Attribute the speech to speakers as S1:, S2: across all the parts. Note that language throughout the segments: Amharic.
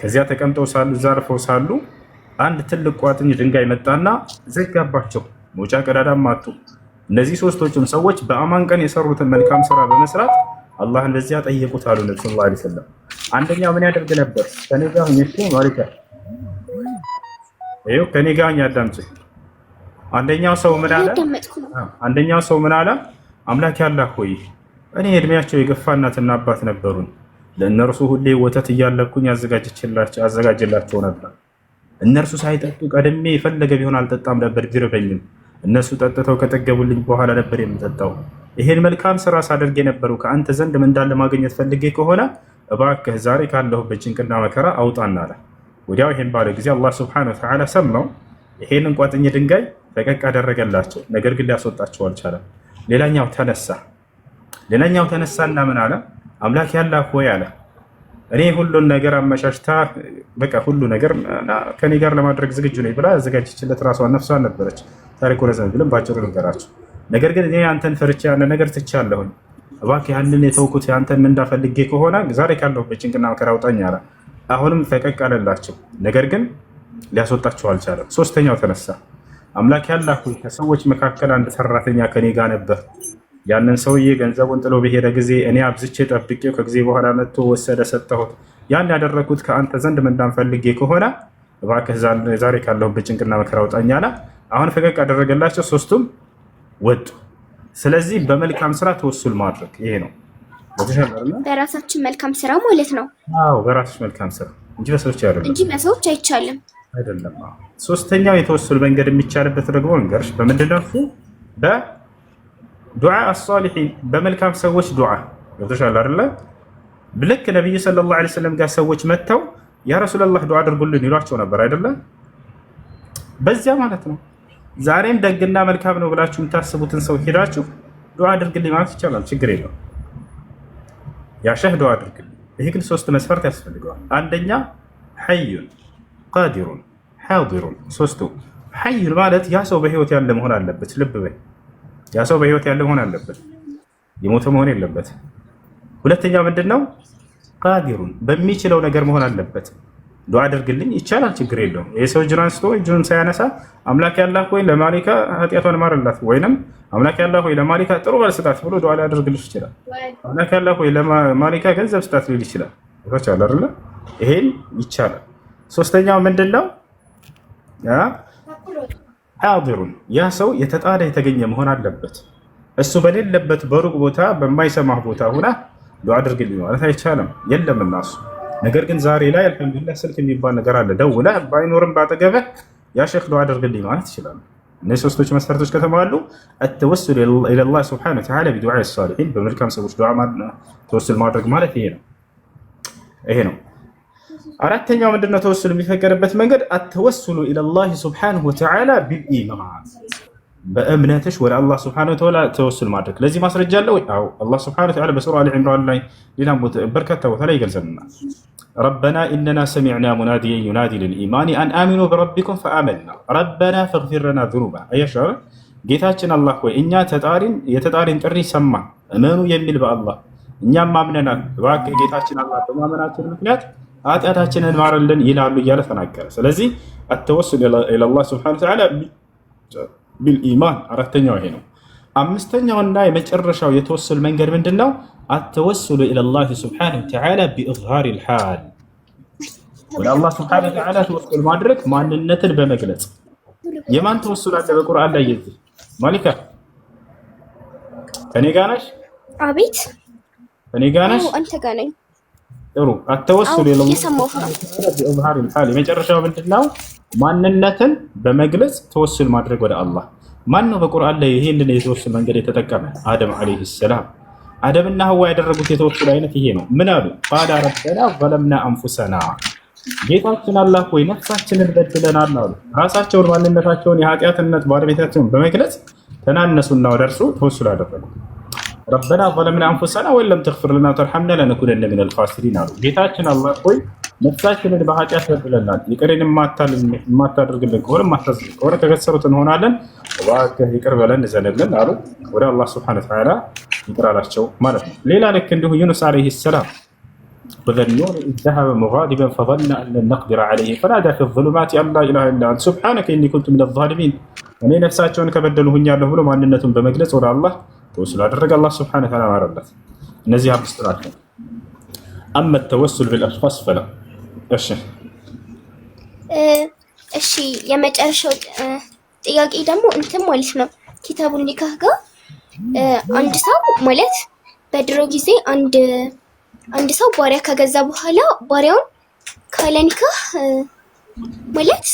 S1: ከዚያ ተቀምጠው ሳሉ ዛርፈው ሳሉ አንድ ትልቅ ቋጥኝ ድንጋይ መጣና ዘጋባቸው። መውጫ ቀዳዳም አጡ። እነዚህ ሶስቶቹም ሰዎች በአማን ቀን የሰሩትን መልካም ስራ በመስራት አላህን በዚያ ጠየቁት አሉ ነብዩ ሰለላሁ ዐለይሂ ወሰለም። አንደኛው ምን ያደርግ ነበር? ከኔ ጋር ሆኜ ማሪካ ይኸው ከኔ ጋር ያዳምጪ። አንደኛው ሰው ምን አለ? አምላክ ያላህ ሆይ እኔ እድሜያቸው የገፋ እናትና አባት ነበሩን። ለእነርሱ ሁሌ ወተት እያለብኩኝ አዘጋጅላቸው ነበር። እነርሱ ሳይጠጡ ቀድሜ የፈለገ ቢሆን አልጠጣም ነበር ቢርበኝም። እነሱ ጠጥተው ከጠገቡልኝ በኋላ ነበር የምጠጣው። ይሄን መልካም ስራ ሳደርግ የነበረው ከአንተ ዘንድ ምን እንዳለ ማግኘት ፈልጌ ከሆነ እባክህ ዛሬ ካለሁበት ጭንቅና መከራ አውጣና አለ። ወዲያው ይሄን ባለ ጊዜ አላህ ሱብሓነሁ ወተዓላ ሰማው። ይሄንን ቋጥኝ ድንጋይ ፈቀቅ አደረገላቸው። ነገር ግን ሊያስወጣቸው አልቻለም። ሌላኛው ተነሳና ምን አለ? አምላክ ያላህ ሆይ አለ እኔ ሁሉን ነገር አመቻችታ በቃ ሁሉ ነገር ከኔ ጋር ለማድረግ ዝግጁ ነኝ ብላ ያዘጋጀችለት ራሷን ነፍሷን ነበረች። ታሪኩ ረዘም ብለን ባጭሩ ልንገራችሁ። ነገር ግን እኔ አንተን ፈርቼ ያን ነገር ትቻለሁኝ። እባክህ ያንን የተውኩት ያንተን ምን እንዳፈልጌ ከሆነ ዛሬ ካለሁበት ጭንቅና መከራ አውጣኝ አለ። አሁንም ፈቀቅ አለላቸው። ነገር ግን ሊያስወጣቸው አልቻለም። ሶስተኛው ተነሳ። አምላክ ያላህ ሆይ ከሰዎች መካከል አንድ ሰራተኛ ከኔ ጋር ነበር። ያንን ሰውዬ ገንዘቡን ጥሎ በሄደ ጊዜ እኔ አብዝቼ ጠብቄው ከጊዜ በኋላ መጥቶ ወሰደ፣ ሰጠሁት። ያን ያደረኩት ከአንተ ዘንድ ምን እንዳንፈልጌ ከሆነ እባክህ ዛሬ ካለሁበት ጭንቅና መከራ አውጣኝ አለ። አሁን ፈቀቅ አደረገላቸው። ሶስቱም ወጡ። ስለዚህ በመልካም ስራ ተወሱል ማድረግ ይሄ ነው።
S2: በራሳችን መልካም ስራ ማለት ነው።
S1: አዎ በራሳችን መልካም ስራ እንጂ በሰዎች
S2: አይቻልም
S1: አይደለም። ሶስተኛው የተወሱል መንገድ የሚቻልበት ደግሞ እንገርሽ በምንድን ነው? ዱዓ አሷሊሒን በመልካም ሰዎች ዱዓ ገብቶሻል አይደለ? ልክ ነብዩ ሰለላሁ ዐለይሂ ወሰለም ጋር ሰዎች መጥተው ያ ረሱላህ ዱዓ አድርጉልን ይሏቸው ነበር አይደለ? በዚያ ማለት ነው። ዛሬም ደግና መልካም ነው ብላችሁ የምታስቡትን ሰው ሄዳችሁ ዱዓ አድርግልኝ ማለት ይቻላል፣ ችግር የለውም። ያ ሸህ ዱዓ አድርግልኝ። ይሄ ግን ሶስት መስፈርት ያስፈልገዋል። አንደኛ ሐዩን ቃዲሩን ሓዲሩን። ሶስቱ ሐዩን ማለት ያ ሰው በህይወት ያለ መሆን አለበት። ልብ በይ ያ ሰው በህይወት ያለ መሆን አለበት፣ የሞተ መሆን የለበት። ሁለተኛ ምንድነው? ቃዲሩን በሚችለው ነገር መሆን አለበት። ዱዓ አድርግልኝ ይቻላል፣ ችግር የለውም። ይህ ሰው እጁን አንስቶ እጁን ሳያነሳ አምላክ ያላህ ሆይ ለማሊካ ኃጢአቷን ማርላት፣ ወይንም አምላክ ያላህ ሆይ ለማሊካ ጥሩ ባል ስጣት ብሎ ዱዓ ሊያደርግልሽ ይችላል። አምላክ ያላህ ሆይ ለማሊካ ገንዘብ ስጣት ሊል ይችላል። ይቻላል አይደል? ይሄን ይቻላል። ሶስተኛው ምንድነው? ሓዲሩን ያ ሰው የተጣለ የተገኘ መሆን አለበት። እሱ በሌለበት በሩቅ ቦታ በማይሰማህ ቦታ ሆና ዱዓ አድርግልኝ ማለት አይቻልም፣ የለም እና እሱ። ነገር ግን ዛሬ ላይ አልሐምዱሊላህ ስልክ የሚባል ነገር አለ። ደውለህ ባይኖርም ባጠገብህ ያ ሼክ ዱዓ አድርግልኝ ማለት ይችላል። እነዚህ ሶስቶች መስፈርቶች ከተሟሉ አተወሱል ኢለላህ ሱብሓነሁ ወተዓላ ቢዱዓ አሷሊሒን በመልካም ሰዎች ዱዓ ተወሱል ማድረግ ማለት ይሄ ነው። አራተኛው ምንድነው? ተወሱል የሚፈቀድበት መንገድ አተወሱሉ ኢለላህ ሱብሓነሁ ወተዓላ ቢልኢማን በእምነትሽ ወደ አላህ ሱብሓነሁ ወተዓላ ተወሱል ማድረግ። ለዚህ ማስረጃ አለ ወይ? አዎ አላህ ሱብሓነሁ ወተዓላ በሱራ አሊ ዒምራን ላይ ሌላም በርካታ ቦታ ላይ ይገልጸናል። ረበና ኢነና ሰሚዕና ሙናዲየን ዩናዲ ልልኢማን አን አሚኑ በረቢኩም ፈአመና ረበና ፈግፊር ለና ዙኑባ። አያሽ ጌታችን አላህ ሆይ እኛ የተጣሪን ጥሪ ሰማን፣ እመኑ የሚል በአላህ እኛም አምነናል። እባክህ ጌታችን አላህ በማመናችን ምክንያት ኃጢአታችንን ማረልን ይላሉ እያለ ተናገረ። ስለዚህ አተወሱል ኢለላህ ሱብሓነሁ ወተዓላ ቢልኢማን አራተኛው ይሄ ነው። አምስተኛውና የመጨረሻው የተወሱል መንገድ ምንድነው? አተወሱሉ ኢለላህ ሱብሓነሁ ወተዓላ ቢኢዝሃሪል ሓል ወደ አላህ ሱብሓነሁ ወተዓላ ተወሱል ማድረግ ማንነትን በመግለጽ። የማን ተወሱል አለ በቁርአን ላይ? የዚህ ማሊካ ከኔ ጋር ነሽ?
S2: አቤት
S1: ከኔ ጋር ነሽ?
S2: አንተ ጋር ነኝ።
S1: ጥሩ። አተወሱል ኢለላህ ቢኢዝሃሪል ሓል የመጨረሻው ምንድነው? ማንነትን በመግለጽ ተወሱል ማድረግ ወደ አላህ። ማን ነው በቁርአን ላይ ይሄንን የተወሱል መንገድ የተጠቀመ? አደም አለይሂ ሰላም። አደምና ሐዋ ያደረጉት የተወሱል አይነት ይሄ ነው። ምን አሉ? ቃለ ረበና ዘለምና አንፉሰና፣ ጌታችን አላህ ሆይ ነፍሳችንን በድለናል አሉ። ራሳቸውን ማንነታቸውን የኃጢአትነት ባለቤታቸውን በመግለጽ ተናነሱና ወደ እርሱ ተወሱል አደረጉ። ረበና ዘለምና አንፉሰና ወለም ተግፊር ለና ወተርሐምና ለነኩነነ ሚነል ኻሲሪን አሉ። ጌታችን አላህ ሆይ ነፍሳችንን በኃጢአት በድለናል፣ ይቅርን የማታደርግልን ከሆነ የማታዝልን ከሆነ ከከሰሩት እንሆናለን፣ እባክህ ይቅር በለን ዘንብልን አሉ። ወደ አላህ ሱብሓነሁ ወተዓላ ይቅር አላቸው ማለት ነው። ሌላ ልክ እንዲሁ ዩኑስ ዓለይሂ ሰላም وذا النور إذ ذهب مغاضبا فظن أن لن نقدر عليه فنادى في الظلمات أن لا إله إلا أنت سبحانك إني كنت من الظالمين እኔ ነፍሳቸውን ከበደሉ ሆኛለሁ ብሎ ማንነቱን በመግለጽ ወደ አላህ ተወሱል አደረገ። አላህ ሱብሓነሁ ወተዓላ ማረለት። እነዚህ አምስት ናቸው። አመ ተወሱል ቢልአሽኻስ ፈላ።
S2: እሺ የመጨረሻው ጥያቄ ደግሞ እንትን ማለት ነው ኪታቡን ኒካህ ጋር አንድ ሰው ማለት በድሮ ጊዜ አንድ ሰው ባሪያ ከገዛ በኋላ ባሪያውን ካለ ኒካህ ማለት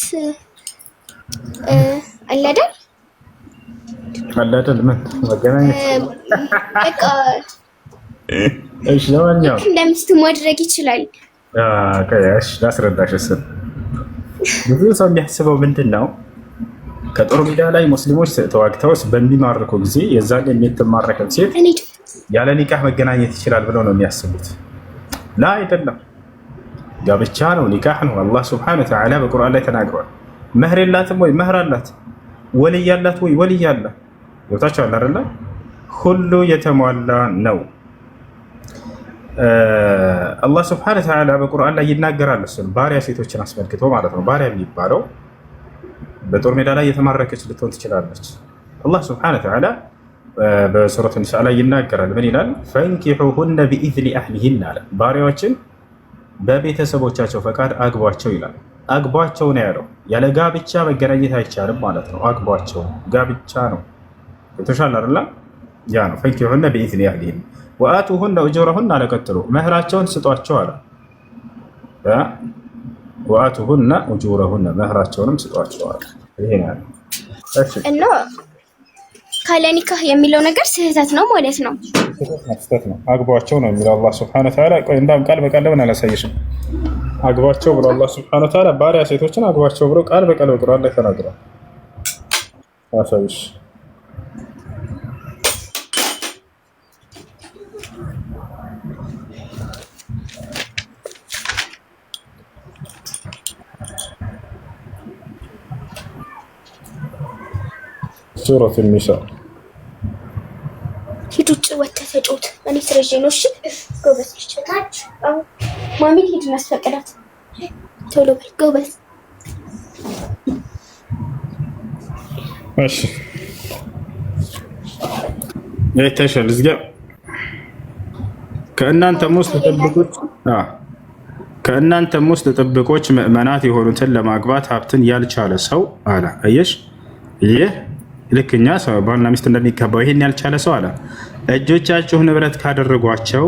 S2: አላደል
S1: ምን መገናኘት
S2: በቃ
S1: እሺ ለማንኛው
S2: እንደምስት ማድረግ ይችላል።
S1: ከያሽ ላስረዳሽ። ብዙ ሰው የሚያስበው ምንድን ነው ከጦር ሜዳ ላይ ሙስሊሞች ተዋግተው በሚማርኩ ጊዜ የዛን የምትማረከው ሴት ያለ ኒካህ መገናኘት ይችላል ብለው ነው የሚያስቡት። ላ አይደለም፣ ጋብቻ ነው፣ ኒካህ ነው። አላህ ሱብሓነሁ ወተዓላ በቁርአን ላይ ተናግሯል። መህር የላትም ወይ? መህር አላት። ወልይ አላት ወይ? ወልይ አለ። ይወጣቻል አይደለ? ሁሉ የተሟላ ነው። አላህ ሱብሓነሁ ወተዓላ በቁርአን ላይ ይናገራል። እሱን ባሪያ ሴቶችን አስመልክቶ ማለት ነው። ባሪያ የሚባለው በጦር ሜዳ ላይ የተማረከች ልትሆን ትችላለች። አላህ ሱብሓነሁ ወተዓላ በሱረቱ ኒሳ ላይ ይናገራል። ምን ይላል? ፈንኪሑሁነ ቢኢዝኒ አህሊሂን አለ። ባሪያዎችን በቤተሰቦቻቸው ፈቃድ አግቧቸው ይላል። አግቧቸው ነው ያለው። ያለ ጋብቻ መገናኘት አይቻልም ማለት ነው። አግቧቸው ጋብቻ ነው። የተሻለ አይደል? ያ ነው። ፈንኪሑሁነ ቢኢዝኒ አህሊሂን ወአቱሁነ ኡጁረሁነ አለቀጥሉ መህራቸውን ስጧቸው አለ። ወአቱሁነ ኡጁረሁነ መህራቸውንም ስጧቸው አለ። ይሄ ነው
S2: እና ካለ ኒካህ የሚለው ነገር ስህተት ነው ማለት ነው።
S1: ስህተት ነው። አግቧቸው ነው የሚለው አላህ ሱብሓነሁ ወተዓላ። ቆይ እንዳውም ቃል በቃል ለምን አላሳየሽም? አግቧቸው ብሎ አላህ ሱብሓነሁ ወተዓላ ባሪያ ሴቶችን አግቧቸው ብሎ ቃል በቃል በቁርአን ላይ ተናግሯል። አሳይሽ ሱረቱ ኒሳ
S2: ሂድ ውጭ ወተህ ተጫወት። እኔ ስረጄ ነው። እሺ ጎበዝ። ይችላል ማሚ ሂድ እናስፈቅዳት። ቶሎ በል ጎበዝ።
S1: እሺ አይተሻል። እዚህ ጋር ከእናንተም ውስጥ ጥብቆች ምእመናት የሆኑትን ለማግባት ሀብትን ያልቻለ ሰው አለ። አየሽ ይህ ልክ እኛ ባልና ሚስት እንደሚገባው ይሄን ያልቻለ ሰው አለ እጆቻችሁ ንብረት ካደረጓቸው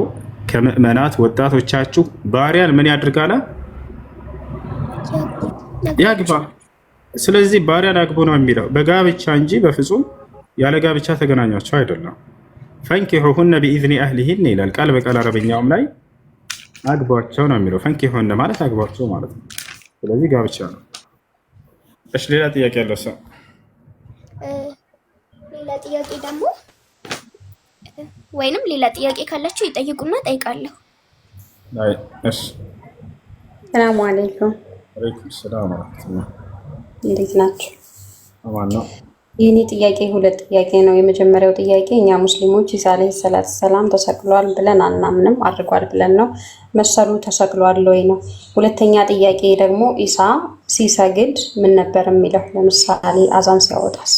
S1: ከምእመናት ወጣቶቻችሁ ባሪያን ምን ያድርጋለ? ያግባ። ስለዚህ ባሪያን አግቡ ነው የሚለው በጋብቻ እንጂ በፍጹም ያለ ጋብቻ ተገናኛቸው አይደለም። ፈንኪሑሁነ ቢኢዝኒ አህሊሂን ይላል ቃል በቃል አረበኛውም ላይ አግቧቸው ነው የሚለው። ፈንኪሑሁነ ማለት አግቧቸው ማለት ነው። ስለዚህ ጋብቻ ነው። እሺ ሌላ ጥያቄ ያለው ሰው?
S2: ሌላ ጥያቄ ደግሞ ወይንም ሌላ ጥያቄ ካላችሁ ይጠይቁና ጠይቃለሁ።
S1: አይ እሺ።
S3: ሰላም አለይኩም።
S1: ወአለይኩም ሰላም ወራህመቱላህ።
S3: እንዴት ናችሁ?
S1: አማን ነው።
S3: የኔ ጥያቄ ሁለት ጥያቄ ነው። የመጀመሪያው ጥያቄ እኛ ሙስሊሞች ኢሳ አለይሂ ሰላቱ ሰላም ተሰቅሏል ብለን አናምንም፣ አድርጓል ብለን ነው። መሰሉ ተሰቅሏል ወይ ነው። ሁለተኛ ጥያቄ ደግሞ ኢሳ ሲሰግድ ምን ነበር የሚለው? ለምሳሌ አዛን ሲያወጣስ?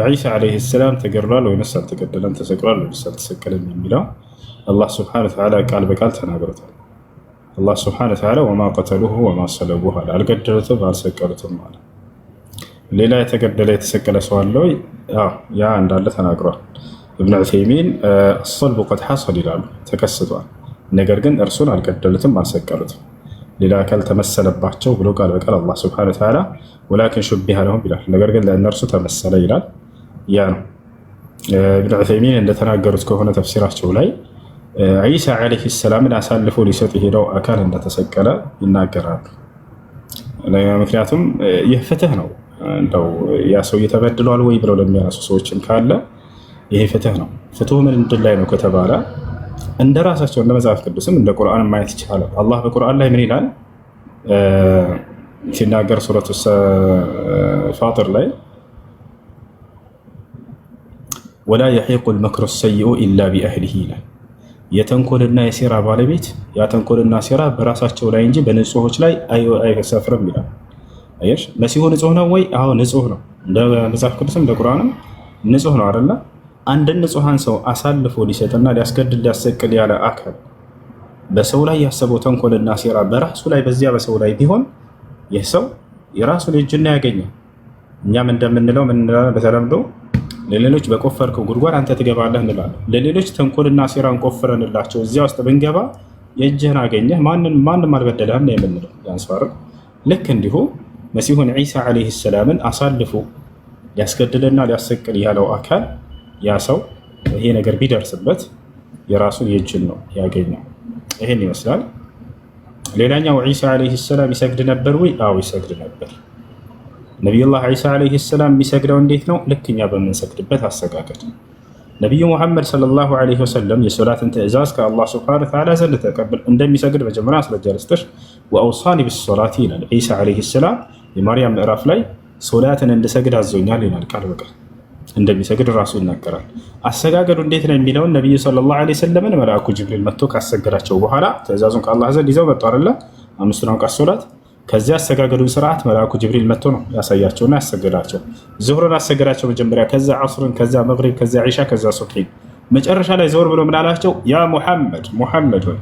S1: ዒሳ ዓለይሂ ሰላም ተገድሏል ወይስ አልተገደለም? ተሰቅሏል ወይስ አልተሰቀለም? የሚለው አላህ ሱብሓነሁ ወተዓላ ቃል በቃል ተናግሮታል። አላህ ሱብሓነሁ ወተዓላ ወማ ቀተሉሁ ወማ ሰለቡሁ አለ። አልገደሉትም አልሰቀሉትም አለ። ሌላ የተገደለ የተሰቀለ ሰው አለ ወይ? ያ እንዳለ ተናግሯል። ኢብኑ ዑሰይሚን አሰልቡ ቀድ ሐሰል ይላሉ፣ ተከስቷል። ነገር ግን እርሱን አልገደሉትም አልሰቀሉትም። ሌላ አካል ተመሰለባቸው ብሎ ቃል በቃል አላህ ሱብሓነሁ ወተዓላ ወላኪን ሹቢሀ ለሁም ይላል። ነገር ግን ለእነርሱ ተመሰለ ይላል። ያ ነው ኢብኑ ዑሰይሚን እንደተናገሩት ከሆነ ተፍሲራቸው ላይ ዒሳ ዓለይሂ ሰላምን አሳልፎ ሊሰጥ የሄደው አካል እንደተሰቀለ ይናገራሉ። ምክንያቱም ይህ ፍትህ ነው። እንደው ያ ሰው እየተበድሏል ወይ ብለው ለሚያነሱ ሰዎችም ካለ ይሄ ፍትህ ነው። ፍትሁ ምንድን ላይ ነው ከተባለ እንደ ራሳቸው እንደ መጽሐፍ ቅዱስም እንደ ቁርአን ማየት ይቻላል። አላህ በቁርአን ላይ ምን ይላል ሲናገር ሱረቱ ፋጢር ላይ ወላ የሒቁ ልመክሩ ሰይኡ ኢላ ቢአህሊሂ ይላል። የተንኮልና የሴራ ባለቤት ያ ተንኮልና ሴራ በራሳቸው ላይ እንጂ በንጹሖች ላይ አይሰፍርም ይላል። አየሽ መሲሁ ንጹህ ነው ወይ? አዎ ንጹህ ነው። እንደ መጽሐፍ ቅዱስም እንደ ቁርአንም ንጹህ ነው አይደለ? አንድን ንጹሃን ሰው አሳልፎ ሊሰጥና ሊያስገድል ሊያሰቅል ያለ አካል በሰው ላይ ያሰበው ተንኮልና ሴራ በራሱ ላይ በዚያ በሰው ላይ ቢሆን ይህ ሰው የራሱን እጅና ያገኛል። እኛም እንደምንለው ምን እንላለን በተለምዶ ለሌሎች በቆፈርከው ጉድጓድ አንተ ትገባለህ እንላለን። ለሌሎች ተንኮልና ሴራን ቆፍረንላቸው እዚያ ውስጥ ብንገባ የእጅህን አገኘህ ማንም አልበደለህም ነው የምንለው። ያንስፋር ልክ እንዲሁ መሲሁን ዒሳ ዓለይሂ ሰላምን አሳልፎ ሊያስገድልና ሊያሰቅል ያለው አካል ያ ሰው ይሄ ነገር ቢደርስበት የራሱን የእጅን ነው ያገኘው። ይሄን ይመስላል። ሌላኛው ዒሳ ዓለይሂ ሰላም ይሰግድ ነበር ወይ? አዎ ይሰግድ ነበር። ነቢዩላህ ዒሳ ዓለይሂ ሰላም የሚሰግደው እንዴት ነው? ልክ እኛ በምንሰግድበት አሰጋገድ። ነቢዩ ሙሐመድ ሰለላሁ ዓለይሂ ወሰለም የሶላትን ትእዛዝ ከአላህ ሱብሓነሁ ወተዓላ ዘንድ ተቀብል እንደሚሰግድ መጀመሪያ አስረጃ ልስጥሽ። ወአውሳኒ ቢሶላቲ ይላል ዒሳ ዓለይሂ ሰላም የማርያም ምዕራፍ ላይ ሶላትን እንድሰግድ አዞኛል ይላል። ቃል በቃል እንደሚሰግድ ራሱ ይናገራል። አሰጋገዱ እንዴት ነው የሚለውን ነቢዩ ሰለላሁ ዓለይሂ ወሰለምን መልአኩ ጅብሪል መጥቶ ካሰገዳቸው በኋላ ትእዛዙን ከአላህ ዘንድ ይዘው መጡ አይደለ? አምስቱን አውቃት ሶላት። ከዚያ አሰጋገዱን ስርዓት መልአኩ ጅብሪል መጥቶ ነው ያሳያቸውና ያሰገዳቸው። ዙህርን አሰገዳቸው መጀመሪያ፣ ከዛ ዐስርን፣ ከዛ መግሪብ፣ ከዛ ዒሻ፣ ከዛ ሱብሒን። መጨረሻ ላይ ዘወር ብሎ ምን አላቸው? ያ ሙሐመድ ሆይ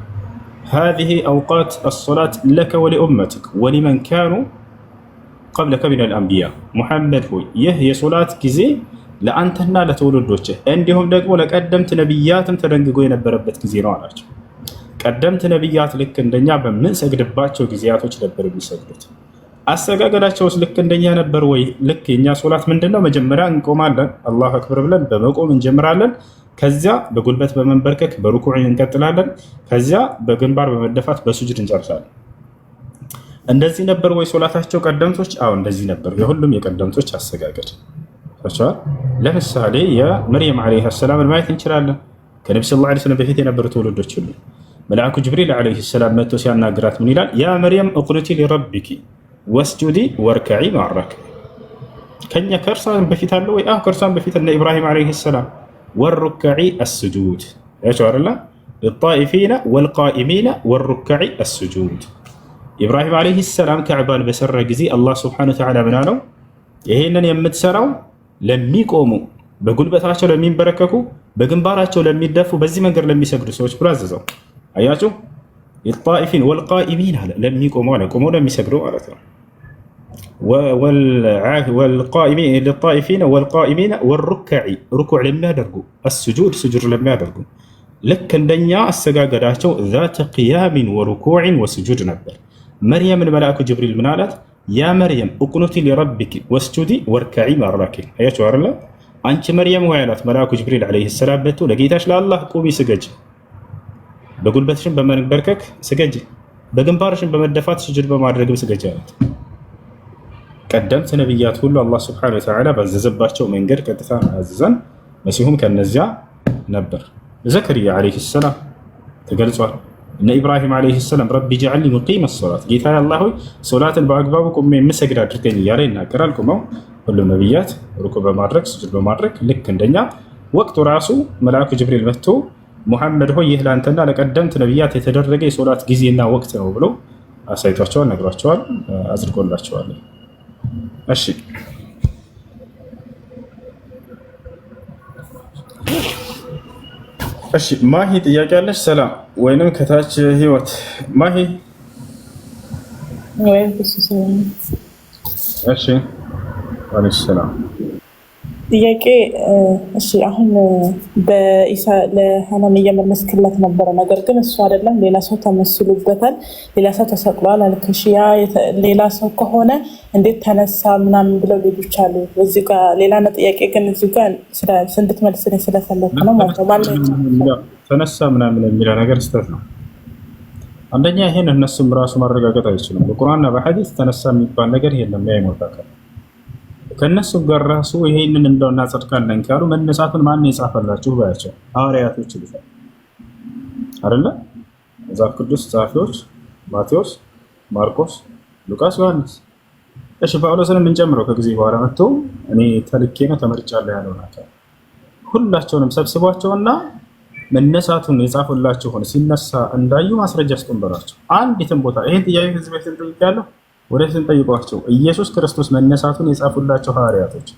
S1: ሃዚሂ አውቃት አሶላት ለከ ወሊኡመቲክ ወሊመን ካኑ ቀብለከ ሚነል አንቢያ። ሙሐመድ ሆይ ይህ የሶላት ጊዜ ለአንተና ለትውልዶችህ እንዲሁም ደግሞ ለቀደምት ነቢያትም ተደንግጎ የነበረበት ጊዜ ነው አላቸው። ቀደምት ነቢያት ልክ እንደኛ በምንሰግድባቸው ጊዜያቶች ነበር የሚሰግዱት። አሰጋገዳቸውስ ልክ እንደኛ ነበር ወይ? ልክ የኛ ሶላት ምንድነው? መጀመሪያ እንቆማለን፣ አላሁ አክበር ብለን በመቆም እንጀምራለን። ከዚያ በጉልበት በመንበርከክ በሩኩዕ እንቀጥላለን። ከዚያ በግንባር በመደፋት በሱጁድ እንጨርሳለን። እንደዚህ ነበር ወይ ሶላታቸው ቀደምቶች? አዎ እንደዚህ ነበር የሁሉም የቀደምቶች አሰጋገድ። ለምሳሌ የመርየም ዓለይሃ ሰላምን ማየት እንችላለን። ከነቢ ሰለላሁ ዓለይሂ ወሰለም በፊት የነበሩ ትውልዶች ሁሉ መልአኩ ጅብሪል ዓለይሂ ሰላም መጥቶ ሲያናግራት ምን ይላል? ያ መርየም እቁኑቲ ሊረቢኪ ወስጁዲ ወርከዒ ማዕራክ። ከኛ ከእርሷን በፊት አለ ወይ? ከእርሷን በፊት እነ ኢብራሂም ዓለይሂ ሰላም ወሩከዒ አስጁድ ያቸው አይደለ? ሊጣኢፊነ ወልቃኢሚነ ወሩከዒ አስጁድ። ኢብራሂም ዓለይሂ ሰላም ከዕባን በሰራ ጊዜ አላህ ሱብሓነሁ ወተዓላ ምን አለው? ይሄንን የምትሰራው ለሚቆሙ በጉልበታቸው ለሚንበረከኩ በግንባራቸው ለሚደፉ በዚህ መንገድ ለሚሰግዱ ሰዎች ብሎ አዘዘው። አያችሁ ሊጣኢፊን ወልቃኢሚን አለ። ለሚቆሙ አለ ቆመው ለሚሰግዱ ማለት ነው። ሊጣኢፊን ወልቃኢሚን ወሩከዒ ሩኩዕ ለሚያደርጉ አስጁድ ስጁድ ለሚያደርጉ ልክ እንደኛ አሰጋገዳቸው ዛተ ቂያሚን ወሩኩዕን ወስጁድ ነበር። መርየምን መልአኩ ጅብሪል ምን አላት? ያ መርየም እቁኑቲ ሊረቢኪ ወስጁዲ ወርከዒ ማዕራኪ። አያችሁ አይደለ? አንቺ መርየም ሆይ አላት መልአኩ ጅብሪል ዓለይሂ ሰላም በቱ ለጌታሽ ለአላህ ቁሚ ስገጅ፣ በጉልበትሽን በመንበርከክ ስገጅ፣ በግንባርሽን በመደፋት ስጁድ በማድረግም ስገጅ አላት። ቀደምት ነቢያት ሁሉ አላህ ሱብሓነሁ ወተዓላ ባዘዘባቸው መንገድ ቀጥታ አዘዘን። መሲሁም ከነዚያ ነበር። ዘከርያ ዓለይሂ ሰላም ተገልጿል። እነ ኢብራሂም ዓለይሂ ሰላም ረቢ ጀዐልኒ ሙቂመ ሶላት፣ ጌታ አላህ ሆይ ሶላትን በአግባቡ ቁሜ የምሰግድ አድርገኝ እያለ ይናገራል። ቁመው ሁሉም ነቢያት ሩኩዕ በማድረግ ስጁድ በማድረግ ልክ እንደኛ ወቅቱ ራሱ መልአኩ ጅብሪል መጥቶ ሙሐመድ ሆይ ይህ ለአንተና ለቀደምት ነቢያት የተደረገ የሶላት ጊዜና ወቅት ነው ብሎ አሳይቷቸዋል፣ ነግሯቸዋል፣ አድርጎላቸዋል። እሺ እሺ ማሂ ጥያቄ አለሽ? ሰላም ወይንም ከታች ህይወት ማሂ። እሺ አለሽ ሰላም
S4: ጥያቄ። እሺ አሁን በኢሳ ለሐናን እየመለስክለት ነበረ። ነገር ግን እሱ አይደለም ሌላ ሰው ተመስሎበታል፣ ሌላ ሰው ተሰቅሏል አልክሽ። ያ ሌላ ሰው ከሆነ እንዴት ተነሳ ምናምን ብለው ልጆች አሉ። እዚህ ጋር ሌላ ነው ጥያቄ። ግን እዚህ ጋር እንድትመልስልኝ ስለፈለኩ ነው ማለት ነው።
S1: ተነሳ ምናምን የሚለው ነገር ስህተት ነው። አንደኛ ይሄን እነሱም ራሱ ማረጋገጥ አይችሉም። በቁርአንና በሐዲስ ተነሳ የሚባል ነገር የለም። ያ ይሞታል። ከነሱ ጋር ራሱ ይሄንን እንደው እናጸድቃለን ካሉ መነሳቱን ማን የጻፈላችሁ ባያቸው ሐዋርያቶች ይልፋል አይደለ? መጽሐፍ ቅዱስ ጸሐፊዎች ማቴዎስ፣ ማርቆስ፣ ሉቃስ፣ ዮሐንስ። እሺ ጳውሎስንም እንጨምረው ከጊዜ በኋላ መጥቶ እኔ ተልኬ ነው ተመርጫለሁ ያለው ናቸው። ሁላቸውንም ሰብስቧቸውና መነሳቱን የጻፉላችሁን ሲነሳ እንዳዩ ማስረጃ ስጡን በሏቸው። አንዲትም ቦታ ይሄን ጥያቄ ህዝብ ጠይቄያለሁ። ወደፊት ጠይቋቸው። ኢየሱስ ክርስቶስ መነሳቱን የጻፉላቸው ሐዋርያቶች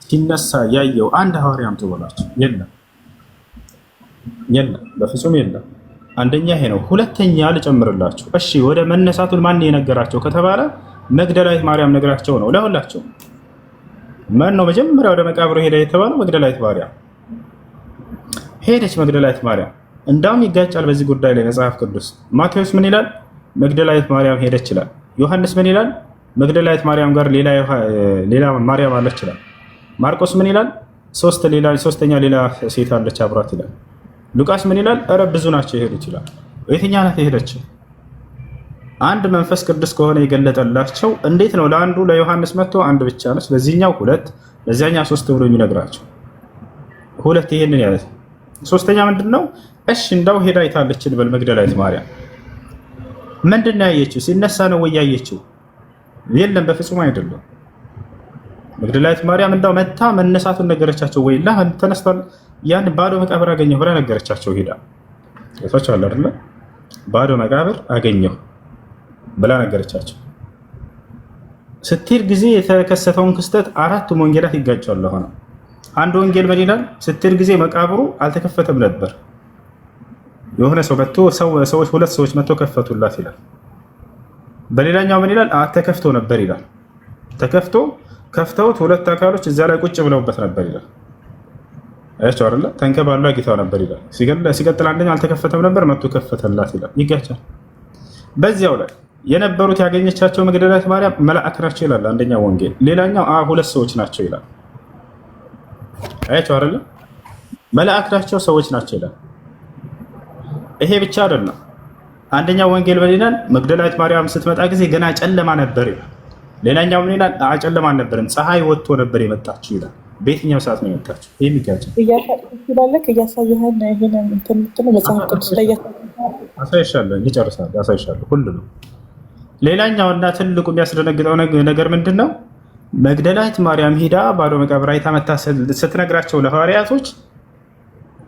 S1: ሲነሳ ያየው አንድ ሐዋርያ አምጡ በሏቸው። የለም፣ በፍጹም የለም። አንደኛ ይሄ ነው። ሁለተኛ ልጨምርላችሁ። እሺ ወደ መነሳቱን ማን የነገራቸው ከተባለ መግደላዊት ማርያም ነግራቸው ነው። ለሁላቸው ማን ነው መጀመሪያ ወደ መቃብሩ ሄደ የተባለው? መግደላዊት ማርያም ሄደች። መግደላዊት ማርያም እንዳውም ይጋጫል በዚህ ጉዳይ ላይ መጽሐፍ ቅዱስ። ማቴዎስ ምን ይላል? መግደላዊት ማርያም ሄደች ይላል። ዮሐንስ ምን ይላል? መግደላዊት ማርያም ጋር ሌላ ማርያም አለች ይላል። ማርቆስ ምን ይላል? ሶስተኛ ሌላ ሴት አለች አብራት ይላል። ሉቃስ ምን ይላል? ኧረ ብዙ ናቸው የሄዱት ይላል። የትኛው ናት የሄደችው? አንድ መንፈስ ቅዱስ ከሆነ የገለጠላቸው እንዴት ነው ለአንዱ ለዮሐንስ መጥቶ አንድ ብቻ ነች፣ ለዚህኛው ሁለት፣ ለዚያኛው ሶስት ብሎ የሚነግራቸው? ሁለት ይሄንን ያለ ሶስተኛ ምንድን ነው? እሺ እንዳው ሄዳ አይታለች እንበል። መግደላዊት ማርያም ምንድን ነው ያየችው? ሲነሳ ነው ወይ ያየችው? የለም፣ በፍጹም አይደለም። መግደላዊት ማርያም እንዳው መታ መነሳቱን ነገረቻቸው ወይ? ተነስቷል፣ ያን ባዶ መቃብር አገኘሁ ብላ ነገረቻቸው። ሄዳ ታቻለ አይደለ? ባዶ መቃብር አገኘሁ ብላ ነገረቻቸው። ስትሄድ ጊዜ የተከሰተውን ክስተት አራቱም ወንጌላት ይጋጫሉ። ሆነ አንድ ወንጌል ምን ይላል? ስትሄድ ጊዜ መቃብሩ አልተከፈተም ነበር። የሆነ ሰው መጥቶ ሁለት ሰዎች መጥቶ ከፈቱላት ይላል። በሌላኛው ምን ይላል? ተከፍቶ ነበር ይላል። ከፍተውት ሁለት አካሎች እዛ ላይ ቁጭ ብለውበት ነበር ይላል። አያቸው አይደለ? ተንከባሉ አግኝተው ነበር ይላል። ሲቀጥል አንደኛው አልተከፈተም ነበር፣ መጥቶ ከፈተላት ይላል። ይጋጫል። በዚያው ላይ የነበሩት ያገኘቻቸው መግደላዊት ማርያም መልአክ ናቸው ይላል አንደኛው ወንጌል። ሌላኛው ሁለት ሰዎች ናቸው ይላል። አያቸው አይደለ? መልአክ ናቸው፣ ሰዎች ናቸው ይላል። ይሄ ብቻ አይደለም። አንደኛው ወንጌል ምን ይላል? መግደላዊት ማርያም ስትመጣ ጊዜ ገና ጨለማ ነበር ይላል። ሌላኛው ምን ይላል? ጨለማ አልነበረም፣ ፀሐይ ወጥቶ ነበር የመጣችው ይላል። በየትኛው ሰዓት ነው የመጣችው? ይሄ የሚጋጭ
S4: እያሳየኸን ይሄንን እንትን መጽሐፍ ቅዱስ ላይ
S1: አሳይሻለሁ። ይጨርሳል፣ ያሳይሻለሁ ሁሉ ነው። ሌላኛውና ትልቁ የሚያስደነግጠው ነገር ምንድን ነው? መግደላዊት ማርያም ሂዳ ባዶ መቃብር አይታ መታ ስትነግራቸው ለሐዋርያቶች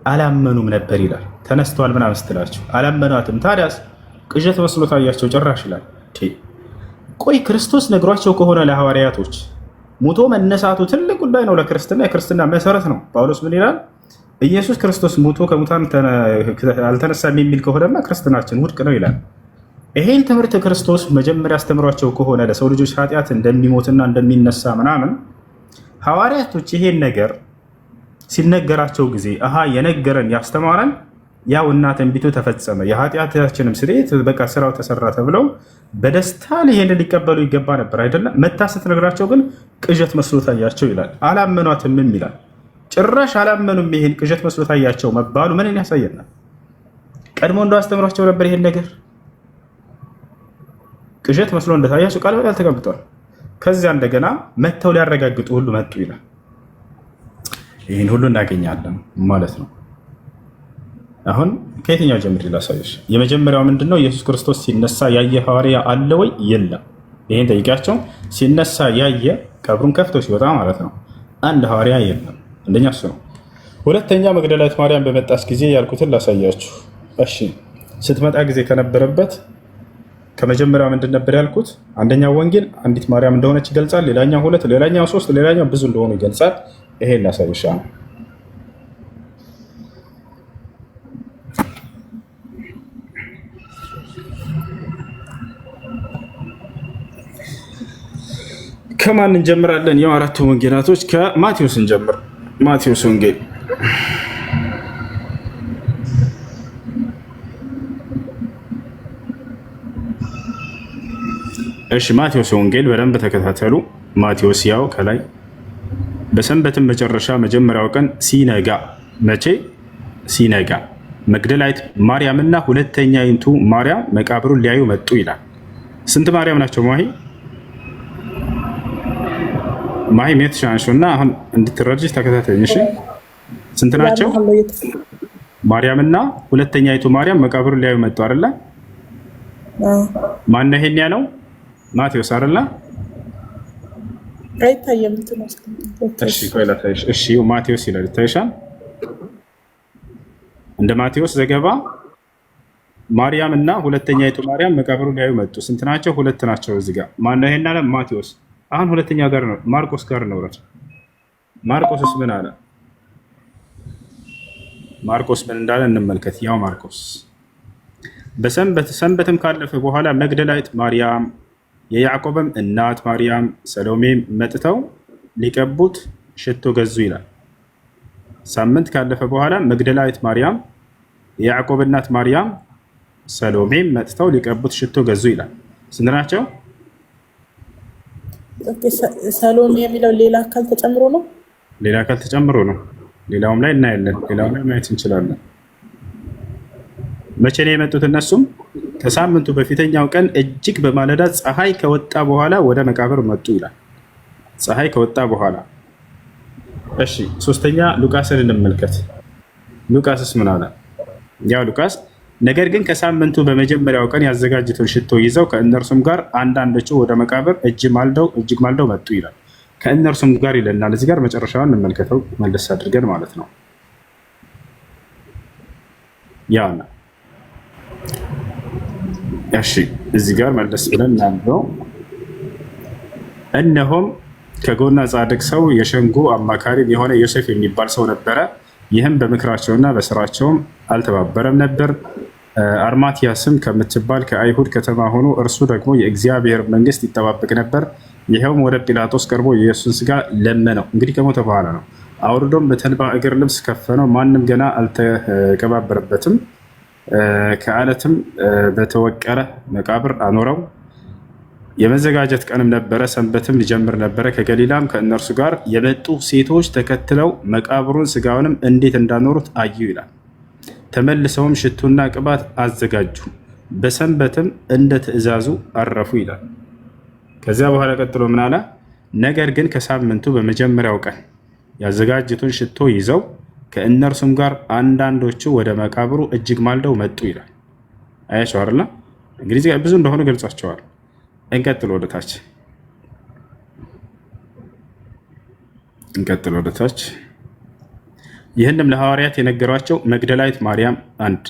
S1: አላመኑም ነበር ይላል። ተነስቷል ምናምን ስትላቸው አላመኗትም። ታዲያስ ቅዠት መስሎ ታያቸው ጭራሽ ይላል። ቆይ ክርስቶስ ነግሯቸው ከሆነ ለሐዋርያቶች ሙቶ መነሳቱ ትልቅ ጉዳይ ነው ለክርስትና፣ የክርስትና መሰረት ነው። ጳውሎስ ምን ይላል? ኢየሱስ ክርስቶስ ሙቶ ከሙታን አልተነሳም የሚል ከሆነማ ክርስትናችን ውድቅ ነው ይላል። ይሄን ትምህርት ክርስቶስ መጀመሪያ አስተምሯቸው ከሆነ ለሰው ልጆች ኃጢአት እንደሚሞትና እንደሚነሳ ምናምን ሐዋርያቶች ይሄን ነገር ሲነገራቸው ጊዜ የነገረን ያስተማረን ያው እና ትንቢቱ ተፈጸመ የኃጢአታችንም ስርየት በቃ ስራው ተሰራ ተብለው በደስታ ይሄንን ሊቀበሉ ይገባ ነበር አይደለም። መታ ስትነግራቸው ግን ቅዠት መስሎ ታያቸው ይላል። አላመኗትም ይላል። ጭራሽ አላመኑም። ይሄን ቅዠት መስሎ ታያቸው መባሉ ምንን ያሳየናል? ቀድሞ እንደው አስተምሯቸው ነበር ይሄን ነገር ቅዠት መስሎ እንደታያቸው ቃል በቃል ተቀምጧል። ከዚያ እንደገና መተው ሊያረጋግጡ ሁሉ መጡ ይላል። ይህን ሁሉ እናገኛለን ማለት ነው። አሁን ከየትኛው ጀምር ላሳየሽ? የመጀመሪያው ምንድነው? ኢየሱስ ክርስቶስ ሲነሳ ያየ ሐዋርያ አለ ወይ? የለም። ይሄን ጠይቂያቸው። ሲነሳ ያየ ቀብሩን ከፍቶ ሲወጣ ማለት ነው አንድ ሐዋርያ የለም። አንደኛ እሱ ነው። ሁለተኛ መግደላዊት ማርያም በመጣች ጊዜ ያልኩትን ላሳያችሁ። እሺ ስትመጣ ጊዜ ከነበረበት ከመጀመሪያው ምንድን ነበር ያልኩት? አንደኛው ወንጌል አንዲት ማርያም እንደሆነች ይገልጻል። ሌላኛው ሁለት፣ ሌላኛው ሶስት፣ ሌላኛው ብዙ እንደሆኑ ይገልጻል። ይሄን ላሳይሻ ነው። ከማን እንጀምራለን? ያው አራቱ ወንጌላቶች ከማቴዎስ እንጀምር። ማቴዎስ ወንጌል እሺ፣ ማቴዎስ ወንጌል በደንብ ተከታተሉ። ማቴዎስ ያው ከላይ በሰንበትም መጨረሻ መጀመሪያው ቀን ሲነጋ፣ መቼ ሲነጋ መግደላዊት ማርያምና ሁለተኛይቱ ማርያም መቃብሩን ሊያዩ መጡ ይላል። ስንት ማርያም ናቸው? ማሂ ሜት ሻንሹና አሁን እንድትረጅ ተከታተኝ። እሺ ስንት ናቸው? ማርያምና ሁለተኛይቱ ማርያም መቃብሩን ሊያዩ መጡ አይደለ? ማን ነው ይሄን ያለው? ማቴዎስ አይደለ?
S4: አይታየም።
S1: እሺ ቆይ ላሳይሽ። እሺ ማቴዎስ ይላል ይታይሻል። እንደ ማቴዎስ ዘገባ ማርያም እና ሁለተኛይቱ ማርያም መቃብሩ ሊያዩ መጡ። ስንት ናቸው? ሁለት ናቸው። እዚህ ጋር ማነው ይሄን አለ? ማቴዎስ። አሁን ሁለተኛ ጋር ነው ማርቆስ ጋር ነው። ማርቆስስ ምን አለ? ማርቆስ ምን እንዳለ እንመልከት። ያው ማርቆስ ሰንበትም ካለፈ በኋላ መግደላዊት ማርያም፣ የያዕቆብም እናት ማርያም፣ ሰሎሜም መጥተው ሊቀቡት ሽቶ ገዙ ይላል። ሳምንት ካለፈ በኋላ መግደላዊት ማርያም፣ የያዕቆብ እናት ማርያም፣ ሰሎሜም መጥተው ሊቀቡት ሽቶ ገዙ ይላል። ስንት ናቸው?
S4: ሰሎሜ የሚለው ሌላ አካል ተጨምሮ ነው።
S1: ሌላ አካል ተጨምሮ ነው። ሌላውም ላይ እናያለን። ሌላውም ላይ ማየት እንችላለን። መቼ ነው የመጡት? እነሱም ከሳምንቱ በፊተኛው ቀን እጅግ በማለዳ ፀሐይ ከወጣ በኋላ ወደ መቃብር መጡ ይላል። ፀሐይ ከወጣ በኋላ። እሺ፣ ሶስተኛ ሉቃስን እንመልከት። ሉቃስስ ምን አለ? ያው ሉቃስ ነገር ግን ከሳምንቱ በመጀመሪያው ቀን ያዘጋጁትን ሽቶ ይዘው ከእነርሱም ጋር አንዳንዶቹ ወደ መቃብር እጅግ ማልደው መጡ ይላል። ከእነርሱም ጋር ይለናል። እዚህ ጋር መጨረሻውን እንመልከተው መለስ አድርገን ማለት ነው። ያውና እሺ፣ እዚህ ጋር መለስ ብለን እናንብበው። እነሆም ከጎና ጻድቅ ሰው የሸንጎ አማካሪም የሆነ ዮሴፍ የሚባል ሰው ነበረ። ይህም በምክራቸውና በስራቸውም አልተባበረም ነበር። አርማትያስም ከምትባል ከአይሁድ ከተማ ሆኖ እርሱ ደግሞ የእግዚአብሔር መንግስት ይጠባበቅ ነበር። ይኸውም ወደ ጲላጦስ ቀርቦ የኢየሱስን ስጋ ለመነው። እንግዲህ ከሞተ በኋላ ነው። አውርዶም በተልባ እግር ልብስ ከፈነው። ማንም ገና አልተቀባበረበትም። ከዓለትም በተወቀረ መቃብር አኖረው። የመዘጋጀት ቀንም ነበረ፣ ሰንበትም ሊጀምር ነበረ። ከገሊላም ከእነርሱ ጋር የመጡ ሴቶች ተከትለው መቃብሩን ስጋውንም እንዴት እንዳኖሩት አዩ ይላል። ተመልሰውም ሽቱና ቅባት አዘጋጁ፣ በሰንበትም እንደ ትእዛዙ አረፉ ይላል። ከዚያ በኋላ ቀጥሎ ምን አለ? ነገር ግን ከሳምንቱ በመጀመሪያው ቀን ያዘጋጁትን ሽቶ ይዘው ከእነርሱም ጋር አንዳንዶቹ ወደ መቃብሩ እጅግ ማልደው መጡ ይላል። አያቸው አይደለ? እንግዲህ ብዙ እንደሆኑ ገልጿቸዋል። እንቀጥል ወደታች። ይህንም ለሐዋርያት የነገሯቸው መግደላዊት ማርያም አንድ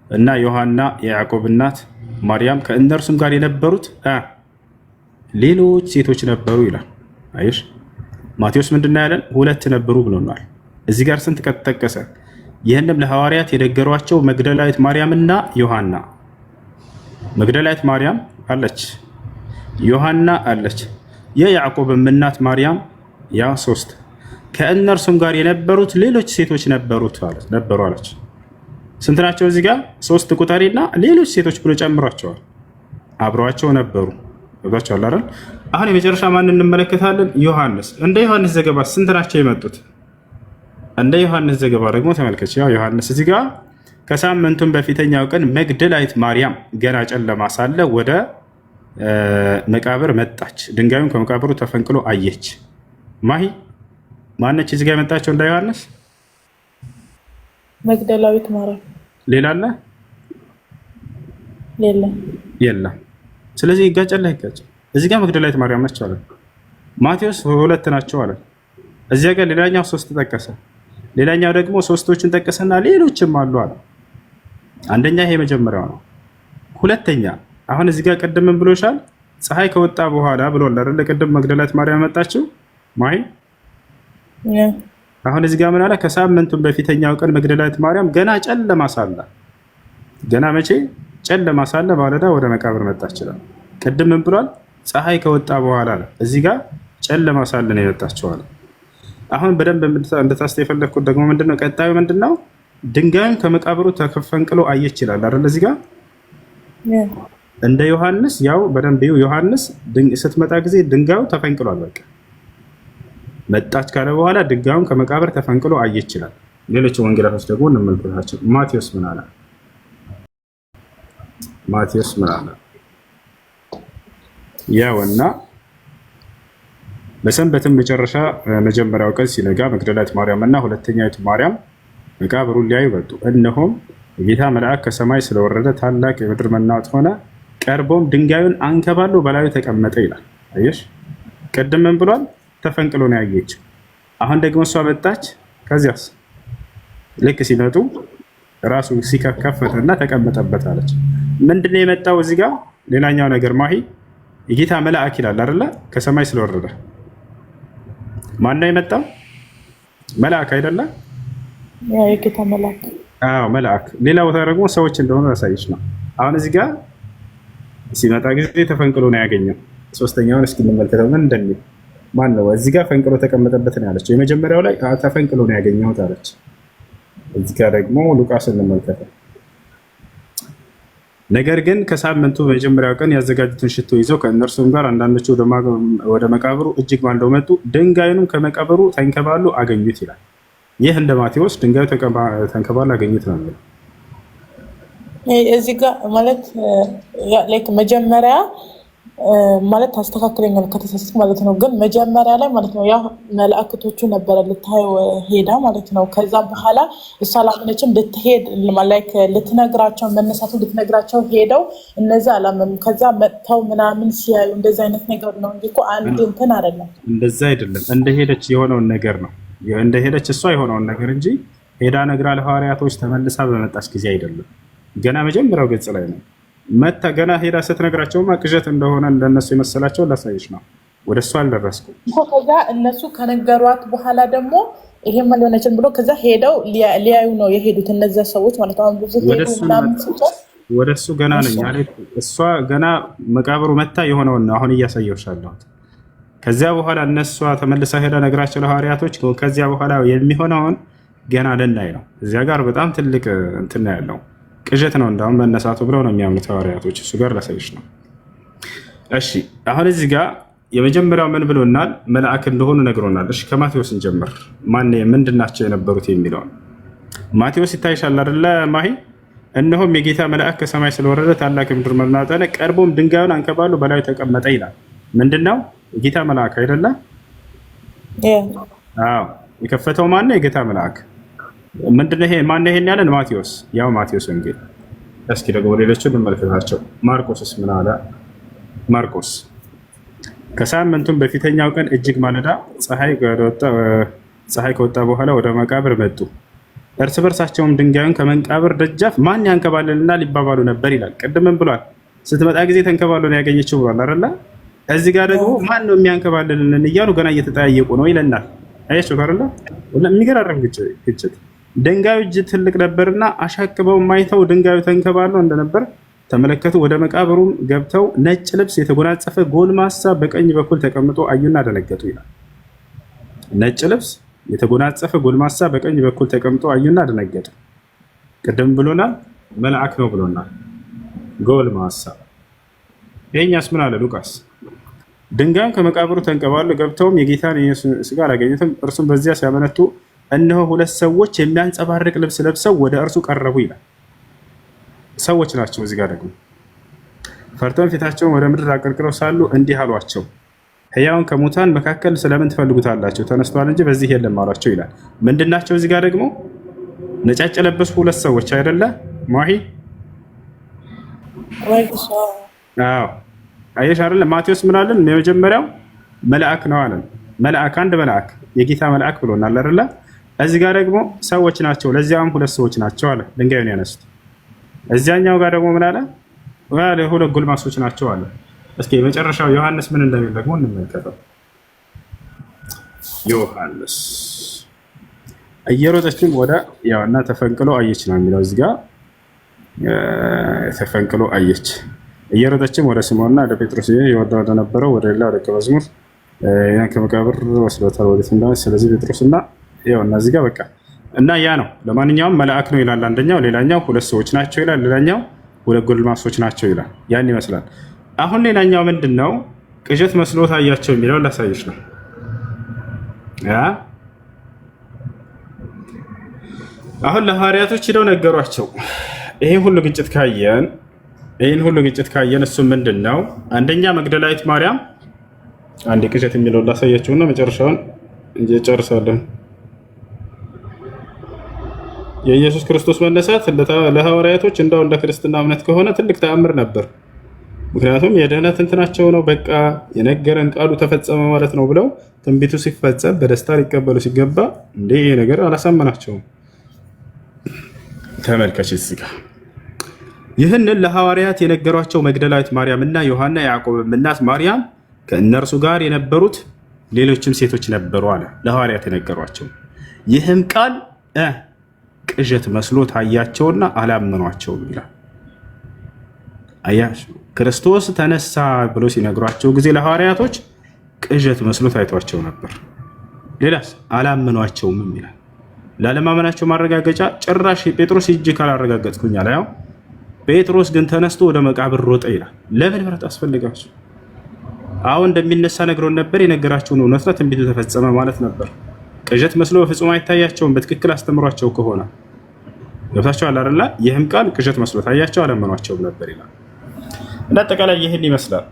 S1: እና ዮሐና የያዕቆብ እናት ማርያም ከእነርሱም ጋር የነበሩት ሌሎች ሴቶች ነበሩ ይላል። አይሽ ማቴዎስ ምንድነው ያለን? ሁለት ነበሩ ብሎናል። እዚህ ጋር ስንት ከተጠቀሰ? ይህንም ለሐዋርያት የነገሯቸው መግደላዊት ማርያምና ዮሐና። መግደላዊት ማርያም አለች፣ ዮሐና አለች፣ የያዕቆብም እናት ማርያም ያ ሶስት። ከእነርሱም ጋር የነበሩት ሌሎች ሴቶች ነበሩ አለች። ስንት ናቸው? እዚህ ጋር ሶስት ቁጠሪና ሌሎች ሴቶች ብሎ ጨምሯቸዋል። አብረዋቸው ነበሩ። ገብቷቸዋል አይደል? አሁን የመጨረሻ ማን እንመለከታለን? ዮሐንስ። እንደ ዮሐንስ ዘገባ ስንት ናቸው የመጡት? እንደ ዮሐንስ ዘገባ ደግሞ ተመልከች። ያው ዮሐንስ እዚህ ጋር ከሳምንቱም በፊተኛው ቀን መግደላዊት ማርያም ገና ጨለማ ሳለ ወደ መቃብር መጣች፣ ድንጋዩን ከመቃብሩ ተፈንቅሎ አየች። ማነች እዚህ ጋር የመጣቸው? እንደ ዮሐንስ
S4: መግደላዊት ማርያም። ሌላ አለ?
S1: የለም። ስለዚህ ይጋጫል አይጋጭ? እዚህ ጋር መግደላዊት ማርያም ነች አለ። ማቴዎስ ሁለት ናቸው አለ። እዚያ ጋር ሌላኛው ሶስት ጠቀሰ። ሌላኛው ደግሞ ሶስቶችን ጠቀሰና ሌሎችም አሉ አለ። አንደኛ ይሄ መጀመሪያው ነው። ሁለተኛ አሁን እዚህ ጋር ቅድም ብሎሻል፣ ፀሐይ ከወጣ በኋላ ብሎል አይደል? ቅድም መግደላዊት ማርያም መጣችው አሁን እዚህ ጋር ምን አለ? ከሳምንቱም በፊተኛው ቀን መግደላዊት ማርያም ገና ጨለማ ሳለ፣ ገና መቼ? ጨለማ ሳለ ማለዳ ወደ መቃብር መጣች ይላል። ቅድም ምን ብሏል? ፀሐይ ከወጣ በኋላ አለ። እዚህ ጋር ጨለማ ሳለ ነው የመጣችው አለ። አሁን በደንብ እንድታስተ የፈለግኩት ደግሞ ምንድነው? ቀጣዩ ምንድነው? ድንጋዩን ከመቃብሩ ተፈንቅሎ አየች ይላል አይደል? እዚህ ጋር እንደ ዮሐንስ ያው በደንብ ዮሐንስ ስትመጣ ጊዜ ድንጋዩ ተፈንቅሏል። በቃ መጣች ካለ በኋላ ድንጋዩን ከመቃብር ተፈንቅሎ አየች ይላል። ሌሎች ወንጌላቶች ደግሞ እንመልከታቸው። ማቴዎስ ምን አለ? ያውና በሰንበትም መጨረሻ መጀመሪያው ቀን ሲነጋ መግደላዊት ማርያም እና ሁለተኛይቱ ማርያም መቃብሩን ሊያዩ መጡ። እነሆም የጌታ መልአክ ከሰማይ ስለወረደ ታላቅ የምድር መናወጥ ሆነ። ቀርቦም ድንጋዩን አንከባሎ በላዩ ተቀመጠ ይላል። አየሽ፣ ቅድም ምን ብሏል? ተፈንቅሎ ነው ያየችው። አሁን ደግሞ እሷ መጣች። ከዚያስ ልክ ሲመጡ ራሱ ሲከፈተና ተቀመጠበት አለች። ምንድነው የመጣው እዚህ ጋር? ሌላኛው ነገር ማሂ የጌታ መልአክ ይላል አይደለ? ከሰማይ ስለወረደ ማን ነው የመጣው? መልአክ አይደለ?
S4: የጌታ መልአክ።
S1: አዎ መልአክ። ሌላ ቦታ ደግሞ ሰዎች እንደሆኑ ያሳይሽ ነው። አሁን እዚህ ጋር ሲመጣ ጊዜ ተፈንቅሎ ነው ያገኘው። ሶስተኛውን እስኪ እንመልከተው ምን እንደሚል። ማን ነው እዚህ ጋር ፈንቅሎ ተቀመጠበት ነው ያለችው። የመጀመሪያው ላይ ተፈንቅሎ ነው ያገኘሁት አለች። እዚህ ጋር ደግሞ ሉቃስ እንመልከተው። ነገር ግን ከሳምንቱ መጀመሪያው ቀን ያዘጋጁትን ሽቶ ይዘው ከእነርሱም ጋር አንዳንዶቹ ወደ መቃብሩ እጅግ ማልደው መጡ፣ ድንጋዩንም ከመቃብሩ ተንከባሉ አገኙት ይላል። ይህ እንደ ማቴዎስ ድንጋዩ ተንከባሉ አገኙት ነው የሚለው።
S4: እዚህ ጋር ማለት መጀመሪያ ማለት ታስተካክለኛል ከተሳሳትኩ ማለት ነው። ግን መጀመሪያ ላይ ማለት ነው ያ መላእክቶቹ ነበረ ልታየው ሄዳ ማለት ነው። ከዛ በኋላ እሷ አላመነችም። ልትሄድ ማለት ልትነግራቸው መነሳቱ ልትነግራቸው ሄደው እነዛ አላመኑ። ከዛ መጥተው ምናምን ሲያዩ እንደዛ አይነት ነገር ነው እንጂ እኮ አንድ እንትን አይደለም።
S1: እንደዛ አይደለም። እንደሄደች የሆነውን ነገር ነው እንደሄደች እሷ የሆነውን ነገር እንጂ ሄዳ ነግራ ለሐዋርያቶች ተመልሳ በመጣች ጊዜ አይደለም። ገና መጀመሪያው ገጽ ላይ ነው መታ ገና ሄዳ ስትነግራቸውማ ቅዠት እንደሆነ እንደነሱ የመሰላቸው ላሳይሽ ነው። ወደ እሱ አልደረስኩም።
S4: ከዛ እነሱ ከነገሯት በኋላ ደግሞ ይሄማ ሊሆን አይችልም ብሎ ከዛ ሄደው ሊያዩ ነው የሄዱት እነዚያ ሰዎች ማለት ነው። ብዙ
S1: ወደ እሱ ገና ነኝ አለች እሷ። ገና መቃብሩ መታ የሆነውን ነው አሁን እያሳየሁሽ አለሁት። ከዚያ በኋላ እነሷ ተመልሳ ሄዳ ነግራቸው ለሐዋርያቶች ከዚያ በኋላ የሚሆነውን ገና ልናይ ነው። እዚያ ጋር በጣም ትልቅ እንትን ነው ያለው። ቅዠት ነው እንዳውም መነሳቱ ብለው ነው የሚያምኑት ሐዋርያቶች። እሱ ጋር ላሳይሽ ነው። እሺ አሁን እዚህ ጋር የመጀመሪያው ምን ብሎናል? መልአክ እንደሆኑ ነግሮናል። እሺ ከማቴዎስ እንጀምር። ምንድናቸው የነበሩት የሚለውን ማቴዎስ ይታይሻል አይደለ ማሂ? እነሆም የጌታ መልአክ ከሰማይ ስለወረደ ታላቅ ምድር መናወጥ፣ ቀርቦም ድንጋዩን አንከባሎ በላዩ ተቀመጠ ይላል። ምንድነው? የጌታ መልአክ አይደለ? አዎ የከፈተው ማነው? የጌታ መልአክ። ምንድነው ይሄ? ማነው ይሄን ያለን? ማቴዎስ። ያው ማቴዎስ ወንጌል። እስኪ ደግሞ ሌሎችን እንመልከታቸው። ማርቆስስ ምን አለ? ማርቆስ ከሳምንቱም በፊተኛው ቀን እጅግ ማለዳ ፀሐይ ከወጣ በኋላ ወደ መቃብር መጡ። እርስ በርሳቸውም ድንጋዩን ከመቃብር ደጃፍ ማን ያንከባልልና ሊባባሉ ነበር ይላል። ቅድምም ብሏል ስትመጣ ጊዜ ተንከባሎ ነው ያገኘችው ብሏል አይደለ? እዚህ ጋር ደግሞ ማን ነው የሚያንከባልልን እያሉ ገና እየተጠያየቁ ነው ይለናል። አያችሁ አይደለ? የሚገራረም ግጭት። ድንጋዩ እጅግ ትልቅ ነበርና አሻቅበው ማይተው ድንጋዩ ተንከባሎ እንደነበር ተመለከቱ። ወደ መቃብሩም ገብተው ነጭ ልብስ የተጎናጸፈ ጎልማሳ በቀኝ በኩል ተቀምጦ አዩና ደነገጡ ይላል። ነጭ ልብስ የተጎናጸፈ ጎልማሳ በቀኝ በኩል ተቀምጦ አዩና ደነገጡ። ቅድም ብሎናል መልአክ ነው ብሎናል። ጎልማሳ። ይሄኛስ ምን አለ ሉቃስ? ድንጋዩን ከመቃብሩ ተንከባሎ ገብተውም የጌታን ስጋ አላገኙትም። እርሱም በዚያ ሲያመነቱ እነሆ ሁለት ሰዎች የሚያንጸባርቅ ልብስ ለብሰው ወደ እርሱ ቀረቡ ይላል። ሰዎች ናቸው። እዚህ ጋር ደግሞ ፈርተው ፊታቸውን ወደ ምድር አቀርቅረው ሳሉ እንዲህ አሏቸው፣ ሕያውን ከሙታን መካከል ስለምን ትፈልጉታላችሁ? ተነስቷል እንጂ በዚህ የለም አሏቸው ይላል። ምንድናቸው? እዚህ ጋር ደግሞ ነጫጭ የለበሱ ሁለት ሰዎች አይደለ ማሂ? አዎ አየሽ አይደለ? ማቴዎስ ምን አለን? የመጀመሪያው መልአክ ነው አለን። መልአክ፣ አንድ መልአክ የጌታ መልአክ ብሎናል አይደለ? እዚህ ጋር ደግሞ ሰዎች ናቸው፣ ለዚያም ሁለት ሰዎች ናቸው አለ ድንጋዩን ያነሱት። እዚያኛው ጋር ደግሞ ምን አለ? ሁለት ጎልማሶች ናቸው አለ። እስኪ የመጨረሻው ዮሐንስ ምን እንደሚል ደግሞ እንመልከተው። ዮሐንስ እየሮጠችም ወደ ያውና ተፈንቅሎ አየች ነው የሚለው እዚህ ጋር። ተፈንቅሎ አየች እየሮጠችም ወደ ስምዖንና ወደ ጴጥሮስ ይወርድ ወደ ነበረው ወደ ሌላ ደቀ መዝሙር ያን ከመቃብር ወስዶታል ወዴት እንደሆነ። ስለዚህ ጴጥሮስና ያውና እዚህ ጋር በቃ እና ያ ነው። ለማንኛውም መልአክ ነው ይላል አንደኛው፣ ሌላኛው ሁለት ሰዎች ናቸው ይላል፣ ሌላኛው ሁለት ጎልማሶች ናቸው ይላል። ያን ይመስላል። አሁን ሌላኛው ምንድነው? ቅዠት መስሎ ታያቸው የሚለው ላሳይሽ ነው። አሁን ለሐዋርያቶች ሄደው ነገሯቸው። ይሄን ሁሉ ግጭት ካየን እሱ ምንድነው? አንደኛ መግደላዊት ማርያም፣ አንድ ቅዠት የሚለው ላሳያቸውና መጨረሻውን እንጨርሳለን። የኢየሱስ ክርስቶስ መነሳት ለሐዋርያቶች እንደው እንደ ክርስትና እምነት ከሆነ ትልቅ ተአምር ነበር። ምክንያቱም የድህነት እንትናቸው ነው። በቃ የነገረን ቃሉ ተፈጸመ ማለት ነው ብለው ትንቢቱ ሲፈጸም በደስታ ሊቀበሉ ሲገባ እንዴ ይሄ ነገር አላሳመናቸውም። ተመልከች እዚህ ጋር ይህንን ለሐዋርያት የነገሯቸው መግደላዊት ማርያም እና ዮሐና የያዕቆብም እናት ማርያም ከእነርሱ ጋር የነበሩት ሌሎችም ሴቶች ነበሩ አለ። ለሐዋርያት የነገሯቸው ይህም ቃል ቅዠት መስሎ ታያቸውና አላመኗቸውም ይላል። አያችሁ፣ ክርስቶስ ተነሳ ብሎ ሲነግሯቸው ጊዜ ለሐዋርያቶች ቅዠት መስሎ ታይቷቸው ነበር። ሌላስ አላመኗቸውም ይላል። ላለማመናቸው ማረጋገጫ ጭራሽ ጴጥሮስ ሂጅ ካላረጋገጥኩኝ አለ። ያው ጴጥሮስ ግን ተነስቶ ወደ መቃብር ሮጠ ይላል። ለምን ምሕረት አስፈልጋቸው? አሁን እንደሚነሳ ነግሮን ነበር። የነገራቸውን እውነት ነው፣ ትንቢቱ ተፈጸመ ማለት ነበር። ቅዠት መስሎ በፍጹም አይታያቸውም። በትክክል አስተምሯቸው ከሆነ ገብታቸዋል አይደል? ይህም ቃል ቅዠት መስሎ ታያቸው አላመኗቸውም ነበር ይላል። እንደ አጠቃላይ ይህን ይመስላል።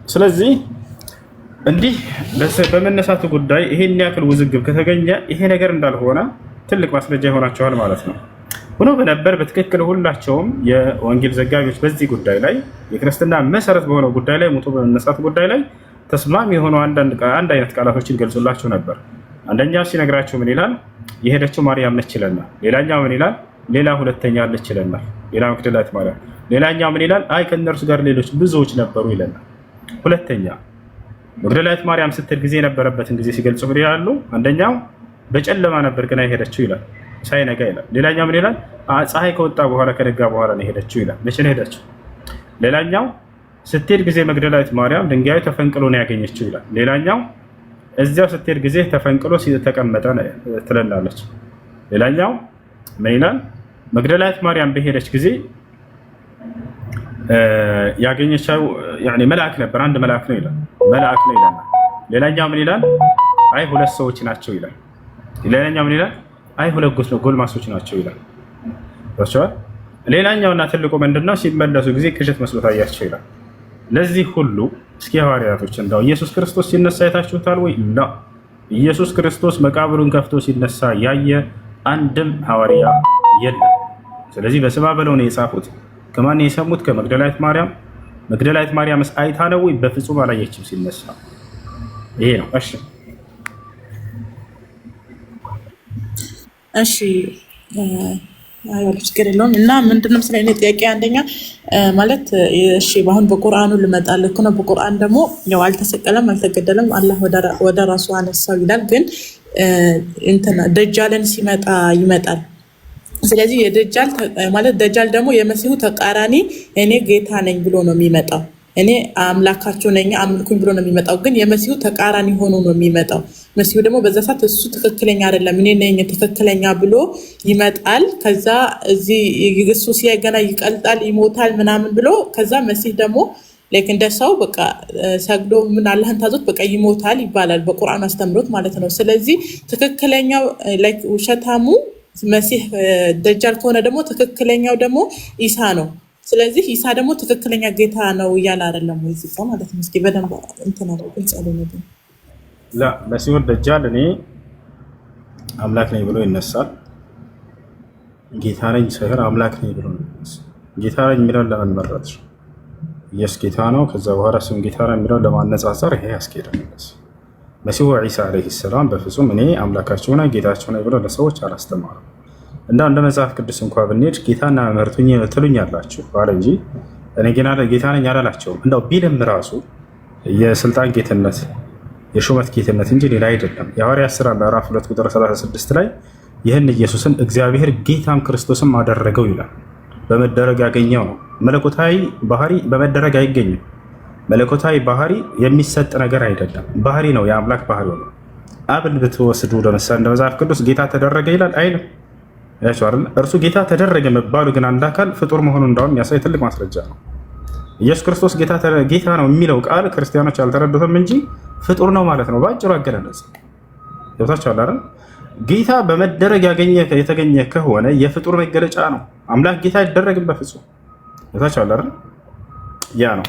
S1: ስለዚህ እንዲህ በመነሳቱ ጉዳይ ይሄን ያክል ውዝግብ ከተገኘ ይሄ ነገር እንዳልሆነ ትልቅ ማስረጃ ይሆናቸዋል ማለት ነው። ሆኖ በነበር በትክክል ሁላቸውም የወንጌል ዘጋቢዎች በዚህ ጉዳይ ላይ የክርስትና መሰረት በሆነው ጉዳይ ላይ ሙቶ በመነሳት ጉዳይ ላይ ተስማሚ የሆነው አንድ አይነት ቃላቶችን ገልጾላቸው ነበር። አንደኛው ሲነግራቸው ምን ይላል? የሄደችው ማርያም ነች ይለናል። ሌላኛው ምን ይላል? ሌላ ሁለተኛ አለች ይለናል። ሌላ መግደላዊት ማርያም። ሌላኛው ምን ይላል? አይ ከእነርሱ ጋር ሌሎች ብዙዎች ነበሩ ይለናል። ሁለተኛ መግደላዊት ማርያም ስትል ጊዜ የነበረበትን ጊዜ ሲገልጹ ምን ይላሉ? አንደኛው በጨለማ ነበር ግን አይሄደችው ይላል፣ ሳይነጋ ይላል። ሌላኛው ምን ይላል? ፀሐይ ከወጣ በኋላ ከነጋ በኋላ ነው የሄደችው ይላል። መቼ ነው ሄደችው? ሌላኛው ስትሄድ ጊዜ መግደላዊት ማርያም ድንጋዩ ተፈንቅሎ ነው ያገኘችው ይላል። ሌላኛው እዚያው ስትሄድ ጊዜ ተፈንቅሎ ተቀመጠ ትለናለች። ሌላኛው ምን ይላል? መግደላዊት ማርያም በሄደች ጊዜ ያገኘችው መልአክ ነበር፣ አንድ መልአክ ነው ይላል። መልአክ ነው ይላል። ሌላኛው ምን ይላል? አይ ሁለት ሰዎች ናቸው ይላል። ሌላኛው ምን ይላል? አይ ሁለት ጎልማሶች ናቸው ይላል። ወርቻው ሌላኛውና ትልቁ ምንድነው? ሲመለሱ ጊዜ ቅዠት መስሎ ታያቸው ይላል። ለዚህ ሁሉ እስኪ ሐዋርያቶች እንደው ኢየሱስ ክርስቶስ ሲነሳ አይታችሁታል ወይ? ላ ኢየሱስ ክርስቶስ መቃብሩን ከፍቶ ሲነሳ ያየ አንድም ሐዋርያ የለም። ስለዚህ በስማ በለው ነው የጻፉት። ከማን የሰሙት? ከመግደላዊት ማርያም። መግደላዊት ማርያምስ አይታ ነው ወይ? በፍጹም አላየችም ሲነሳ። ይሄ ነው።
S4: እሺ ችግር የለውም። እና ምንድነው ስለ እኔ ጥያቄ አንደኛ ማለት እሺ በአሁን በቁርአኑ ልመጣልህ ነው። በቁርአን ደግሞ ያው አልተሰቀለም አልተገደለም አላህ ወደ ራሱ አነሳው ይላል። ግን እንትና ደጃልን ሲመጣ ይመጣል። ስለዚህ የደጃል ማለት ደጃል ደግሞ የመሲሁ ተቃራኒ እኔ ጌታ ነኝ ብሎ ነው የሚመጣው። እኔ አምላካቸው ነኝ አምልኩኝ ብሎ ነው የሚመጣው። ግን የመሲሁ ተቃራኒ ሆኖ ነው የሚመጣው። መሲሁ ደግሞ በዛ ሰዓት እሱ ትክክለኛ አይደለም እኔ ነኝ ትክክለኛ ብሎ ይመጣል። ከዛ እዚህ ኢየሱስ ሲያይ ገና ይቀልጣል ይሞታል ምናምን ብሎ ከዛ መሲህ ደግሞ ላይክ እንደ ሰው በቃ ሰግዶ ምን አላህን ታዞት በቃ ይሞታል ይባላል በቁርአን አስተምሮት ማለት ነው። ስለዚህ ትክክለኛው ላይክ ውሸታሙ መሲህ ደጃል ከሆነ ደግሞ ትክክለኛው ደግሞ ኢሳ ነው። ስለዚህ ኢሳ ደግሞ ትክክለኛ ጌታ ነው እያለ አይደለም ወይ እዚህ ማለት ነው። እስኪ በደንብ እንትን አድርገው ግልጽ አድርገው።
S1: ላ መሲሁ ደጃል እኔ አምላክ ነኝ ብሎ ይነሳል። ጌታ ነኝ ሳይሆን አምላክ ነኝ ብሎ ይነሳል። ጌታ ነኝ የሚለውን ለምን መረጥሽ? ኢየሱስ ጌታ ነው። ከዛ በኋላ ስም ጌታ ነው የሚለውን ለማነጻጸር ይሄ ያስኬዳል። መሲሁ ዒሳ ዓለይሂ ሰላም በፍጹም እኔ አምላካቸው ነኝ ጌታቸው ነኝ ብሎ ለሰዎች አላስተማረም። እንደ መጽሐፍ ቅዱስ እንኳን ብንሄድ ጌታና መምህርቱኝ ትሉኛላችሁ ባለ እንጂ እኔ ጌታ ነኝ አላላቸውም። እንደው ቢልም ራሱ የስልጣን ጌትነት የሹመት ጌትነት እንጂ ሌላ አይደለም። የሐዋርያት ሥራ ምዕራፍ 2 ቁጥር 36 ላይ ይህን ኢየሱስን እግዚአብሔር ጌታም ክርስቶስም አደረገው ይላል። በመደረግ ያገኘው ነው። መለኮታዊ ባህሪ በመደረግ አይገኝም። መለኮታዊ ባህሪ የሚሰጥ ነገር አይደለም፣ ባህሪ ነው፣ የአምላክ ባህሪ ነው። አብን ብትወስዱ ለምሳሌ እንደ መጽሐፍ ቅዱስ ጌታ ተደረገ ይላል አይልም። ያቸው አይደል? እርሱ ጌታ ተደረገ መባሉ ግን አንድ አካል ፍጡር መሆኑን እንዳውም የሚያሳይ ትልቅ ማስረጃ ነው። ኢየሱስ ክርስቶስ ጌታ ነው የሚለው ቃል ክርስቲያኖች አልተረዱትም እንጂ ፍጡር ነው ማለት ነው። በአጭሩ አገላለጽ ይወታችኋል አይደል? ጌታ በመደረግ የተገኘ ከሆነ የፍጡር መገለጫ ነው። አምላክ ጌታ አይደረግም በፍጹም። ይወታችኋል አይደል? ያ ነው።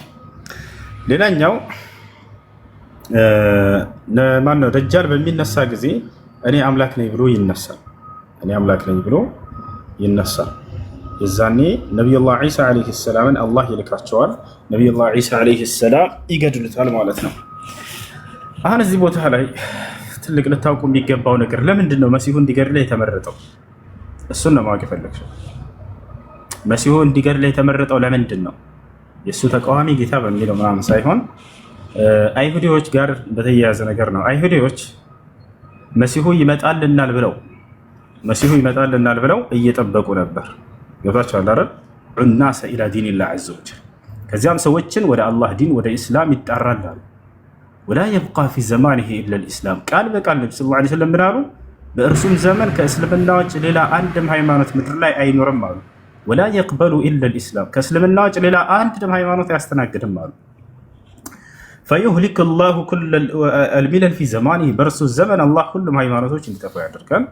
S1: ሌላኛው ማን ነው? ደጃል በሚነሳ ጊዜ እኔ አምላክ ነኝ ብሎ ይነሳል። እኔ አምላክ ነኝ ብሎ ይነሳል። የዛኔ ነቢዩላህ ዒሳ ዓለይሂ ሰላምን አላህ ይልካቸዋል። ነቢዩላህ ዒሳ ዓለይሂ ሰላም ይገድሉታል ማለት ነው። አሁን እዚህ ቦታ ላይ ትልቅ ልታውቁ የሚገባው ነገር ለምንድን ነው መሲሁ እንዲገድል የተመረጠው? እሱን ነው ማወቅ የፈለግሽው። መሲሁ እንዲገድል የተመረጠው ለምንድን ነው? የእሱ ተቃዋሚ ጌታ በሚለው ምናምን ሳይሆን አይሁዲዎች ጋር በተያያዘ ነገር ነው። አይሁዲዎች መሲሁ ይመጣልናል ብለው እየጠበቁ ነበር። ገብቷቸዋል አይደል? ዑናሰ ኢላ ዲኒላህ ዐዘ ወጀል። ከዚያም ሰዎችን ወደ አላህ ዲን ወደ ኢስላም ይጣራላሉ። ወላ የብቃ ፊ ዘማኒሂ ኢላ ልኢስላም። ቃል በቃል ነቢ ሰለላሁ ዐለይሂ ወሰለም ምን አሉ? በእርሱም ዘመን ከእስልምና ውጭ ሌላ አንድም ሃይማኖት ምድር ላይ አይኖርም አሉ። ወላ የቅበሉ ኢላ ልኢስላም። ከእስልምና ውጭ ሌላ አንድም ሃይማኖት አያስተናግድም አሉ። ፈዩህሊክ ላሁ ኩለ አልሚለል ፊ ዘማኒሂ። በእርሱ ዘመን አላህ ሁሉም ሃይማኖቶች እንዲጠፉ ያደርጋል።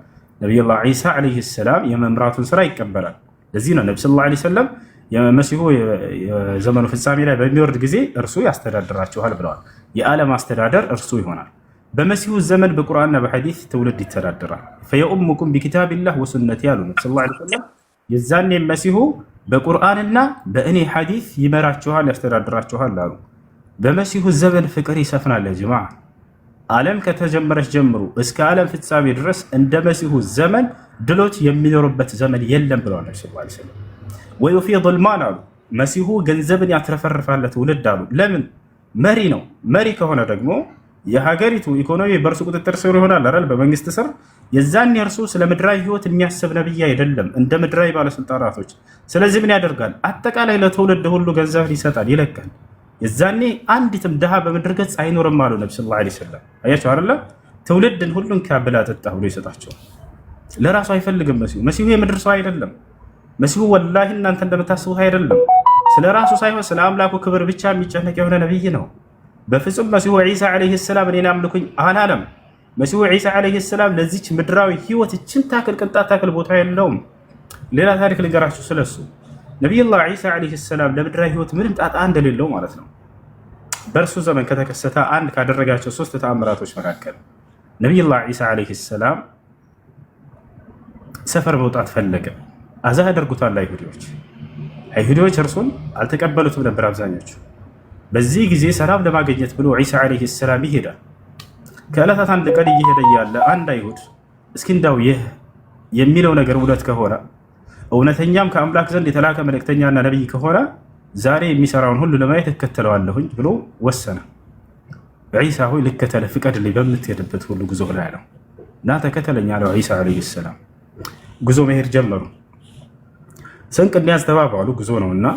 S1: ነቢዩላህ ዒሳ ዐለይሂ ሰላም የመምራቱን ስራ ይቀበላል። ለዚህ ነው ነቢ ሰለላሁ ዐለይሂ ወሰለም የመሲሁ የዘመኑ ፍጻሜ ላይ በሚወርድ ጊዜ እርሱ ያስተዳድራችኋል ብለዋል። የዓለም አስተዳደር እርሱ ይሆናል። በመሲሁ ዘመን በቁርአንና በሐዲስ ትውልድ ይተዳደራል። ፈየኡሙኩም ቢኪታቢላህ ወሱነቲ ያሉ ነቢ ሰለላሁ ዐለይሂ ወሰለም የዛኔ መሲሁ በቁርአንና በእኔ ሐዲስ ይመራችኋል፣ ያስተዳድራችኋል አሉ። በመሲሁ ዘመን ፍቅር ይሰፍናል። ጅማዓ ዓለም ከተጀመረች ጀምሮ እስከ ዓለም ፍጻሜ ድረስ እንደ መሲሁ ዘመን ድሎት የሚኖሩበት ዘመን የለም ብለዋል ነቢ ሰለላሁ ዐለይሂ ወሰለም። ወዩፊድ ልማል አሉ። መሲሁ ገንዘብን ያትረፈርፋል ትውልድ አሉ። ለምን? መሪ ነው። መሪ ከሆነ ደግሞ የሀገሪቱ ኢኮኖሚ በእርሱ ቁጥጥር ስር ይሆናል አይደል? በመንግስት ስር። የዛኔ እርሱ ስለ ምድራዊ ህይወት የሚያስብ ነብይ አይደለም እንደ ምድራዊ ባለስልጣናቶች። ስለዚህ ምን ያደርጋል? አጠቃላይ ለትውልድ ሁሉ ገንዘብን ይሰጣል፣ ይለካል። የዛኔ አንዲትም ድሃ በምድር ገጽ አይኖርም አሉ ነቢ ሰለላሁ ዐለይሂ ወሰለም። አያቸው አይደለ? ትውልድን ሁሉን ካብላ ጠጣ ብሎ ይሰጣቸዋል። ለራሱ አይፈልግም። መሲሁ የምድር ሰው አይደለም። መሲሁ ወላሂ እናንተ እንደምታስቡት አይደለም። ስለ ራሱ ሳይሆን ስለ አምላኩ ክብር ብቻ የሚጨነቅ የሆነ ነብይ ነው። በፍጹም መሲሁ ዒሳ ዐለይሂ ሰላም እኔን አምልኩኝ አላለም። መሲሁ ዒሳ ዐለይሂ ሰላም ለዚች ምድራዊ ህይወት እችን ታክል ቅንጣት ታክል ቦታ የለውም። ሌላ ታሪክ ልንገራችሁ ስለሱ። ነቢዩላህ ዒሳ ዐለይሂ ሰላም ለምድራዊ ህይወት ምንም ጣጣ እንደሌለው ማለት ነው። በእርሱ ዘመን ከተከሰተ አንድ ካደረጋቸው 3 ተአምራቶች መካከል ነቢዩላህ ዒሳ ዐለይሂ ሰላም ሰፈር መውጣት ፈለገ። አዛ ያደርጉታል አይሁዲዎች እርሱን አልተቀበሉትም ነበር አብዛኞቹ። በዚህ ጊዜ ሰላም ለማግኘት ብሎ ዒሳ ዐለይሂ ሰላም ይሄዳል። ከዕለታት አንድ ቀን እየሄደ እያለ አንድ አይሁድ እስኪ እንዳው ይህ የሚለው ነገር እውነት ከሆነ እውነተኛም ከአምላክ ዘንድ የተላከ መልእክተኛና ነቢይ ከሆነ ዛሬ የሚሰራውን ሁሉ ለማየት እከተለዋለሁኝ ብሎ ወሰነ። ዒሳ ሆይ ልከተለ ፍቀድልኝ፣ በምትሄድበት ሁሉ ጉዞ ላይ ነው እና ተከተለኝ አለው ዒሳ ዐለይሂ ሰላም። ጉዞ መሄድ ጀመሩ። ስንቅ እንዲያዝ ተባባሉ። ጉዞ ነውና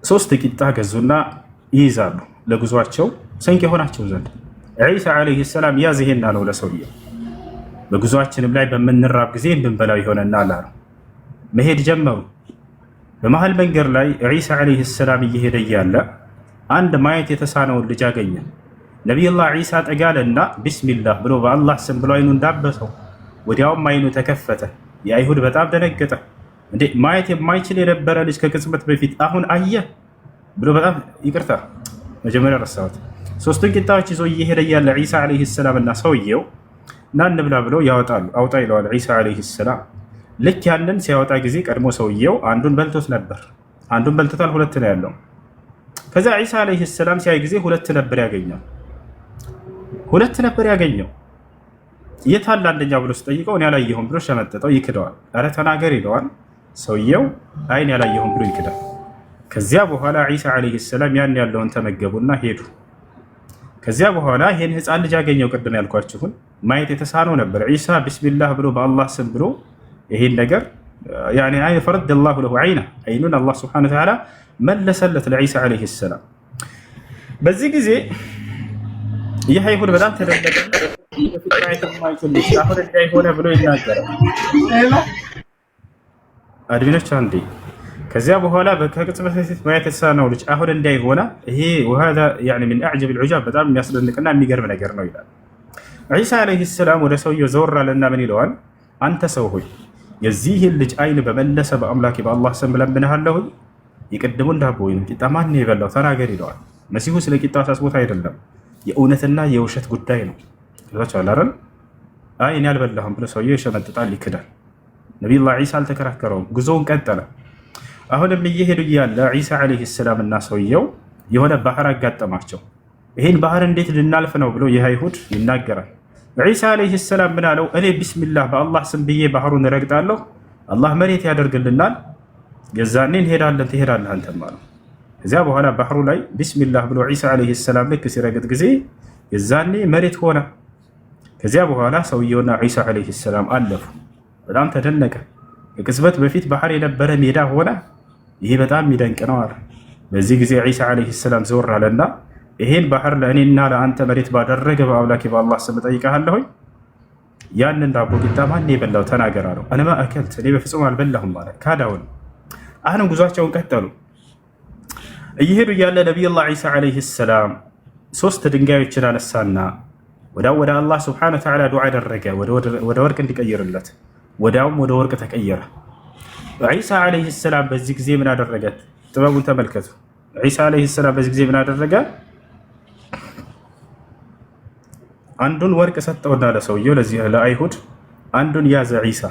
S1: 3 ቂጣ ገዙና ይይዛሉ ለጉዟቸው ስንቅ የሆናቸው ዘንድ። ዒሳ ዐለይሂ ሰላም ያዝ ይሄን አለው ለሰውየው። በጉዟችንም ላይ በምንራብ ጊዜ ብንበላው ይሆነናል አሉ። መሄድ ጀመሩ። በመሃል መንገድ ላይ ዒሳ ዐለይሂ ሰላም እየሄደ እያለ አንድ ማየት የተሳነውን ልጅ አገኘ። ነቢዩላህ ዒሳ ጠጋለና ቢስሚላህ ብሎ በአላህ ስም ብሎ አይኑን ዳበሰው። ወዲያውም አይኑ ተከፈተ። የአይሁድ በጣም ደነገጠ። እንዴ ማየት የማይችል የነበረ ልጅ ከቅጽበት በፊት አሁን አየ ብሎ በጣም ይቅርታ መጀመሪያ ረሳሁት። 3ቱን ቂጣዎች ይዞ እየሄደ እያለ ዒሳ ዐለይሂ ሰላም እና ሰውየው ና እንብላ ብለው ያወጣሉ። አውጣ ይለዋል ዒሳ ዐለይሂ ሰላም። ልክ ያንን ሲያወጣ ጊዜ ቀድሞ ሰውየው አንዱን በልቶት ነበር። አንዱን በልቶታል፣ 2 ነው ያለው። ከዛ ዒሳ ዐለይሂ ሰላም ሲያይ ጊዜ 2 ነበር ያገኘው። 2 ነበር ያገኘው። የት አለ አንደኛ ብሎ ሲጠይቀው እኔ ያላየሁም ብሎ ሸመጠጠው፣ ይክደዋል። ኧረ ተናገር ይለዋል። ሰውየው አይን ያላየሁም ብሎ ይክዳል። ከዚያ በኋላ ዒሳ ዐለይሂ ሰላም ያን ያለውን ተመገቡና ሄዱ። ከዚያ በኋላ ይሄን ህፃን ልጅ አገኘው። ቅድም ያልኳችሁን ማየት የተሳነው ነበር። ዒሳ ቢስሚላህ ብሎ በአላህ ስም ብሎ ይሄን ነገር ያኒ ፈረደ አላሁ ለሁ አይኑን አላህ ሱብሓነሁ ወተዓላ መለሰለት ለዒሳ ዐለይሂ ሰላም። በዚህ ጊዜ ይህ አይሁድ በጣም ተደነቀ። ማየት የማይችል ልጅ አሁን እንዳይሆነ ብሎ ይናገራል። አድሚኖች አንዴ ከዚያ በኋላ ከቅጽበት በፊት ማየት የተሳነው ልጅ አሁን እንዳይሆነ ይሄ وهذا يعني من اعجب العجاب በጣም የሚያስደንቅና የሚገርም ነገር ነው ይላል። ዒሳ ዐለይሂ ሰላም ወደ ሰውየው ዘወር አለና ምን ይለዋል? አንተ ሰው ሆይ የዚህን ልጅ አይን በመለሰ በአምላኬ በአላህ ስም እለምንሃለሁ የቀደሙን ዳቦ ወይም ቂጣ ማን የበላው ተናገር ይለዋል። መሲሁ ስለ ቂጣ ሳስቦት አይደለም፣ የእውነትና የውሸት ጉዳይ ነው። ይላችኋል አይደል? አይ እኔ አልበላሁም ብሎ ሰውየው ይሸመጥጣል፣ ይክዳል። ነቢዩላህ ዒሳ አልተከራከረውም፣ ጉዞውን ቀጠለ። አሁንም እየሄዱ እያለ ዒሳ ዐለይሂ ሰላም እና ሰውየው የሆነ ባህር አጋጠማቸው። ይህን ባህር እንዴት ልናልፍ ነው ብሎ ይህ አይሁድ ይናገራል። ዒሳ ዐለይሂ ሰላም ምን አለው? እኔ ቢስሚላህ በአላህ ስም ብዬ ባህሩን እረግጣለሁ፣ አላህ መሬት ያደርግልናል። የዛኔ እንሄዳለን ትሄዳለህ አንተም አለው። ከዚያ በኋላ ባህሩ ላይ ቢስሚላህ ብሎ ዒሳ ዓለይሂ ሰላም ልክ ሲረግጥ ጊዜ የዛኔ መሬት ሆነ። ከዚያ በኋላ ሰውየውና ዒሳ ዓለይሂ ሰላም አለፉ። በጣም ተደነቀ። ከቅጽበት በፊት ባህር የነበረ ሜዳ ሆነ። ይሄ በጣም የሚደንቅ ነው አለ። በዚህ ጊዜ ዒሳ ዓለይሂ ሰላም ዘወር አለና ይሄን ባህር ለእኔና ለአንተ መሬት ባደረገ በአምላኬ በአላህ ስም እጠይቅሃለሁኝ ያንን ዳቦ ቂጣ ማን የበላው ተናገር አለው። አነማ አከልት እኔ በፍጹም አልበላሁም ማለት ካዳውን። አሁንም ጉዟቸውን ቀጠሉ። እየሄዱ እያለ ነቢዩላህ ዒሳ ዓለይሂ ሰላም 3 ድንጋዮችን አነሳና ወደ አላህ ስብሓነሁ ወተዓላ ዱዓ አደረገ ወደ ወርቅ እንዲቀይርለት። ወዲያውም ወደ ወርቅ ተቀየረ። ዒሳ ዓለይሂ ሰላም በዚህ ጊዜ ምን አደረገ? ጥበቡን ተመልከቱ። ዒሳ ዓለይሂ ሰላም በዚህ ጊዜ ምን አደረገ? አንዱን ወርቅ ሰጠውና ለሰውየው ለዚህ ለአይሁድ አንዱን ያዘ ዒሳ።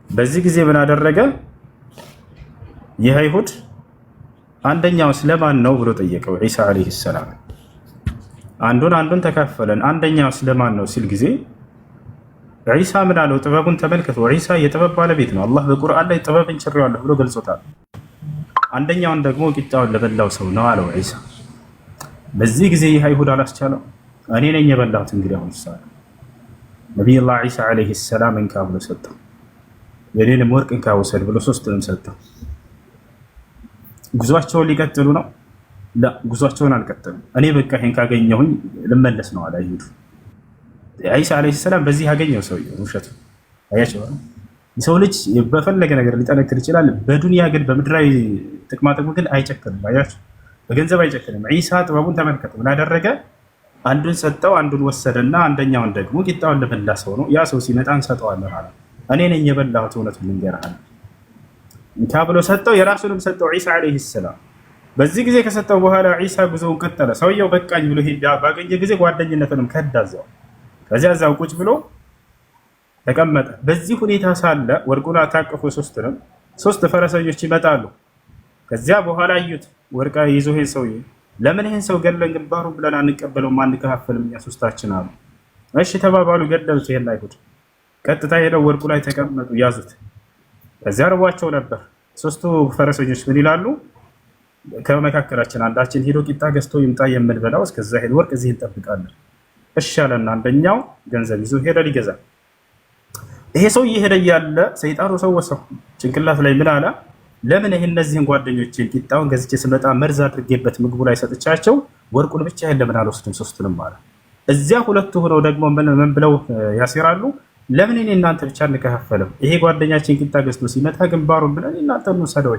S1: በዚህ ጊዜ ምን አደረገ? ይህ አይሁድ አንደኛው ስለማን ነው ብሎ ጠየቀው ዒሳ ዓለይሂ ሰላም። አንዱን ተካፈለን፣ አንደኛው ስለማን ነው ሲል ጊዜ ዒሳ ምን አለው? ጥበቡን ተመልከቱ። ዒሳ የጥበብ ባለቤት ነው። አላህ በቁርአን ላይ ጥበብን ችሬዋለሁ ብሎ ገልጾታል። አንደኛውን ደግሞ ቂጣውን ለበላው ሰው ነው አለው ዒሳ። በዚህ ጊዜ ይህ አይሁድ አላስቻለው። እኔ ነኝ የበላሁት እንግዲህ አሁን ሳለ ነቢዩላህ ዒሳ ዓለይሂ ሰላም እንካ ብሎ ሰጠው። የኔንም ወርቅ እንካ ውሰድ ብሎ 3ቱንም ሰጠው። ጉዟቸውን ሊቀጥሉ ነው። ጉዟቸውን አልቀጠሉም። እኔ በቃ ይሄን ካገኘሁኝ ልመለስ ነው አለ አይሁድ። ዒሳ ዓለይሂ ሰላም በዚህ ያገኘው ሰውየው ውሸቱ አያቸው። የሰው ልጅ በፈለገ ነገር ሊጠነክር ይችላል። በዱንያ ግን በምድራዊ ጥቅማጥቅም ግን አይጨክንም። አያቸው፣ በገንዘብ አይጨክንም። ዒሳ ጥበቡን ተመልከቱ። ምን አደረገ? አንዱን ሰጠው፣ አንዱን ወሰደና አንደኛውን ደግሞ ቂጣውን ለበላ ሰው ነው። ያ ሰው ሲመጣ እንሰጠዋለን አለ። እኔ ነኝ የበላሁት እውነቱን ልንገርህ እንካ ብሎ ሰጠው። የራሱንም ሰጠው ዒሳ ዓለይሂ ሰላም። በዚህ ጊዜ ከሰጠው በኋላ ዒሳ ጉዞውን ቀጠለ። ሰውየው በቃኝ ብሎ ሄዳ ባገኘ ጊዜ ጓደኝነትንም ከዳዛው። ከዚያ እዛው ቁጭ ብሎ ተቀመጠ። በዚህ ሁኔታ ሳለ ወርቁን ታቅፎ 3 ፈረሰኞች ይመጣሉ። ከዚያ በኋላ አዩት ወርቃ ይዞ ይሄን ሰውዬ ለምን ይሄን ሰው ገለን ግንባሩን ብለን አንቀበለውም አንከፋፈልም እኛ 3ታችን አሉ። እሺ ተባባሉ። ገደሉት። ይሄን አይሁድ ቀጥታ ሄደው ወርቁ ላይ ተቀመጡ፣ ያዙት። ከዚያ ርቧቸው ነበር። 3ቱ ፈረሰኞች ምን ይላሉ? ከመካከላችን አንዳችን ሄዶ ቂጣ ገዝቶ ይምጣ የምንበላው፣ እስከዛ ሄድ ወርቅ እዚህ እንጠብቃለን። እሺ አለና አንደኛው ገንዘብ ይዞ ሄደ ሊገዛ። ይሄ ሰው እየሄደ እያለ ሰይጣኑ ሰወሰው ጭንቅላት ላይ ምን አለ? ለምን ይሄ እነዚህን ጓደኞችን ቂጣውን ገዝቼ ስመጣ መርዝ አድርጌበት ምግቡ ላይ ሰጥቻቸው ወርቁን ብቻ ለምን አልወስድም 3ቱንም አለ። እዚያ 2ቱ ሆነው ደግሞ ምን ብለው ያሲራሉ? ለምን እኔ እናንተ ብቻ እንከፋፈልም? ይሄ ጓደኛችን ቂጣ ገዝቶ ሲመጣ ግንባሩን ብለን እናንተ እንውሰደው።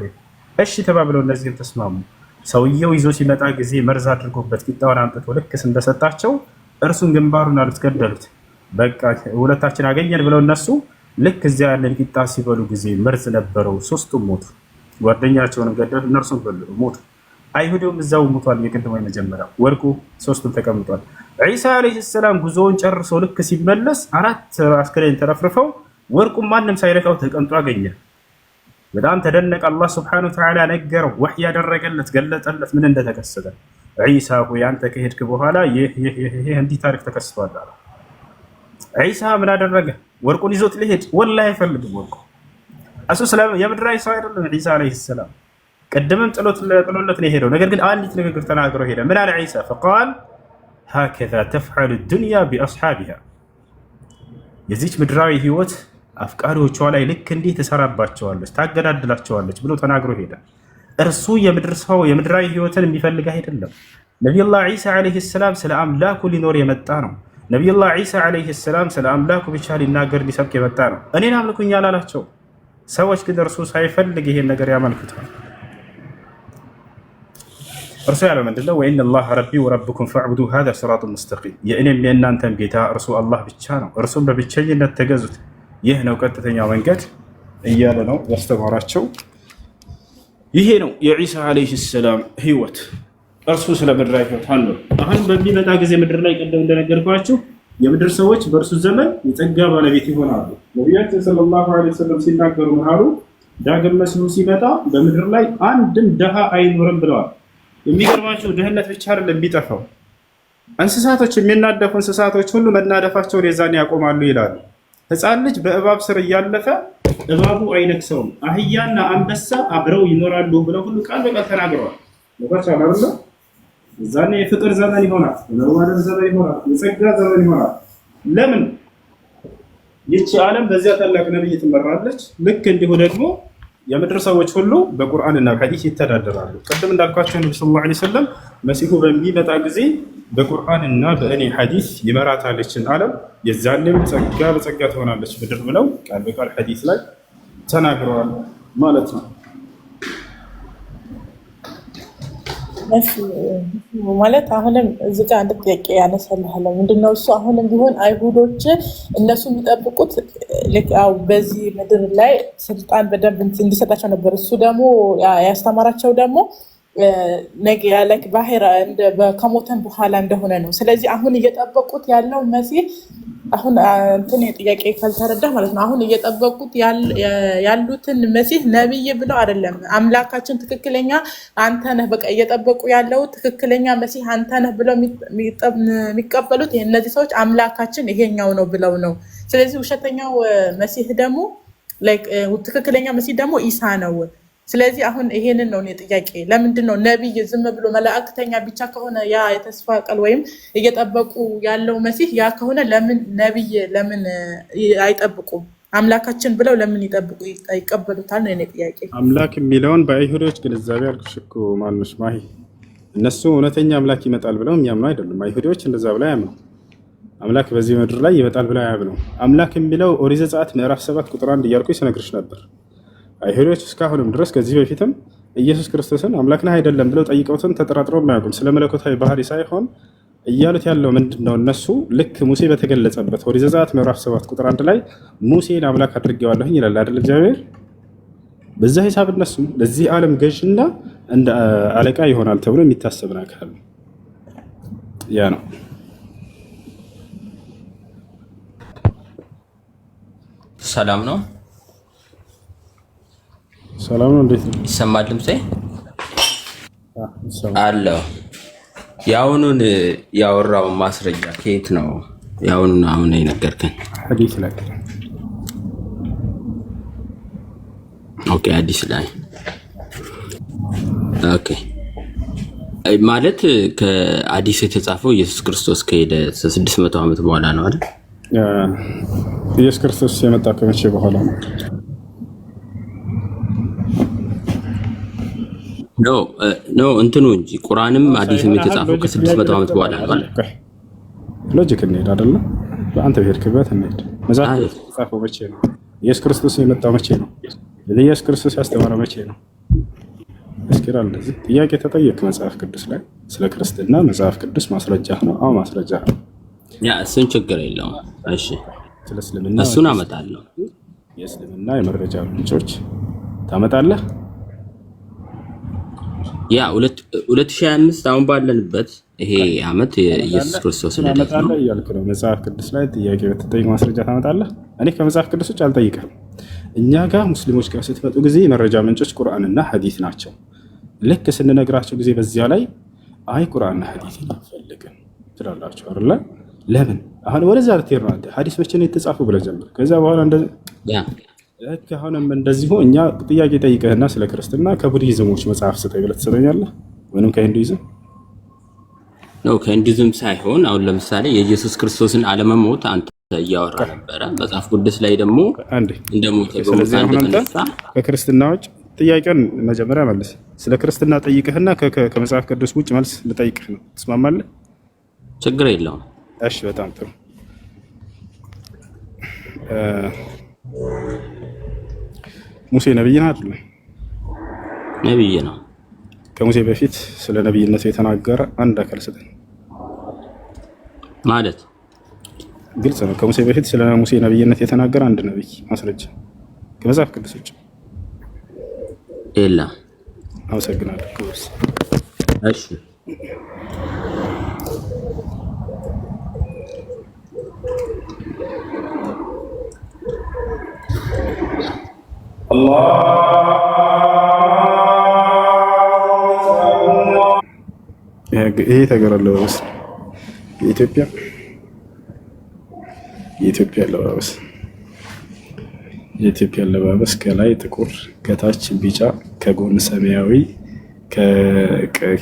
S1: እሺ ተባብለው እነዚህም ተስማሙ። ሰውየው ይዞ ሲመጣ ጊዜ መርዝ አድርጎበት ቂጣውን አምጥቶ ልክ እንደሰጣቸው እርሱን ግንባሩን አሉት፣ ገደሉት። በቃ ሁለታችን አገኘን ብለው እነሱ ልክ እዚያ ያለን ቂጣ ሲበሉ ጊዜ መርዝ ነበረው። 3ቱም ሞቱ። ጓደኛቸውንም ገደሉ፣ እነርሱም ሞቱ። አይሁድም እዛው ሞቷል። የቅድሞ የመጀመሪያው ወርቁ 3ቱም ተቀምጧል። ዒሳ ዓለይሂ ሰላም ጉዞውን ጨርሶ ልክ ሲመለስ 4 አስከሬን ተረፍርፈው ወርቁም ማንም ሳይረካው ተቀምጦ አገኘ። በጣም ተደነቀ። አላህ ሱብሓነሁ ወተዓላ ነገረው፣ ወህይ ያደረገለት፣ ገለጠለት ምን እንደተከሰተ። ዒሳ ሆይ አንተ ከሄድክ በኋላ ይሄ እንዲህ ታሪክ ተከስቷል አለ። ዒሳ ምን አደረገ? ወርቁን ይዞት ሊሄድ ወላሂ አይፈልግም ወርቁ። እሱ የምድራዊ ሰው አይደለም ዒሳ ዓለይሂ ሰላም። ቅድምም ጥሎለት ነው የሄደው። ነገር ግን አንዲት ንግግር ተናግሮ ሄደ። ምን አለ ዒሳ? ፈቃል ሃከዛ ተፍዐሉ ዱንያ ቢአስሓቢሃ፣ የዚች ምድራዊ ህይወት አፍቃሪዎቿ ላይ ልክ እንዲህ ትሰራባቸዋለች፣ ታገዳድላቸዋለች ብሎ ተናግሮ ሄደ። እርሱ የምድር ሰው የምድራዊ ህይወትን የሚፈልግ አይደለም። ነቢዩላህ ዒሳ ዓለይሂ ሰላም ስለ አምላኩ ሊኖር የመጣ ነው። ነቢዩላህ ዒሳ ዓለይሂ ሰላም ስለ አምላኩ ብቻ ሊናገር ሊሰብክ የመጣ ነው። እኔን አምልኩኝ አላላቸው። ሰዎች ግን እርሱ ሳይፈልግ ይሄን ነገር ያመልኩታል። እርሱ ያለው ምንድነው? ወኢነላህ ረቢ ወረብኩም ፈዕቡዱ ሃዛ ሲራጡን ሙስተቂም፣ የእኔም የእናንተም ጌታ እርሱ አላህ ብቻ ነው፣ እርሱም በብቸኝነት ተገዙት፣ ይህ ነው ቀጥተኛው መንገድ እያለ ነው ያስተማራቸው። ይሄ ነው የዒሳ ዓለይሂ ሰላም ህይወት። እርሱ ስለ ምድራዊ ህይወት አለ። አሁን በሚመጣ ጊዜ ምድር ላይ ቀደም እንደነገርኳችሁ የምድር ሰዎች በእርሱ ዘመን የጸጋ ባለቤት ይሆናሉ። ነቢያችን ሰለላሁ ዐለይሂ ወሰለም ሲናገሩ ምን አሉ? ዳግም መሲሁ ሲመጣ በምድር ላይ አንድም ድሃ አይኖርም ብለዋል። የሚገርማቸው ድህነት ብቻ አይደለም የሚጠፋው፣ እንስሳቶች የሚናደፉ እንስሳቶች ሁሉ መናደፋቸውን የዛኔ ያቆማሉ ይላሉ። ህፃን ልጅ በእባብ ስር እያለፈ እባቡ አይነክሰውም፣ አህያና አንበሳ አብረው ይኖራሉ ብለው ሁሉ ቃል በቃል ተናግረዋል። ወጣቻ አይደል? እዛኔ የፍቅር ዘመን ይሆናል፣ የመዋደድ ዘመን ይሆናል፣ የጸጋ ዘመን ይሆናል። ለምን ይህች ዓለም በዚያ ታላቅ ነብይ ትመራለች። ልክ እንዲሁ ደግሞ የምድር ሰዎች ሁሉ በቁርአንና ሐዲስ ይተዳደራሉ። ቅድም እንዳልኳቸው ነብዩ ሰለላሁ ዐለይሂ ወሰለም መሲሁ በሚመጣ ጊዜ በቁርአንና በእኔ ሐዲስ ይመራታለችን ዓለም የዛኔም ጸጋ በጸጋ ትሆናለች ምድር ብለው ቃል በቃል ሐዲስ ላይ ተናግረዋል ማለት ነው።
S4: ማለት አሁንም እዚህ ጋር አንድ ጥያቄ ያነሳልሃለሁ። ምንድነው እሱ? አሁንም ቢሆን አይሁዶች እነሱ የሚጠብቁት በዚህ ምድር ላይ ስልጣን በደንብ እንዲሰጣቸው ነበር። እሱ ደግሞ ያስተማራቸው ደግሞ ባህር ከሞተን በኋላ እንደሆነ ነው። ስለዚህ አሁን እየጠበቁት ያለው መሲህ አሁን እንትን ጥያቄ ካልተረዳ ማለት ነው። አሁን እየጠበቁት ያሉትን መሲህ ነብይ ብለው አይደለም። አምላካችን ትክክለኛ አንተ ነህ፣ በቃ እየጠበቁ ያለው ትክክለኛ መሲህ አንተ ነህ ብለው የሚቀበሉት እነዚህ ሰዎች አምላካችን ይሄኛው ነው ብለው ነው። ስለዚህ ውሸተኛው መሲህ ደግሞ ትክክለኛ መሲህ ደግሞ ኢሳ ነው። ስለዚህ አሁን ይሄንን ነው ጥያቄ። ለምንድን ነው ነብይ ዝም ብሎ መላእክተኛ ብቻ ከሆነ ያ የተስፋ ቃል ወይም እየጠበቁ ያለው መሲህ ያ ከሆነ ለምን ነብይ ለምን አይጠብቁም? አምላካችን ብለው ለምን ይቀበሉታል ነው የኔ ጥያቄ።
S1: አምላክ የሚለውን በአይሁዶች ግንዛቤ አልኩሽ እኮ ማንሽ ማሂ፣ እነሱ እውነተኛ አምላክ ይመጣል ብለው የሚያምኑ አይደሉም። አይሁዶች እንደዛ ብለው ያምኑ። አምላክ በዚህ ምድር ላይ ይመጣል ብለው ያምኑ። አምላክ የሚለው ኦሪት ዘጸአት ምዕራፍ 7 ቁጥር 1 እያልኩ ስነግርሽ ነበር። አይሁዶች እስካሁንም ድረስ ከዚህ በፊትም ኢየሱስ ክርስቶስን አምላክ ነህ አይደለም ብለው ጠይቀውትን ተጠራጥረው የማያውቁም። ስለ መለኮታዊ ባህሪ ሳይሆን እያሉት ያለው ምንድነው? እነሱ ልክ ሙሴ በተገለጸበት ኦሪት ዘጸአት ምዕራፍ 7 ቁጥር 1 ላይ ሙሴን አምላክ አድርጌዋለሁኝ ይላል አይደል እግዚአብሔር። በዛ ሂሳብ እነሱ ለዚህ ዓለም ገዥና እንደ አለቃ ይሆናል ተብሎ የሚታሰብ ነገር ያ ነው።
S5: ሰላም ነው።
S1: ሰላም ነው። እንዴት ነው?
S5: ይሰማል ድምጼ? አለው። ያውኑን ያወራው ማስረጃ ከየት ነው? ያውኑን አሁን የነገርከን
S1: ሐዲስ ላይ።
S5: ኦኬ፣ ሐዲስ ላይ። ኦኬ፣ ማለት ከሐዲስ የተጻፈው ኢየሱስ ክርስቶስ ከሄደ 600 ዓመት በኋላ ነው አይደል?
S1: ኢየሱስ ክርስቶስ የመጣ ከመቼ በኋላ ነው?
S5: ኖ እንትኑ እንጂ ቁርአንም ሐዲስም የተጻፈው ከ600 ዓመት በኋላ ነው ማለት
S1: ሎጂክ እንሄድ አይደለ? በአንተ ብሄድክበት እንሄድ። መጽሐፍ የተጻፈው መቼ ነው? ኢየሱስ ክርስቶስ የመጣው መቼ ነው? ኢየሱስ ክርስቶስ ያስተማረው መቼ ነው? እስኪራ እንደዚህ ጥያቄ ተጠየቅ መጽሐፍ ቅዱስ ላይ ስለ ክርስትና መጽሐፍ ቅዱስ ማስረጃ ነው? አዎ ማስረጃ ነው።
S5: ያ እሱን ችግር የለውም። እሺ
S1: ስለ እስልምና
S5: እሱን አመጣለሁ።
S1: የእስልምና የመረጃ ምንጮች ታመጣለህ? ያ
S5: 2025 አሁን ባለንበት ይሄ አመት የኢየሱስ ክርስቶስ ልደት ነው
S1: እያልክ ነው። መጽሐፍ ቅዱስ ላይ ጥያቄ ብትጠይቅ ማስረጃ ታመጣለህ? እኔ ከመጽሐፍ ቅዱስ ውጭ አልጠይቅህም። እኛ ጋር ሙስሊሞች ጋር ስትመጡ ጊዜ የመረጃ ምንጮች ቁርአንና ሐዲስ ናቸው። ልክ ስንነግራቸው ጊዜ በዚያ ላይ አይ ቁርአንና ሐዲስ አንፈልግም ትላላችሁ አይደል? ለምን አሁን ወደዛ ልትሄድ ነው አንተ? ሐዲስ መቼ ነው የተጻፈው ብለህ ጀምር። ከዛ በኋላ እንደዚህ አሁንም እንደዚሁ እኛ ጥያቄ ጠይቀህና ስለ ክርስትና ከቡዲዝሞች መጽሐፍ ስጠኝ ብለህ ትሰጠኛለህ? ወይንም ከሂንዱይዝም
S5: ነው? ከሂንዱይዝም ሳይሆን አሁን ለምሳሌ የኢየሱስ ክርስቶስን አለመሞት አንተ እያወራ ነበረ። መጽሐፍ ቅዱስ ላይ ደግሞ እንደሞተ
S1: ስለዚህ አሁን አንተ ከክርስትናዎች ጥያቄን መጀመሪያ መልስ። ስለ ክርስትና ጠይቀህና ከመጽሐፍ ቅዱስ ውጭ መልስ ልጠይቅህ ነው። ትስማማለህ?
S5: ችግር የለውም።
S1: እሺ፣ በጣም ጥሩ። ሙሴ ነብይ ነው አይደል?
S5: ነብይ ነው።
S1: ከሙሴ በፊት ስለ ነብይነቱ የተናገረ አንድ አካል ስጠኝ
S5: ማለት
S1: ግልጽ ነው። ከሙሴ በፊት ስለ ሙሴ ነብይነት የተናገረ አንድ ነብይ ማስረጃ ከመጽሐፍ ቅዱስ ውጭ
S5: የለም።
S1: አመሰግናለሁ።
S5: እሺ
S1: ይሄ ተገረለ የኢትዮጵያ አለባበስ የኢትዮጵያ አለባበስ ከላይ ጥቁር፣ ከታች ቢጫ፣ ከጎን ሰማያዊ፣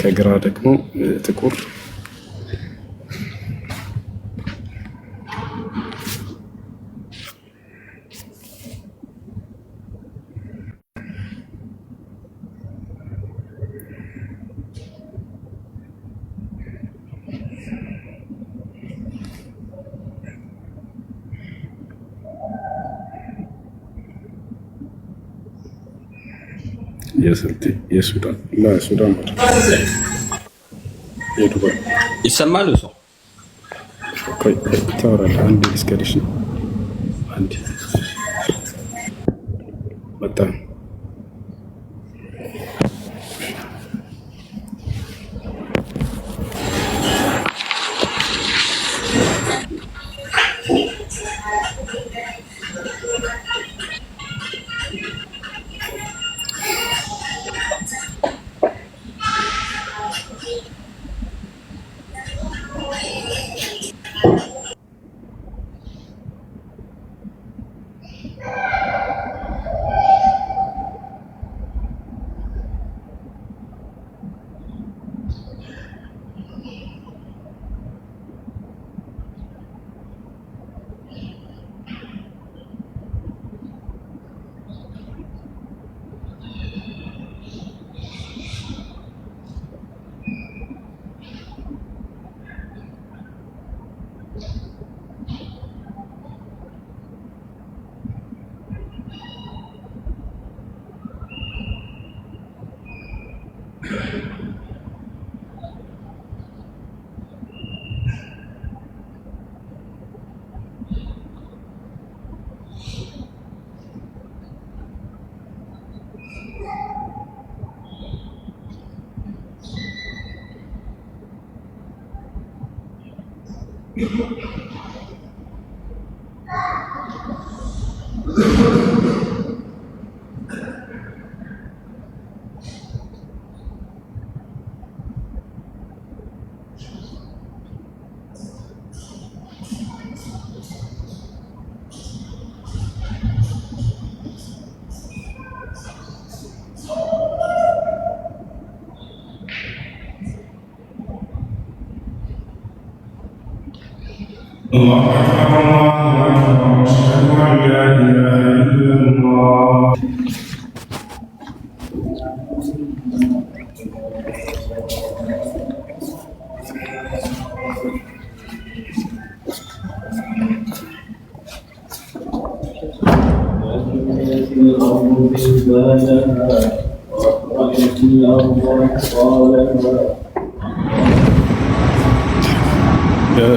S1: ከግራ ደግሞ ጥቁር። የሱዳን የዱባይ
S5: ይሰማል። እሱ
S1: ታወራለህ። አንድ ዲስከሽን ነው። አንድ መጣ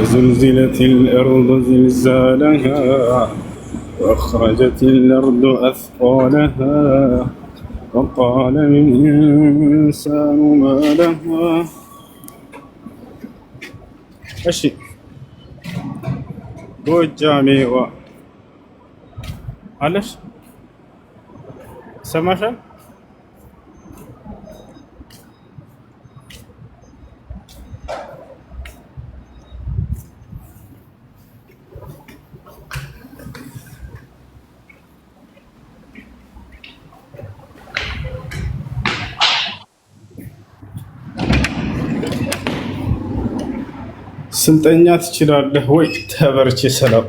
S1: زلزلت الأرض زلزالها وأخرجت الأرض أثقالها وقال الإنسان ما لها. أشي ጎጃሜ አለሽ ሰማሻል? ስንተኛ ትችላለህ ወይ? ተበርቼ ሰላም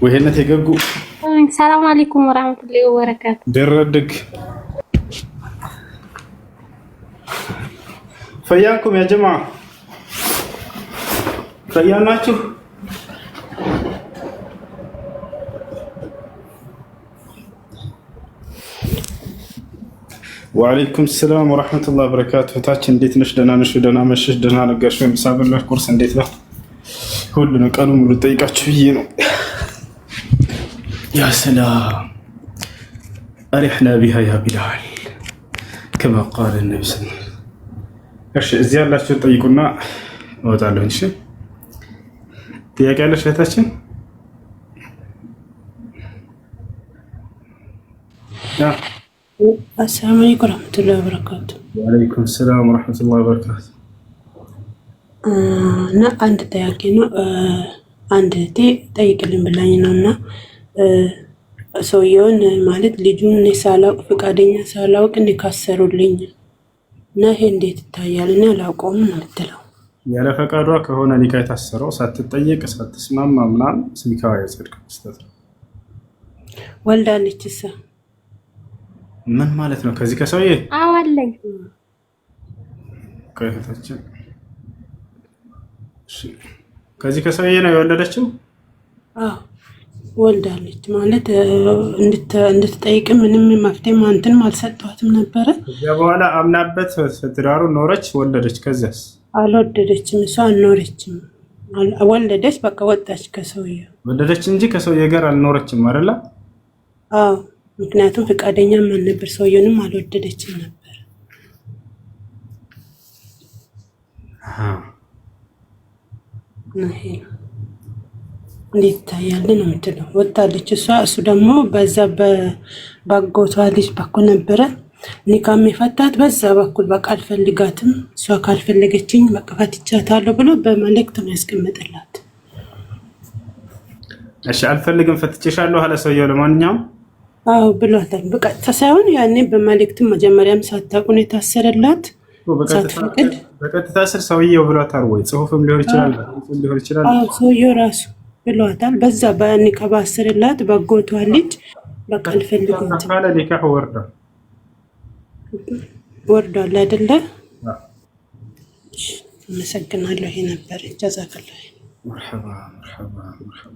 S1: ወይነት የገጉ
S6: ሰላም አለይኩም ወራህመቱላሂ ወበረካቱ።
S1: ደረድግ ፈያንኩም ያ ጀማ ፈያናችሁ ወአለይኩም ሰላም ወራህመቱላሂ ወበረካቱ። ታችን እንዴት ነሽ? ደህና ነሽ? ደህና መሸሽ? ደህና ነገርሽ? ምሳ በላሽ? ቁርስ እንዴት ነው? ሁሉንም ቀኑን ሙሉ ጠይቃችሁ ብዬ ነው። ያ ሰላም አሪሕና ቢሃ ያ ቢላል ከማ ቃለ ነቢ ስ እሺ፣ እዚህ ያላችሁ ጠይቁና እወጣለሁ። እሺ፣ ጥያቄ ያለሽ እህታችን?
S7: አሰላሙ አለይኩም ወራህመቱላሂ ወበረካቱ።
S1: ወአለይኩም ሰላም ወራህመቱላሂ ወበረካቱ።
S7: እና አንድ ጥያቄ ነው። አንድ እህቴ ጠይቅልን ብላኝ ነው እና ሰውየውን ማለት ልጁን ሳላውቅ ፈቃደኛ ሳላውቅ እንዲካሰሩልኝ እና ይሄ እንዴት ይታያል? እኔ አላውቀውም ነው የምትለው።
S1: ያለ ፈቃዷ ከሆነ ኒካ የታሰረው ሳትጠየቅ ሳትስማማ ምናምን ኒካ ያጸድቅ መስጠት ነው።
S7: ወልዳለች እሷ
S1: ምን ማለት ነው? ከዚህ ከሰውዬ
S6: አዋለኝ
S1: ከእህታችን ከዚህ ከሰውዬ ነው የወለደችው?
S7: አዎ ወልዳለች ማለት እንድትጠይቅ ምንም መፍትሄ ማንተንም አልሰጠኋትም ነበረ።
S1: ከዚያ በኋላ አምናበት ትዳሩን ኖረች፣ ወለደች። ከዚያስ
S7: አልወደደችም፣ እሷ አልኖረችም። ወለደች፣ በቃ ወጣች ከሰውየው።
S1: ወለደች እንጂ ከሰውዬ ጋር አልኖረችም አይደለ?
S7: አዎ ምክንያቱም ፈቃደኛ ማን ነበር፣ ሰውየውንም አልወደደችም ነበር። እንዴት ይታያል ነው የምትለው። ወጣለች እሷ። እሱ ደግሞ በዛ በአጎቷ ልጅ በኩል ነበረ ኒካም የፈታት በዛ በኩል በቃ አልፈልጋትም፣ እሷ ካልፈለገችኝ በቃ ፈትቻታለሁ ብሎ በመልእክት ነው ያስቀመጠላት።
S1: እሺ አልፈልግም ፈትቼሻለሁ አለ ሰውየው። ለማንኛውም
S7: አዎ ብሏታል። በቀጥታ ሳይሆን ያኔ በመልእክት መጀመሪያም ሳታውቅ ነው የታሰረላት። ሳትፈቅድ
S1: በቀጥታ ስር ሰውየው ብሏታል ወይ? ጽሁፍም ሊሆን ይችላል፣ ሊሆን ይችላል።
S7: አዎ ሰውየው ራሱ ብሏታል። በዛ በኒካ ባሰረላት በአጎቷ ልጅ በቃ አልፈልጋትም
S1: ካለ ኒካህ
S7: ወርዷል አይደለ? አመሰግናለሁ። ይሄ ነበር። ጀዛከላህ።
S1: መርሐባ መርሐባ መርሐባ።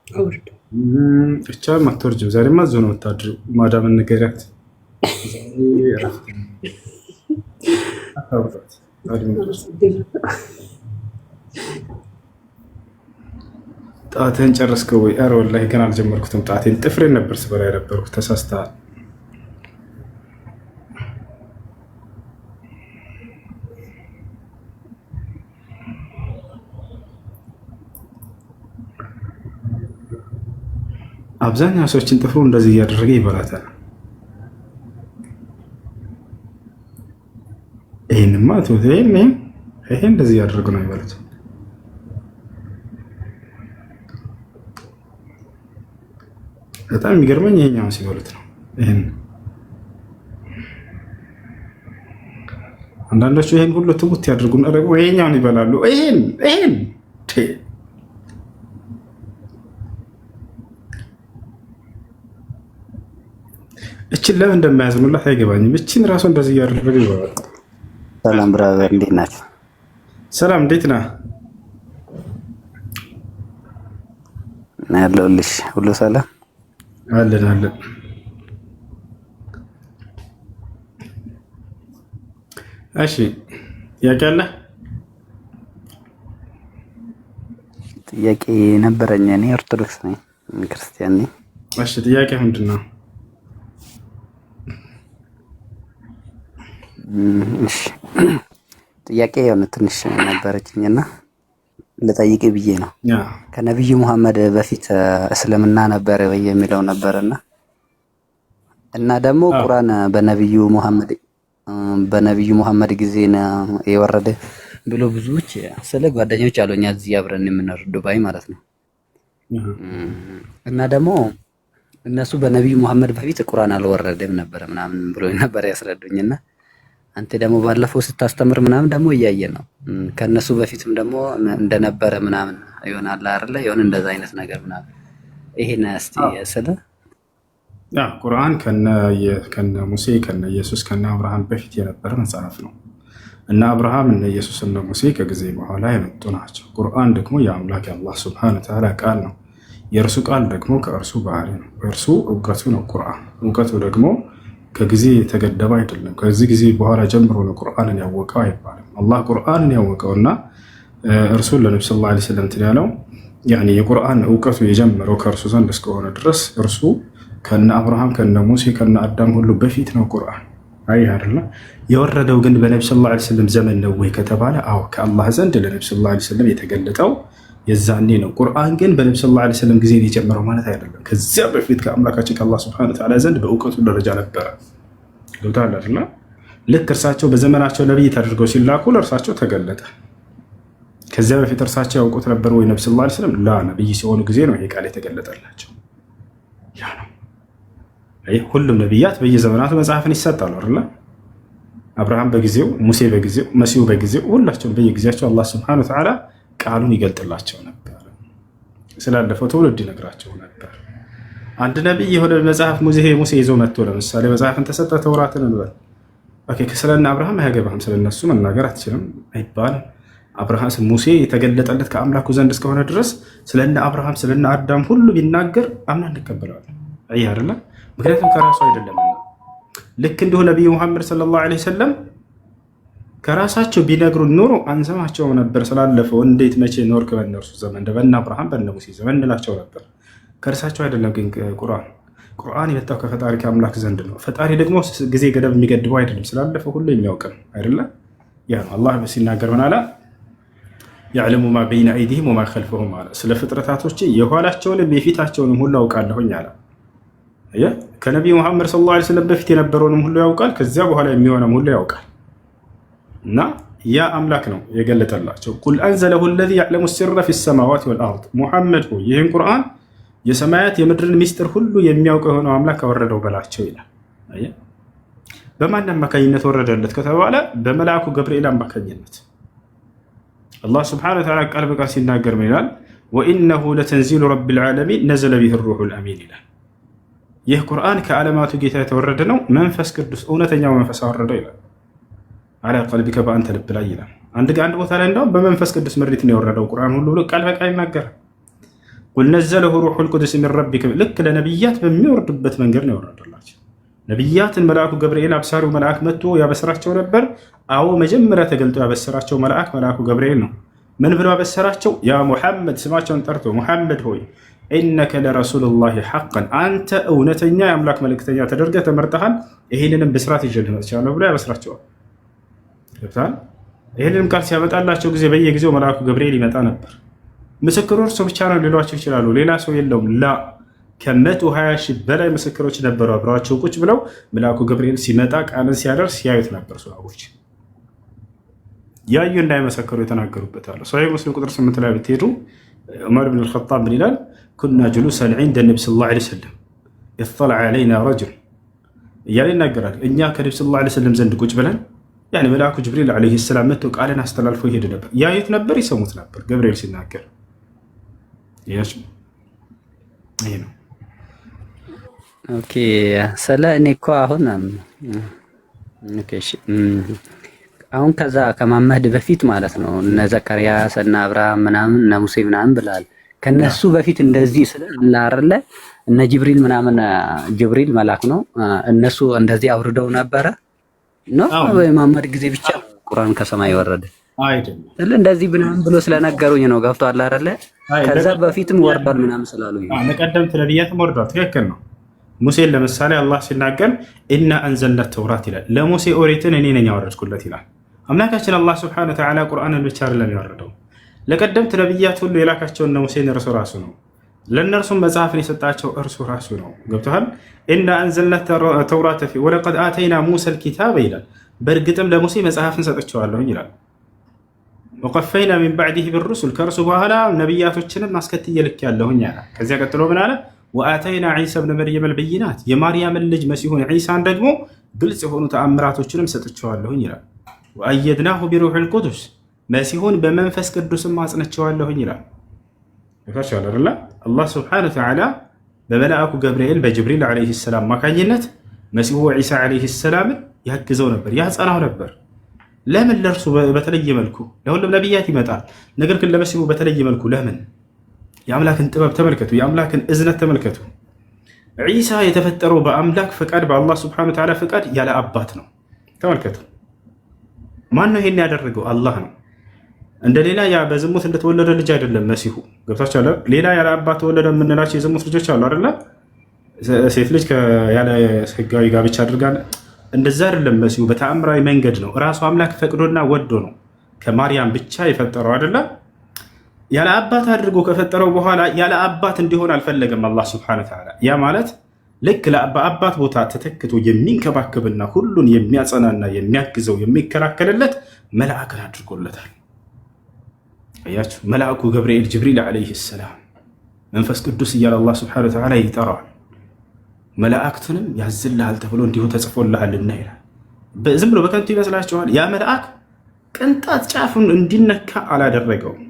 S7: አውርድ
S1: ብቻ ማትወርጅም ዛሬማ እዚሁ ነው የምታድሪው። ማዳም ንገሪያት ጣትህን ጨረስከው ወይ? ኧረ ወላሂ ገና አልጀመርኩትም። ጣቴን ጥፍሬን ነበር ስበላ የነበርኩት። ተሳስተሃል። አብዛኛው ሰዎችን ጥፍሩ እንደዚህ እያደረገ ይበላታል። ይሄንማ ተውት። ይሄ እንደዚህ እያደረጉ ነው ይበሉት። በጣም የሚገርመኝ ይሄኛውን ሲበሉት ነው። ይሄን አንዳንዶቹ ይሄን ሁሉ ትውት ያደርጉና ደግሞ ይሄኛውን ይበላሉ። ይሄን እችን ለምን እንደማያዝኑላት አይገባኝም። እችን ራሱ እንደዚህ እያደረገ ይበላል።
S8: ሰላም ብራዘር፣ እንዴት ናችሁ?
S1: ሰላም፣ እንዴት ነህ?
S8: ያለሁልሽ ሁሉ ሰላም
S1: አለን አለን። እሺ ጥያቄ አለ?
S8: ጥያቄ ነበረኝ። እኔ ኦርቶዶክስ ነኝ፣ ክርስቲያን ነኝ።
S1: እሺ ጥያቄ ምንድን ነው?
S8: እሺ ጥያቄ የሆነ ትንሽ ነበረችኝና ልጠይቅ ብዬ ነው። ከነብዩ መሐመድ በፊት እስልምና ነበረ ወይ የሚለው ነበርና እና ደግሞ ቁርአን በነብዩ መሐመድ ጊዜ ነው የወረደ ብሎ ብዙዎች ስለ ጓደኞች አሉኝ እዚህ አብረን የምንኖር ዱባይ ማለት ነው። እና ደግሞ እነሱ በነብዩ መሐመድ በፊት ቁርአን አልወረደም ነበር ምናምን ብሎ ነበር ያስረዱኝና አንተ ደግሞ ባለፈው ስታስተምር ምናምን ደግሞ እያየ ነው ከነሱ በፊትም ደግሞ እንደነበረ ምናምን ይሆናል አይደለ? ይሆን እንደዛ አይነት ነገር ምናምን ይሄን እስቲ ስለ
S1: ቁርአን ከነ ሙሴ ከነ ኢየሱስ ከነ አብርሃም በፊት የነበረ መጽሐፍ ነው እና አብርሃም እነ ኢየሱስ እነ ሙሴ ከጊዜ በኋላ የመጡ ናቸው። ቁርአን ደግሞ የአምላክ የአላህ ሱብሓነሁ ወተዓላ ቃል ነው። የእርሱ ቃል ደግሞ ከእርሱ ባህሪ ነው። እርሱ እውቀቱ ነው። ቁርአን እውቀቱ ደግሞ ከጊዜ የተገደበ አይደለም። ከዚህ ጊዜ በኋላ ጀምሮ ነው ቁርአንን ያወቀው አይባልም። አላህ ቁርአንን ያወቀውና እርሱን ለነብዩ ሰለላሁ ዐለይሂ ወሰለም ያለው ያኒ የቁርአን እውቀቱ የጀመረው ከእርሱ ዘንድ እስከሆነ ድረስ እርሱ ከነ አብርሃም ከነ ሙሴ ከነ አዳም ሁሉ በፊት ነው ቁርአን። አይ አይደለ? የወረደው ግን በነብዩ ሰለላሁ ዐለይሂ ወሰለም ዘመን ነው ወይ ከተባለ አዎ ከአላህ ዘንድ ለነብዩ ሰለላሁ ዐለይሂ ወሰለም የተገለጠው የዛኔ ነው። ቁርአን ግን በነብዩ ሰለላሁ ዐለይሂ ወሰለም ጊዜ የጀመረው ማለት አይደለም። ከዚያ በፊት ከአምላካችን ከአላህ ሱብሓነሁ ወተዓላ ዘንድ በእውቀቱ ደረጃ ነበረ። ገብቶሃል አይደል? ልክ እርሳቸው በዘመናቸው ነብይ ተደርገው ሲላኩ ለእርሳቸው ተገለጠ። ከዚያ በፊት እርሳቸው ያውቁት ነበር ወይ ነብዩ ሰለላሁ ዐለይሂ ወሰለም? ላ ነብይ ሲሆኑ ጊዜ ነው ይሄ ቃል የተገለጠላቸው። ሁሉም ነቢያት በየዘመናቱ መጽሐፍን ይሰጣሉ አይደል? አብርሃም በጊዜው፣ ሙሴ በጊዜው፣ መሲሁ በጊዜው፣ ሁላቸውም በየጊዜያቸው አላህ ሱብሓነሁ ወተዓላ ቃሉን ይገልጥላቸው ነበር። ስላለፈው ትውልድ ይነግራቸው ነበር። አንድ ነቢይ የሆነ መጽሐፍ ሙሴ ይዞ መጥቶ ለምሳሌ መጽሐፍን ተሰጠ፣ ተውራትን እንበል። ስለነ አብርሃም አያገባህም፣ ስለነሱ መናገር አትችልም አይባልም። አብርሃም ሙሴ የተገለጠለት ከአምላኩ ዘንድ እስከሆነ ድረስ ስለነ አብርሃም ስለነ አዳም ሁሉ ቢናገር አምና እንቀበለዋለን። አይ አይደለ? ምክንያቱም ከራሱ አይደለም። ልክ እንዲሁ ነቢዩ ሙሐመድ ሰለላሁ ዐለይሂ ወሰለም ከራሳቸው ቢነግሩን ኖሮ አንሰማቸው ነበር። ስላለፈው እንዴት መቼ ኖርክ በእነርሱ ዘመን በነ አብርሃም በነ ሙሴ ዘመን እንላቸው ነበር። ከእርሳቸው አይደለም። ግን ቁርአን የመጣው ከፈጣሪ ከአምላክ ዘንድ ነው። ፈጣሪ ደግሞ ጊዜ ገደብ የሚገድበው አይደለም። ስላለፈው ሁሉ የሚያውቅ ነው አይደለ? ያ ነው አላህ ሲናገር ምን አለ? ያዕለሙ ማ በይነ አይዲሂም ወማ ኸልፈሁም አለ። ስለ ፍጥረታቶች የኋላቸውንም የፊታቸውንም ሁሉ አውቃለሁኝ አለ። ከነቢዩ ሙሐመድ ሰለላሁ ዐለይሂ ወሰለም በፊት የነበረውንም ሁሉ ያውቃል፣ ከዚያ በኋላ የሚሆነም ሁሉ ያውቃል። እና ያ አምላክ ነው የገለጠላቸው። ቁል አንዘለሁ አለዚ ያዕለሙ ሲረ ፊ ሰማዋት ወልአርድ፣ ሙሐመድ ሆይ ይህን ቁርአን የሰማያት የምድርን ሚስጥር ሁሉ የሚያውቀው የሆነው አምላክ አወረደው በላቸው ይላል። በማን አማካኝነት ወረደለት ከተባለ በመልአኩ ገብርኤል አማካኝነት። አላህ ስብሐነሁ ወተዓላ ቃል በቃል ሲናገር ምን ይላል? ወኢነሁ ለተንዚሉ ረቢል ዓለሚን ነዘለ ቢሂ ሩሑል አሚን ይላል። ይህ ቁርአን ከዓለማቱ ጌታ የተወረደ ነው፣ መንፈስ ቅዱስ እውነተኛው መንፈስ አወረደው ይላል። አላ ቀልቢከ በአንተ ልብ ላይ ይላል። አንድ ቦታ ላይ እንደውም በመንፈስ ቅዱስ ምሪት ነው የወረደው ቁርአን ሁሉ ብሎ ቃል በቃል ይናገራል። ቁል ነዘለሁ ሩሑል ቁዱስ ሚን ረቢከ፣ ልክ ለነቢያት በሚወርድበት መንገድ ነው የወረደላቸው። ነቢያትን መልአኩ ገብርኤል አብሳሪው መልአክ መጥቶ ያበሰራቸው ነበር። አዎ መጀመሪያ ተገልጦ ያበሰራቸው መልአኩ ገብርኤል ነው። ምን ብሎ ያበሰራቸው? ያ ሙሐመድ፣ ስማቸውን ጠርቶ ሙሐመድ ሆይ ኢነከ ለረሱሉላሂ ሐቀን፣ አንተ እውነተኛ የአምላክ መልእክተኛ ተደርገህ ተመርጠሃል፣ ይህንንም ብስራት ይዤልህ መጥቻለሁ ብሎ ያበስራቸዋል። ይህንንም ቃል ሲያመጣላቸው ጊዜ በየጊዜው መልአኩ ገብርኤል ይመጣ ነበር። ምስክሩ እርሱ ብቻ ነው ሊሏቸው ይችላሉ፣ ሌላ ሰው የለውም። ላ ከ120 ሺህ በላይ ምስክሮች ነበሩ አብረዋቸው ቁጭ ብለው መልአኩ ገብርኤል ሲመጣ ቃልን ሲያደርስ ያዩት ነበር። ሰሃቦች ያዩ እንዳይመሰክሩ የተናገሩበታል። ሶሒህ ሙስሊም ቁጥር 8 ላይ ብትሄዱ ዑመር ብን አልኸጣብ ምን ይላል? ኩና ጁሉሰን ዒንደ ነቢ ሰለላሁ ዐለይሂ ወሰለም ኢጥለዐ ዐለይና ረጁል እያለ ይናገራል። እኛ ከነቢ ሰለላሁ ዐለይሂ ወሰለም ዘንድ ቁጭ ብለን መልአኩ ጅብሪል ዐለይሂ ሰላም መጥቶ ቃልን አስተላልፎ ይሄድ ነበር። ያዩት ነበር፣ ይሰሙት ነበር ገብርኤል ሲናገር። ይሄ ነው።
S8: ኦኬ ስለ እኔ እኮ አሁን ከዛ ከማመድ በፊት ማለት ነው እነ ዘካርያስ እነ አብርሃም ምናምን እነ ሙሴ ምናምን ብለሃል። ከነሱ በፊት እንደዚህ ስላረለ እነ ጅብሪል ምናምን ጅብሪል መልአክ ነው፣ እነሱ እንደዚህ አውርደው ነበረ ነው በመሐመድ ጊዜ ብቻ ቁርአን ከሰማይ ወረደ አይደለም። እንደዚህ ምናምን ብሎ ስለነገሩኝ ነው። ገብቶሃል አይደለ? ከዛ በፊትም ወርዷል ምናምን ስላሉኝ
S1: ለቀደምት ነቢያትም ወርዷል። ትክክል ነው። ሙሴን ለምሳሌ አላህ ሲናገር ኢና አንዘልና ተውራት ይላል። ለሙሴ ኦሪትን እኔ ነኝ ያወረድኩለት ይላል። አምላካችን አላህ ሱብሓነሁ ወተዓላ ቁርአንን ብቻ አይደለም ያወረደው፣ ለቀደምት ነቢያት ሁሉ የላካቸው እነ ሙሴን እርሱ ራሱ ነው። ለእነርሱም መጽሐፍን የሰጣቸው እርሱ ራሱ ነው። ገብቶሃል? ኢና አንዘልና ተውራት ወለቀድ አተይና ሙሳ ልኪታበ ይላል። በእርግጥም ለሙሴ መጽሐፍን ሰጥቼዋለሁኝ ይላል። ወቀፈይና ሚን ባዕዲህ ብሩሱል፣ ከእርሱ በኋላ ነቢያቶችንም አስከትዬ ልኬያለሁኝ አለ። ከዚያ ቀጥሎ ምን አለ? ወአተይና ዒሳ ብነ መርየም አልበይናት፣ የማርያምን ልጅ መሲሁን ዒሳን ደግሞ ግልጽ የሆኑ ተአምራቶችንም ሰጥቼዋለሁኝ ይላል። ወአየድናሁ ቢሩሒል ቁዱስ፣ መሲሁን በመንፈስ ቅዱስም አጽንቼዋለሁኝ ይላል። ይፈሻል አይደል? አላህ ሱብሓነሁ ወተዓላ በመልአኩ ገብርኤል በጅብሪል ዐለይሂ ሰላም አማካኝነት መሲሁ ዒሳ ዐለይሂ ሰላምን ያግዘው ነበር፣ ያጸናው ነበር። ለምን? ለእርሱ በተለየ መልኩ። ለሁሉም ነቢያት ይመጣል፣ ነገር ግን ለመሲሁ በተለየ መልኩ። ለምን? የአምላክን ጥበብ ተመልከቱ፣ የአምላክን እዝነት ተመልከቱ። ዒሳ የተፈጠረው በአምላክ ፈቃድ፣ በአላህ ሱብሓነሁ ወተዓላ ፈቃድ ያለ አባት ነው። ተመልከቱ። ማን ነው ይሄን ያደረገው? አላህ ነው። እንደ ሌላ ያ በዝሙት እንደተወለደ ልጅ አይደለም መሲሁ። ገብታችኋል? ሌላ ያለ አባት ተወለደ የምንላቸው የዝሙት ልጆች አሉ አይደለ? ሴት ልጅ ያለ ህጋዊ ጋብቻ አድርጋ፣ እንደዛ አይደለም መሲሁ። በተአምራዊ መንገድ ነው ራሱ አምላክ ፈቅዶና ወዶ ነው ከማርያም ብቻ የፈጠረው አይደለ? ያለ አባት አድርጎ ከፈጠረው በኋላ ያለ አባት እንዲሆን አልፈለገም አላህ ሱብሓነሁ ወተዓላ። ያ ማለት ልክ በአባት ቦታ ተተክቶ የሚንከባከብና ሁሉን የሚያጸናና የሚያግዘው የሚከላከልለት መልአክን አድርጎለታል። አያችሁ፣ መልአኩ ገብርኤል ጅብሪል ዐለይሂ ሰላም መንፈስ ቅዱስ እያለ አላህ ሱብሓነሁ ወተዓላ ይጠራዋል። መላእክቱንም ያዝልሃል ተብሎ እንዲሁ ተጽፎልሃልና ይላል። ዝም ብሎ በከንቱ ይመስላችኋል? ያ መልአክ ቅንጣት ጫፉን እንዲነካ አላደረገውም።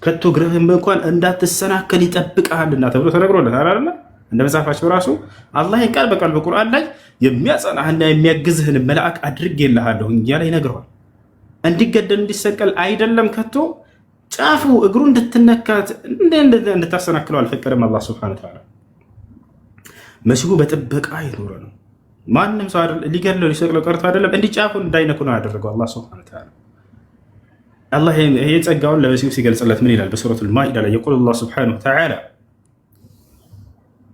S1: ከቶ እግርህም እንኳን እንዳትሰናከል ይጠብቅሃልና ተብሎ ተነግሮለታል አይደል? እንደ መጽሐፋቸው ራሱ አላህ ቃል በቃል በቁርአን ላይ የሚያጸናህና የሚያግዝህን መልአክ አድርጌልሃለሁ እያለ ይነግረዋል። እንዲገደል እንዲሰቀል አይደለም ከቶ ጫፉ እግሩ እንድትነካት እንድታሰናክለው አልፈቀደም አላህ ሱብሓነሁ ወተዓላ። መሲሁ በጥበቃ የኖረ ነው። ማንም ሰው ሊገድለው ሊሰቅለው ቀርቶ አይደለም እንዲህ ጫፉን እንዳይነኩ ነው ያደረገው አላህ ሱብሓነሁ ወተዓላ። አላህ ይሄ ጸጋውን ለመሲሁ ሲገልጽለት ምን ይላል? በሱረቱል ማኢዳ ላይ የቁል አላህ ሱብሓነሁ ወተዓላ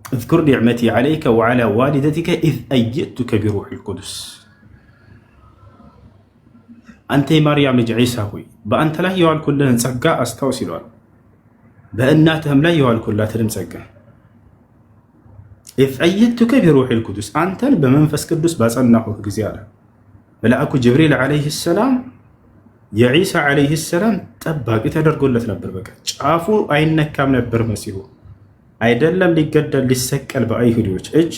S1: اذكر نعمتي عليك وعلى والدتك إذ أيدتك بروح القدس أنت مريم ልጅ ዒሳ ሆይ በአንተ ላይ የዋልኩልህን ጸጋ አስታውስ ይለዋል። በእናትህም ላይ የዋልኩላትንም ጸጋ إذ أيدتك بروح القدس አንተን በመንፈስ ቅዱስ ባጸናሁህ ጊዜ አለ መልአኩ ጅብሪል ዓለይሂ ሰላም የዒሳ ዓለይሂ ሰላም ጠባቂ ተደርጎለት ነበር። በቃ ጫፉ አይነካም ነበር መሲሁ አይደለም ሊገደል ሊሰቀል በአይሁዶች እጅ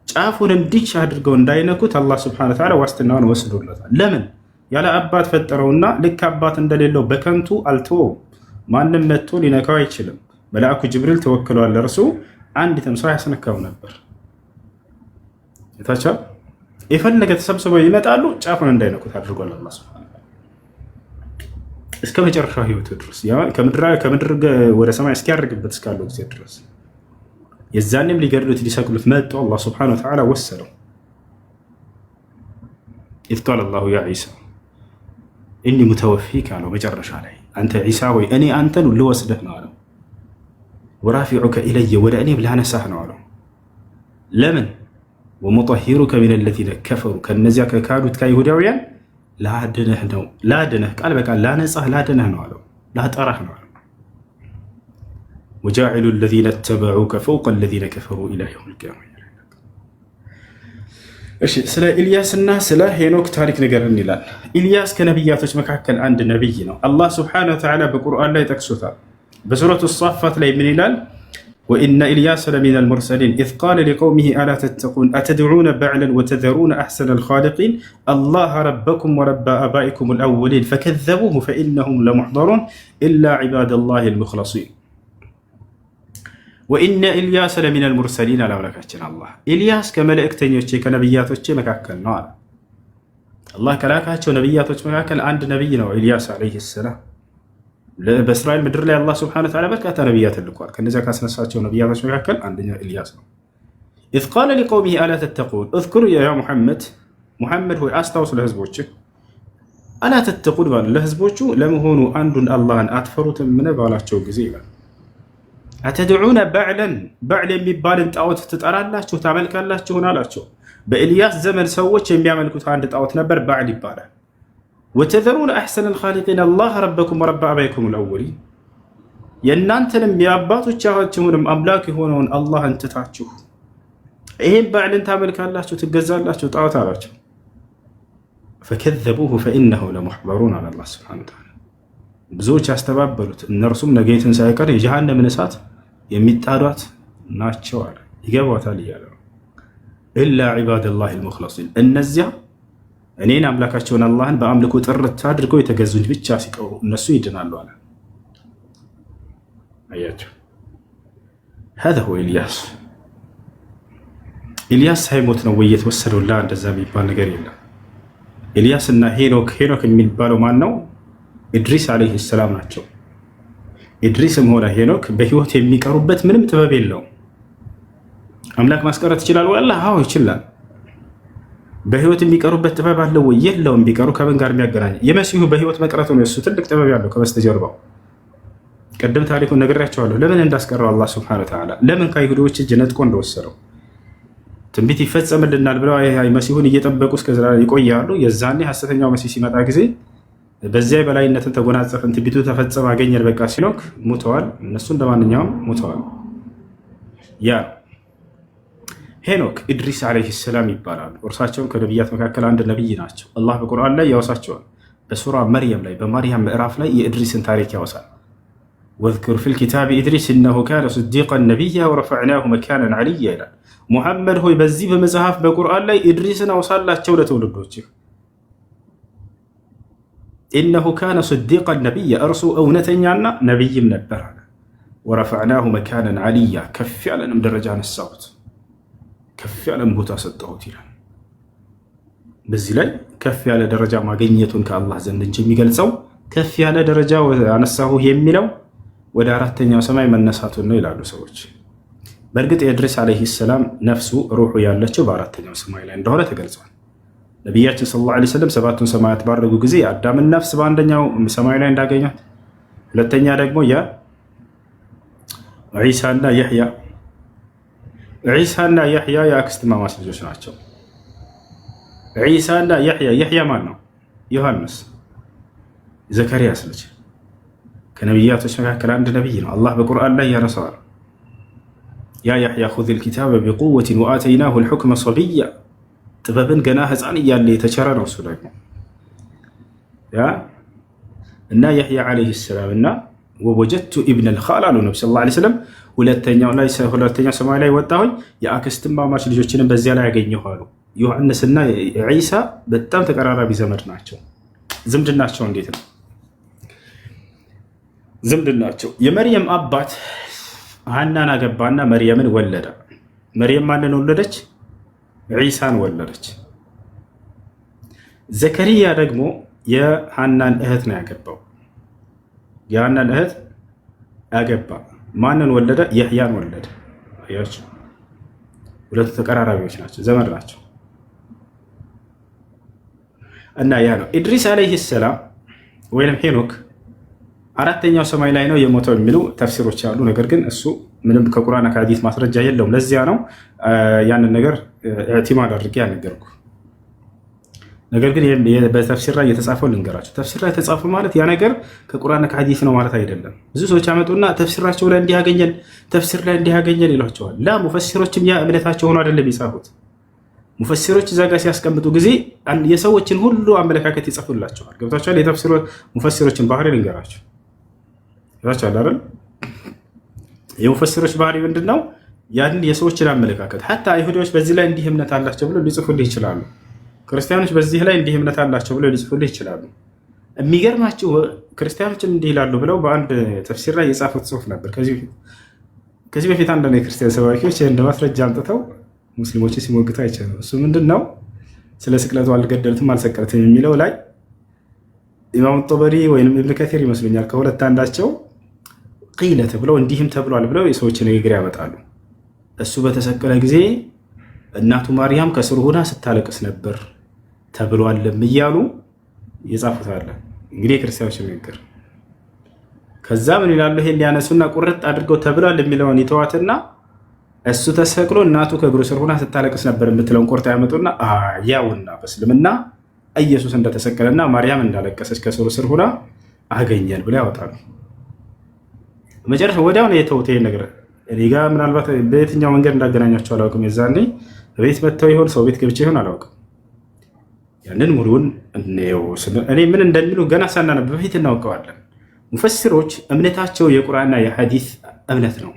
S1: ጫፉን እንዲች አድርገው እንዳይነኩት አላህ ሱብሓነሁ ወተዓላ ዋስትናውን ወስዶለታል። ለምን? ያለ አባት ፈጠረውና ልክ አባት እንደሌለው በከንቱ አልተወውም። ማንም መጥቶ ሊነካው አይችልም። መልአኩ ጅብሪል ተወክሏል። ለእርሱ አንዲትም ሰው ያስነካው ነበር። የታቻ የፈለገ ተሰብስበው ይመጣሉ፣ ጫፉን እንዳይነኩት አድርጓል አላህ ሱብሓነሁ ወተዓላ እስከ መጨረሻው ህይወቱ ድረስ ከምድር ወደ ሰማይ እስኪያርግበት እስካለው ጊዜ ድረስ የዛኔም ሊገድሉት ሊሰቅሉት መጡ። አላህ ሱብሓነሁ ወተዓላ ወሰደው። ኢዝ ቃለ አላሁ ያ ዒሳ እኒ ሙተወፊክ አለው። መጨረሻ ላይ አንተ ዒሳ ሆይ እኔ አንተን ልወስደህ ነው አለው። ወራፊዑከ ኢለየ ወደ እኔም ላነሳህ ነው አለው። ለምን? ወሙጠሂሩከ ሚነ ለዚነ ከፈሩ ከነዚያ ከካዱት ከይሁዳውያን ላድነህ ነው። ላድነህ ቃል በቃል ላነጻህ ላድነህ ነው አለው። ላጠራህ ነው አለው። ወጃዒሉ ለዚነ ተበዑከ ፈውቀ ለዚነ ከፈሩ ኢላ የውሚል ቂያማ። እሺ ስለ ኢልያስና ስለ ሄኖክ ታሪክ ንገረን ይላል። ኢልያስ ከነቢያቶች መካከል አንድ ነቢይ ነው። አላህ ሱብሓነሁ ወተዓላ በቁርአን ላይ ጠቅሶታል። በሱረቱ ሳፋት ላይ ምን ይላል? ወኢነ ኢልያስ ለሚነል ሙርሰሊን ኢዝ ቃለ ሊቀውሚሂ አላ ተተቁን አተድዑነ በዕለን ወተዘሩነ አሕሰነል ኻሊቂን አላህ ረበኩም ወረበ አባኢኩሙል አወሊን ፈከዘቡሁ ፈኢነሁም ለሙሕደሩን ኢላ ዒባደላሂል ሙኽለሲን። ወኢነ ኢልያስ ለሚነል ሙርሰሊን አለ አምላካችን አላህ። ኢልያስ ከመልእክተኞቼ ከነቢያቶቼ መካከል ነው አለ። አላህ ከላካቸው ነቢያቶች መካከል አንድ ነቢይ ነው ኢልያስ ዓለይሂ ሰላም። በእስራኤል ምድር ላይ አላህ ሱብሓነሁ ወተዓላ በርካታ ነቢያት ልኳል። ከነዚያ ካስነሳቸው ነቢያቶች መካከል አንደኛው ኢልያስ ነው። ኢዝ ቃለ ሊቀውሚሂ አላ ተተቁን እዝኩር ያ ሙሐመድ ሆይ አስታውስ ለህዝቦችህ አላ ተተቁን ባለ ለህዝቦቹ ለመሆኑ አንዱን አላህን አትፈሩትም ምን ባላቸው ጊዜ ይላል አተድዑነ በዕለን በዕል የሚባልን ጣዖት ትጠራላችሁ ታመልካላችሁን አላቸው። በኢልያስ ዘመን ሰዎች የሚያመልኩት አንድ ጣዖት ነበር፣ በዕል ይባላል። ወተዘሩነ አሕሰነል ኻሊቂን አላህ ረበኩም ወረበ አባኢኩሙል አወሊን የእናንተንም የአባቶቻችሁንም አምላክ የሆነውን አላህን ትታችሁ ይህም በዕልን ታመልካላችሁ ትገዛላችሁ ጣዖት አላቸው። ፈከዘቡሁ ፈኢነሁ ለሙሕደሩን አለ አላህ ሱብሓነሁ ወተዓላ። ብዙዎች ያስተባበሉት እነርሱም ነገ ትንሣኤ ቀን የጀሃነምን እሳት የሚጣዷት ናቸው አለ። ይገባታል እያለ ነው። ኢላ ዒባደላሂል ሙኽለሲን እነዚያ እኔን አምላካቸውን አላህን በአምልኮ ጥርት አድርገው የተገዙኝ ብቻ ሲቀሩ እነሱ ይድናሉ አለ። አያቸው هذا هو ኢልያስ። ኢልያስ ሳይሞት ነው ወይ የተወሰደው? ላ እንደዛ የሚባል ነገር የለም። ኢልያስ እና ሄኖክ የሚባለው ማን ነው? ኢድሪስ ዓለይሂ ሰላም ናቸው። ኢድሪስም ሆነ ሄኖክ በህይወት የሚቀሩበት ምንም ጥበብ የለውም። አምላክ ማስቀረት ይችላል ወይ? አላህ አዎ ይችላል። በህይወት የሚቀሩበት ጥበብ አለው ወይ? የለውም። ቢቀሩ ከምን ጋር የሚያገናኝ? የመሲሁ በህይወት መቅረቱ ነው እሱ ትልቅ ጥበብ ያለው ከበስተጀርባው። ቅድም ታሪኩን ነግሬያቸዋለሁ። ለምን እንዳስቀረው አላህ ሱብሓነሁ ወተዓላ ለምን ከይሁዶች እጅ ነጥቆ እንደወሰደው ትንቢት ይፈጸምልናል ብለው መሲሁን እየጠበቁ እስከዛ ይቆያሉ። የዛኔ ሐሰተኛው መሲህ ሲመጣ ጊዜ በዚያ የበላይነትን ተጎናጸፍን፣ ትንቢቱ ተፈጸመ፣ አገኘን፣ በቃ ሲኖክ ሙተዋል። እነሱ እንደማንኛውም ሙተዋል። ያ ሄኖክ ኢድሪስ ዓለይሂ ሰላም ይባላሉ። እርሳቸውም ከነቢያት መካከል አንድ ነቢይ ናቸው። አላህ በቁርአን ላይ ያወሳቸዋል። በሱራ መርየም ላይ በማርያም ምዕራፍ ላይ የኢድሪስን ታሪክ ያወሳል። ወዝኩር ፊል ኪታቢ ኢድሪስ ኢነሁ ካነ ስዲቀን ነቢያ ወረፈዕናሁ መካነን ዐሊያ ይላል። ሙሐመድ ሆይ በዚህ በመጽሐፍ በቁርአን ላይ ኢድሪስን አውሳላቸው ለትውልዶችህ። ኢነሁ ካነ ስዲቀን ነቢያ እርሱ እውነተኛና ነቢይም ነበር አለ። ወረፈዕናሁ መካነን ዐሊያ ከፍ ያለንም ደረጃ አነሳሁት፣ ከፍ ያለም ቦታ ሰጠሁት ይላል። በዚህ ላይ ከፍ ያለ ደረጃ ማግኘቱን ከአላህ ዘንድ እንጂ የሚገልጸው ከፍ ያለ ደረጃ አነሳሁ የሚለው ወደ አራተኛው ሰማይ መነሳቱን ነው ይላሉ ሰዎች። በእርግጥ የኢድሪስ ዓለይሂ ሰላም ነፍሱ ሩሑ ያለችው በአራተኛው ሰማይ ላይ እንደሆነ ተገልጿል። ነቢያችን ሰለላሁ ዐለይሂ ወሰለም ሰባቱን ሰማያት ባረጉ ጊዜ የአዳምን ነፍስ በአንደኛው ሰማይ ላይ እንዳገኛት፣ ሁለተኛ ደግሞ የዒሳና የሕያ ዒሳና የሕያ የአክስትማማች ልጆች ናቸው። ዒሳና የሕያ ማን ነው? ዮሐንስ ዘከርያስ ልጅ ከነቢያቶች መካከል አንድ ነቢይ ነው። አላህ በቁርአን ላይ ያነሳዋል። ያ ያሕያ ኹዚል ኪታበ ቢቁወትን ወአተይናሁ ልሑክመ ሰቢያ፣ ጥበብን ገና ህፃን እያለ የተቸረ ነው እሱ ደግሞ እና ያሕያ ዓለይሂ ሰላም እና ወወጀድቱ ኢብነል ኻል አሉ ነቢ ሰለላሁ ዐለይሂ ወሰለም። ሁለተኛው ሰማይ ላይ ወጣሁኝ የአክስትማማች ልጆችንም በዚያ ላይ ያገኘሁ አሉ። ዮሐንስና ዒሳ በጣም ተቀራራቢ ዘመድ ናቸው። ዝምድናቸው እንዴት ነው? ዝምድናቸው የመርየም አባት ሐናን አገባና መርየምን ወለደ። መርየም ማንን ወለደች? ዒሳን ወለደች። ዘከርያ ደግሞ የሐናን እህት ነው ያገባው። የሐናን እህት ያገባ ማንን ወለደ? የሕያን ወለደ። አያችሁ፣ ሁለቱ ተቀራራቢዎች ናቸው፣ ዘመድ ናቸው። እና ያ ነው ኢድሪስ ዓለይሂ ሰላም ወይም ሄኖክ አራተኛው ሰማይ ላይ ነው የሞተው የሚሉ ተፍሲሮች አሉ። ነገር ግን እሱ ምንም ከቁርአን ከሐዲስ ማስረጃ የለውም። ለዚያ ነው ያንን ነገር ኢዕቲማድ አድርጌ ያነገርኩ። ነገር ግን በተፍሲር ላይ የተጻፈው ልንገራቸው። ተፍሲር ላይ የተጻፈው ማለት ያ ነገር ከቁርአን ከሐዲስ ነው ማለት አይደለም። ብዙ ሰዎች ያመጡና ተፍሲራቸው ላይ እንዲያገኘን ተፍሲር ላይ እንዲያገኘን ይሏቸዋል። ላ ሙፈሲሮችም ያ እምነታቸው ሆኖ አይደለም የጻፉት። ሙፈሲሮች እዛ ጋር ሲያስቀምጡ ጊዜ የሰዎችን ሁሉ አመለካከት ይጽፉላቸዋል። ገብታችኋል? የተፍሲሮ ሙፈሲሮችን ባህሪ ልንገራቸው ይሏቸዋል አይደል? የሙፈሲሮች ባህሪ ምንድን ነው? ያንን የሰዎችን አመለካከት ሐታ አይሁዶች በዚህ ላይ እንዲህ እምነት አላቸው ብለው ሊጽፉልህ ይችላሉ። ክርስቲያኖች በዚህ ላይ እንዲህ እምነት አላቸው ብለው ሊጽፉልህ ይችላሉ። የሚገርማቸው ክርስቲያኖችም እንዲህ ይላሉ ብለው በአንድ ተፍሲር ላይ የጻፉት ጽሑፍ ነበር። ከዚህ በፊት አንዳንድ የክርስቲያን ሰባኪዎች እንደ ማስረጃ አምጥተው ሙስሊሞችን ሲሞግቱ አይቻልም። እሱ ምንድን ነው? ስለ ስቅለቱ አልገደሉትም አልሰቀሉትም የሚለው ላይ ኢማም ጦበሪ ወይም ኢብኑ ከሲር ይመስሉኛል ከሁለት አንዳቸው ቂለት ብለው እንዲህም ተብሏል ብለው የሰዎችን ንግግር ያመጣሉ። እሱ በተሰቀለ ጊዜ እናቱ ማርያም ከስሩ ሆና ስታለቅስ ነበር ተብሏልም እያሉ የጻፉታል። እንግዲህ የክርስቲያኖች ንግግር። ከዛ ምን ይላሉ? ይሄን ሊያነሱና ቁርጥ አድርገው ተብሏል የሚለውን ይተዋትና እሱ ተሰቅሎ እናቱ ከእግሩ ስር ሆና ስታለቅስ ነበር የምትለውን ቆርጣ ያመጡና ያውና በእስልምና ኢየሱስ እንደተሰቀለና ማርያም እንዳለቀሰች ከስሩ ስር ሆና አገኘን ብለው ያወጣሉ። መጨረሻ ወዲያው ነው የተውት ይሄን ነገር። እኔ ጋር ምናልባት በየትኛው መንገድ እንዳገናኛቸው አላውቅም። የዛኔ ቤት መጥተው ይሆን ሰው ቤት ገብቼ ይሆን አላውቅም። ያንን ሙሉውን እኔ ምን እንደሚሉ ገና ሳናነብ በፊት እናውቀዋለን። ሙፈሲሮች እምነታቸው የቁርአንና የሐዲስ እምነት ነው።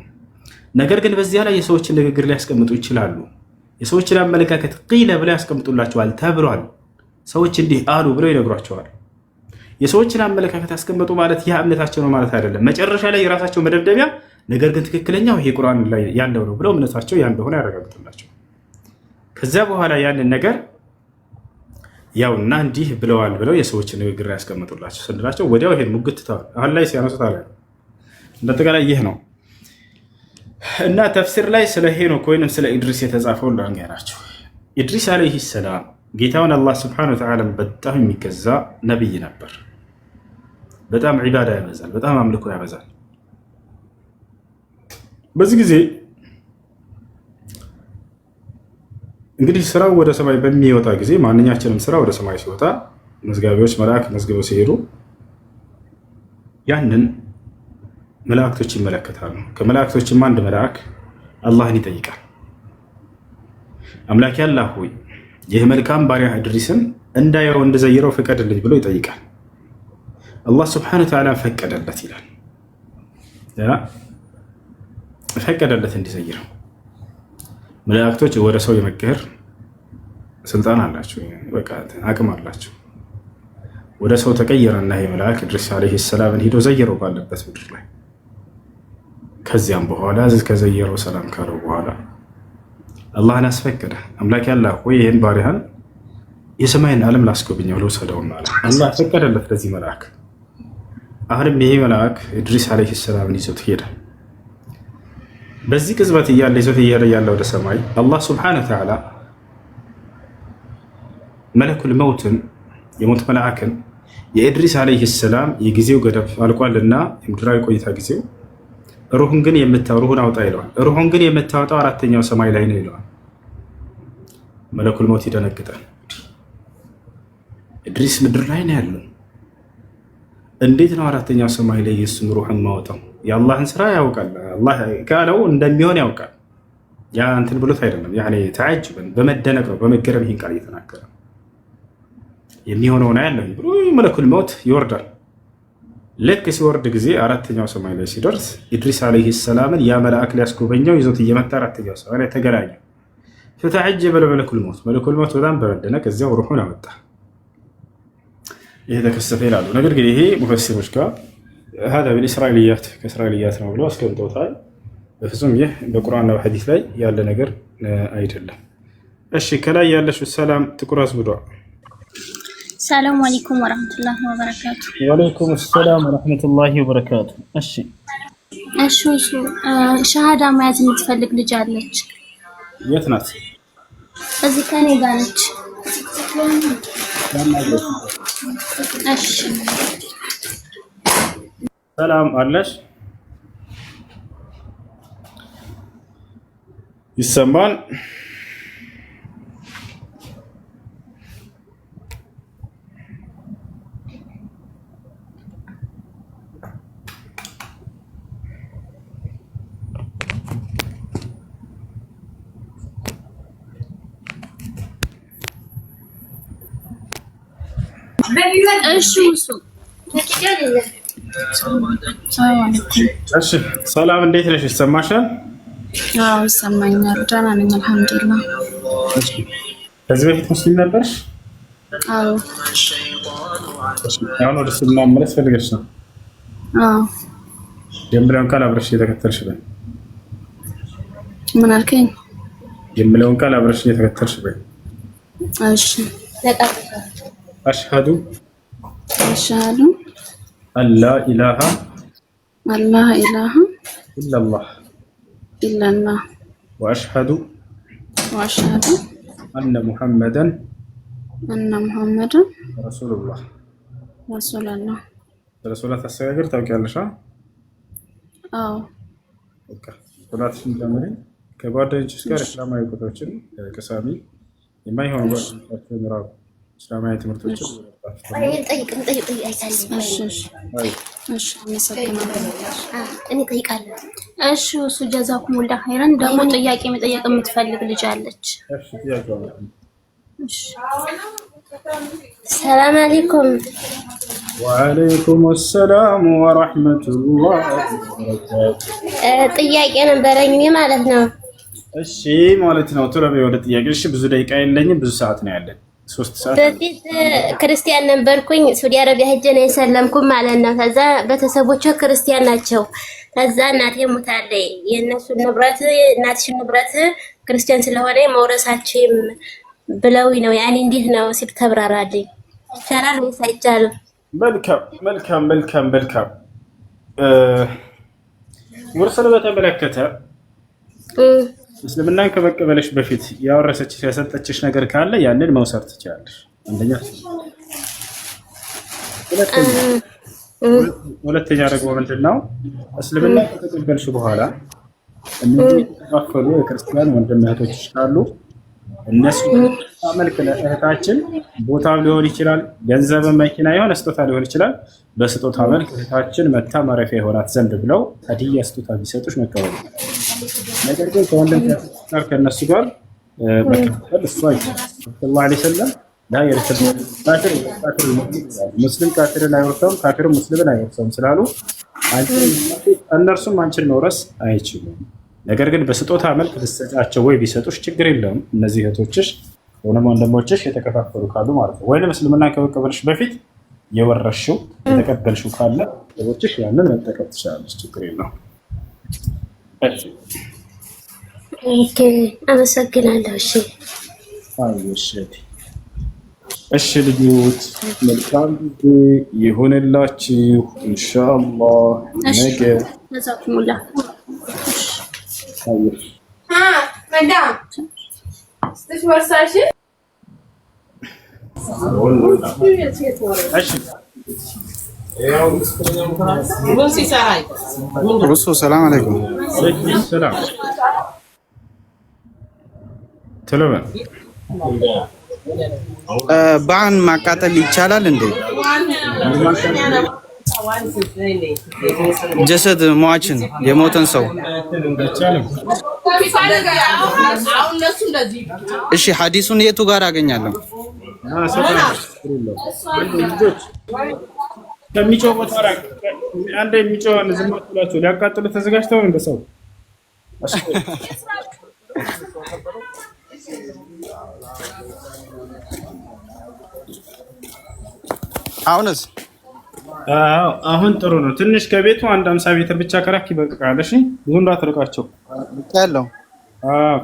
S1: ነገር ግን በዚያ ላይ የሰዎችን ንግግር ሊያስቀምጡ ይችላሉ። የሰዎችን አመለካከት ቂለ ብለው ያስቀምጡላቸዋል። ተብሏል፣ ሰዎች እንዲህ አሉ ብለው ይነግሯቸዋል። የሰዎችን አመለካከት ያስቀምጡ ማለት ያ እምነታቸው ነው ማለት አይደለም። መጨረሻ ላይ የራሳቸው መደምደሚያ ነገር ግን ትክክለኛው ይሄ ቁርአን ላይ ያለው ነው ብለው እምነታቸው ያ እንደሆነ ያረጋግጡላቸው። ከዚያ በኋላ ያንን ነገር ያውና እንዲህ ብለዋል ብለው የሰዎችን ንግግር ያስቀምጡላቸው ስንላቸው ወዲያው ይሄን ሙግት ተዋል። አሁን ላይ ሲያነሱት አለ እንደተጋላይ ይህ ነው እና ተፍሲር ላይ ስለ ሄኖክ ወይንም ስለ ኢድሪስ የተጻፈው ላንገራቸው። ኢድሪስ ዓለይሂ ሰላም ጌታውን አላህ ሱብሓነሁ ወተዓላ በጣም የሚገዛ ነብይ ነበር። በጣም ዒባዳ ያበዛል፣ በጣም አምልኮ ያበዛል። በዚህ ጊዜ እንግዲህ ስራው ወደ ሰማይ በሚወጣ ጊዜ ማንኛችንም ስራ ወደ ሰማይ ሲወጣ መዝጋቢዎች መልአክ መዝግበው ሲሄዱ ያንን መላእክቶች ይመለከታሉ። ከመላእክቶችም አንድ መልአክ አላህን ይጠይቃል። አምላክ አላህ ሆይ ይህ መልካም ባሪያ ኢድሪስን እንዳየው እንደዘይረው ፍቀድልኝ ብሎ ይጠይቃል። አላህ ሱብሓነሁ ወተዓላ ፈቀደለት ይላል። ፈቀደለት እንዲዘይረው። መላእክቶች ወደ ሰው የመቀየር ስልጣን አላቸው፣ በቃ አቅም አላቸው። ወደ ሰው ተቀየረና ይሄ መልአክ ኢድሪስ ዓለይሂ ሰላምን ሂዶ ዘይረው ባለበት ምድር ላይ። ከዚያም በኋላ ከዘየረው ሰላም ካለው በኋላ አላህን አስፈቀደ። አምላክ ያላህ ሆይ ይህን ባሪያህን የሰማይን ዓለም ላስጎብኘው ልውሰደውና አለ። አላህ ፈቀደለት ለዚህ መልአክ። አሁንም ይሄ መልአክ ኢድሪስ ዓለይሂ ሰላምን ይዞት ሄደ። በዚህ ቅጽበት እያለ ይዞት እየሄደ ያለ ወደ ሰማይ አላህ ሱብሓነሁ ወተዓላ መለኩል መውትን የሞት መልአክን የኢድሪስ ዓለይሂ ሰላም የጊዜው ገደብ አልቋልና የምድራዊ ቆይታ ጊዜው ሩሁን አውጣ ይለዋል። ሩሁን ግን የምታወጣው አራተኛው ሰማይ ላይ ነው ይለዋል። መለኩል መውት ይደነግጣል። ኢድሪስ ምድር ላይ ነው ያለው። እንዴት ነው አራተኛው ሰማይ ላይ የሱን ሩህን ማውጣው? የአላህን ስራ ያውቃል። አላህ ካለው እንደሚሆን ያውቃል። ያ እንትን ብሎት አይደለም። ያኔ ተዓጅበን በመደነቅ ነው፣ በመገረም ይህን ቃል እየተናገረ የሚሆነውን አያለም ብሎ መለኩል መውት ይወርዳል። ልክ ሲወርድ ጊዜ አራተኛው ሰማይ ላይ ሲደርስ ኢድሪስ ዓለይሂ ሰላምን ያ መልአክ ሊያስጎበኘው ይዞት እየመጣ አራተኛው ሰማይ ላይ ተገናኘ። ፈተዓጀበ መለኩል መውት በጣም በመደነቅ እዚያው ሩሑን አወጣ። ይሄ ተከሰተ ይላሉ። ነገር ግን ይሄ ሙፈሲሮች ጋር هذا بالإسرائيليات ከእስራኤልያት ነው ብሎ አስቀምጠውታል። በፍጹም ይህ በቁርአንና በሐዲስ ላይ ያለ ነገር አይደለም። እሺ ከላይ ያለሽው ሰላም ጥቁር አዝብዷ።
S2: ሰላም አለይኩም ወራህመቱላሂ ወበረካቱ።
S1: ወአለይኩም ሰላም ወራህመቱላሂ ወበረካቱ። እሺ
S2: ሻሃዳ መያዝ የምትፈልግ ልጅ አለች።
S1: የት ናት?
S2: እዚህ ከኔ ጋር ነች። እሺ
S1: ሰላም አለሽ? ይሰማል? እሺ ሰላም እንዴት ነሽ? ይሰማሻል?
S2: አዎ ይሰማኛል። ደህና ነኝ አልሐምዱሊላህ።
S1: ከዚህ በፊት ሙስሊም ነበርሽ?
S2: አዎ።
S1: አሁን ወደ እስልምና መመለስ ፈልገሽ ነው?
S2: አዎ።
S1: የምለውን ቃል አብረሽ እየተከተልሽ በይ።
S2: ምን አልከኝ?
S1: የምለውን ቃል አብረሽ እየተከተልሽ በይ።
S2: እሺ
S1: አሽሀዱ አላ ኢላሃ ኢላላህ ወአሽሀዱ አነ ሙሐመደን ረሱሉላህ። ስለ ሶላት አስተጋገር ታውቂያለሽ? አዎ። ሶላትሽን ጀምሪ። ከጓደኞችሽ ጋር እስላማዊ ቁጥሮችን ከሳሚ የማይሆኑ ጓደኞቻቸው ምራቁ። እስላማዊ ትምህርቶችን
S2: እሺ እሱ ጀዛኩሙላህ ኸይረን። ደግሞ ጥያቄ መጠየቅ የምትፈልግ ልጅ አለች። ሰላም አለይኩም።
S1: ወአለይኩም ሰላም ወራህመቱላህ ወበረካቱ።
S2: ጥያቄ ነበረኝ ማለት ነው።
S1: እሺ ማለት ነው። ቶሎ በይ ወደ ጥያቄ። እሺ ብዙ ደቂቃ የለኝም፣ ብዙ ሰዓት ነው ያለን። 3 ሰዓት።
S2: በፊት ክርስቲያን ነበርኩኝ። ሳውዲ አረቢያ ሄጄ ነው የሰለምኩኝ ማለት ነው። ከዛ ቤተሰቦቿ ክርስቲያን ናቸው። ከዛ እናቴ ሞታለች። የእነሱን ንብረት እናትሽን ንብረት ክርስቲያን ስለሆነ መውረሳችም ብለውኝ ነው። ያኔ እንዴት ነው ሲል ተብራራልኝ። ይቻላል ወይስ አይቻልም? መልካም። ውርስን በተመለከተ እስልምናን ከመቀበልሽ በፊት ያወረሰችሽ ያሰጠችሽ ነገር ካለ ያንን መውሰድ ትችላለሽ። አንደኛ። ሁለተኛ ደግሞ ምንድነው እስልምና ከተቀበልሽ በኋላ እነዚህ የተካፈሉ የክርስቲያን ወንድም እህቶች ካሉ እነሱ መልክ ለእህታችን ቦታም ሊሆን ይችላል፣ ገንዘብም መኪና የሆነ ስጦታ ሊሆን ይችላል። በስጦታ መልክ እህታችን መታ ማረፊያ የሆናት ዘንድ ብለው ሀዲያ ስጦታ ቢሰጡሽ መቀበል። ነገር ግን ከወንድም ጋር ከነሱ ጋር መከፈል እሱ ሰለላሁ ዐለይሂ ወሰለም ሙስሊም ካፊርን አይወርሰውም፣ ካፊርም ሙስሊምን አይወርሰውም ስላሉ እነርሱም አንቺን መውረስ አይችሉም። ነገር ግን በስጦታ መልክ ልትሰጫቸው ወይ ቢሰጡሽ ችግር የለውም። እነዚህ እህቶችሽ ወይም ወንድሞችሽ የተከፋፈሉ ካሉ ማለት ነው። ወይም እስልምና ከመቀበልሽ በፊት የወረሽው የተቀበልሽው ካለ ሰዎችሽ ያንን መጠቀም ትችላለች። ችግር የለውም።
S9: ኦኬ፣ አመሰግናለሁ። እሺ
S2: እሺ ልጆች መልካም ጊዜ ይሁንላችሁ። ኢንሻአላህ ነገ
S9: ነዛኩሙላ
S10: ሩሱ ሰላም አለይኩም።
S2: ሰላም ተለበ
S10: በአን ማቃጠል ይቻላል እንዴ? ጀሰድ ሟችን የሞተን ሰው እሺ፣ ሐዲሱን የቱ ጋር አገኛለሁ?
S2: ከሚጮህ ቦታ ራቅ። አንድ የሚጮህ ዝም ብላችሁ ሊያቃጥሉ ተዘጋጅተው እንደ ሰው
S10: አሁንስ?
S2: አሁን ጥሩ ነው። ትንሽ ከቤቱ አንድ 50 ሜትር ብቻ ከራክ ይበቃል። እሺ ብዙ እንዳትርቃቸው
S10: ያለው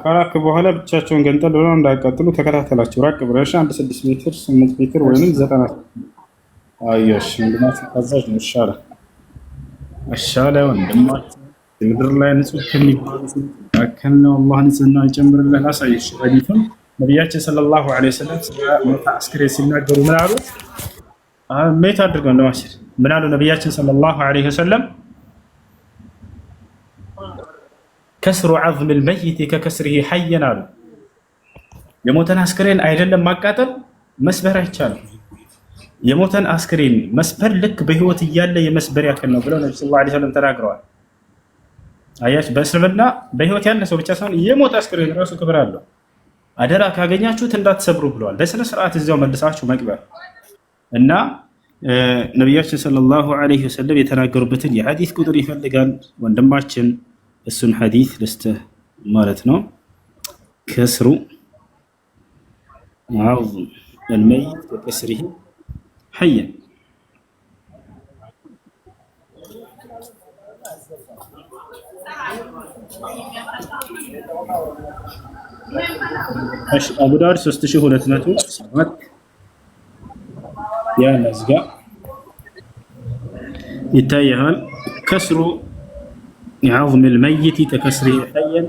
S2: ከራክ በኋላ ብቻቸውን ገንጠል ብለው እንዳያቃጥሉ ተከታተላቸው። ራቅ ብለሽ 1 6 ሜትር 8 ሜትር ወይንም 90 አየሽ እንደማት ታዛዥ ነው። አሻለ ወንድማችን ምድር ላይ ንጹህ ከሚባሉት አከል ነው። አላህ ንጽህና ይጨምርልህ። አሳይሽ ሐዲሱን ነብያችን ሰለላሁ ዐለይሂ ወሰለም ሞታ አስክሬን ሲናገሩ ምን አሉ? ሜት አድርገው እንደማስር ምን አሉ ነብያችን ሰለላሁ ዐለይሂ ወሰለም? ከስሩ ዐዝም الميت ككسره حيا አሉ። የሞተን አስክሬን አይደለም ማቃጠል መስበር አይቻልም። የሞተን አስክሬን መስበር ልክ በህይወት እያለ የመስበር ያክል ነው ብለው ነብዩ ሰለላሁ ዐለይሂ ወሰለም ተናግረዋል። አያች በእስልምና በህይወት ያለ ሰው ብቻ ሳይሆን የሞተ አስክሬን ራሱ ክብር አለው። አደራ ካገኛችሁት እንዳትሰብሩ ብለዋል። በስነ ስርዓት እዚያው መልሳችሁ መቅበር እና ነብያችን ሰለላሁ ዐለይሂ ወሰለም የተናገሩበትን የሐዲስ ቁጥር ይፈልጋል ወንድማችን። እሱን ሐዲስ ልስጥህ ማለት ነው። ከስሩ ዐዝም الميت وكسره حيا አቡ ዳውድ 3207 ያ ነዝጋ ይታያል። ከስሩ የዐዝም الميت ككسره حيا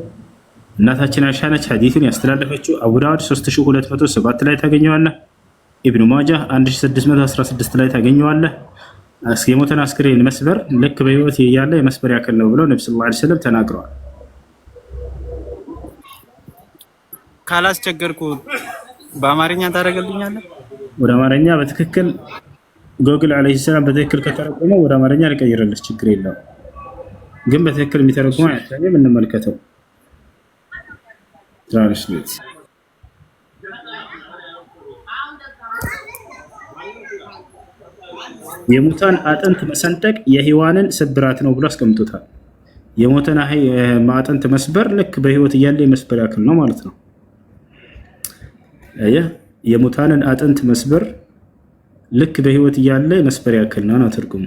S2: እናታችን አይሻ ነች ሐዲሱን ያስተላለፈችው። አቡ ዳውድ 3207 ላይ ታገኘዋለህ። ኢብኑ ማጃህ 1616 ላይ ታገኘዋለህ። የሞተን አስክሬን መስበር ልክ በህይወት ያለ የመስበር ያክል ነው ብለው ነብዩ ሰለላሁ ዐለይሂ ወሰለም ተናግረዋል።
S10: ካላስቸገርኩ በአማርኛ ታደርግልኛለህ?
S2: ወደ አማርኛ በትክክል ጎግል ዐለይሂ ሰላም በትክክል ከተረጎመው ወደ አማርኛ ልቀይርልህ፣ ችግር የለውም። ግን በትክክል የሚተረጉመው አያታኝም። እንመልከተው። ትራንስሌት የሙታን አጥንት መሰንጠቅ የህዋንን ስብራት ነው ብሎ አስቀምጦታል። የሞተን አጥንት መስበር ልክ በህይወት እያለ የመስበር ያክል ነው ማለት ነው። የሙታንን አጥንት መስበር ልክ በህይወት እያለ የመስበር ያክል ነው ትርጉሙ።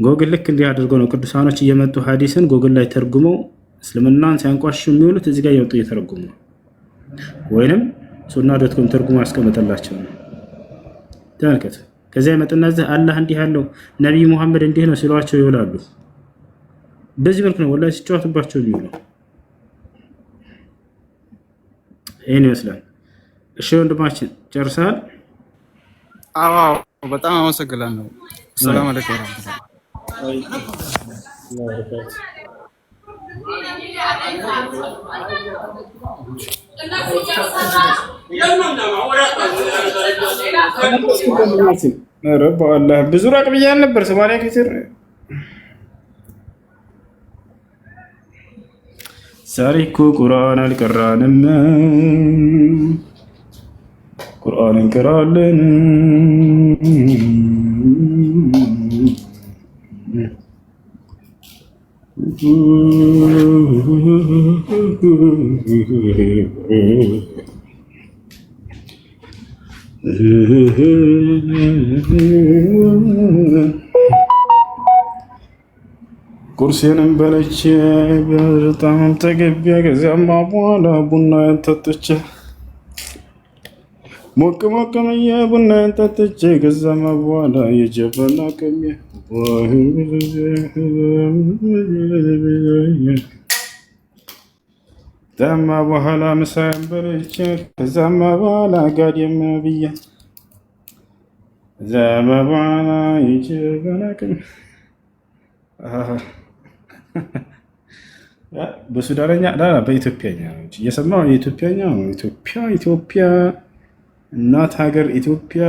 S2: ጎግል ልክ እንዲህ አድርገው ነው ቅዱሳኖች እየመጡ ሐዲስን ጎግል ላይ ተርጉመው እስልምናን ሲያንቋሹ የሚውሉት እዚህ ጋር እየወጡ እየተረጉሙ ነው። ወይንም ሱና.ኮም ተርጉሞ ያስቀመጠላቸው ነው። ተመልከቱ። ከዚያ ይመጡና እዚህ አላህ እንዲህ ያለው ነብይ መሐመድ እንዲህ ነው ሲሏቸው ይውላሉ። በዚህ መልኩ ነው ወላሂ ሲጫወቱባቸው የሚውለው። ይሄን ይመስላል። እሺ ወንድማችን ጨርሰሃል?
S10: አዎ በጣም አመሰግናለሁ። ሰላም አለይኩም ወራህመቱላህ።
S2: ብዙ ራቅ ብያለሁ ነበር 80 ኪሎ ዛሬ እኮ ቁርአን አልቀራንም። ቁርአን እንቀራለን። ቁርሴንም በልቼ በጣም ጠግቤ ከዚያማ በኋላ ቡና ጠጥቼ ሞቅ ሞቅ ብዬ ቡና ጠጥቼ ከዚያማ በኋላ የጀበና ቅሜ ከዚያማ በኋላ ምሳዬን በልቼ ከዚያማ በኋላ ጋደም ብዬ ከዚያማ በኋላ የጀበና ቅሜ በሱዳነኛ በኢትዮጵያኛ እየሰማሁ የኢትዮጵያኛ ነው። ኢትዮጵያ እናት ሀገር ኢትዮጵያ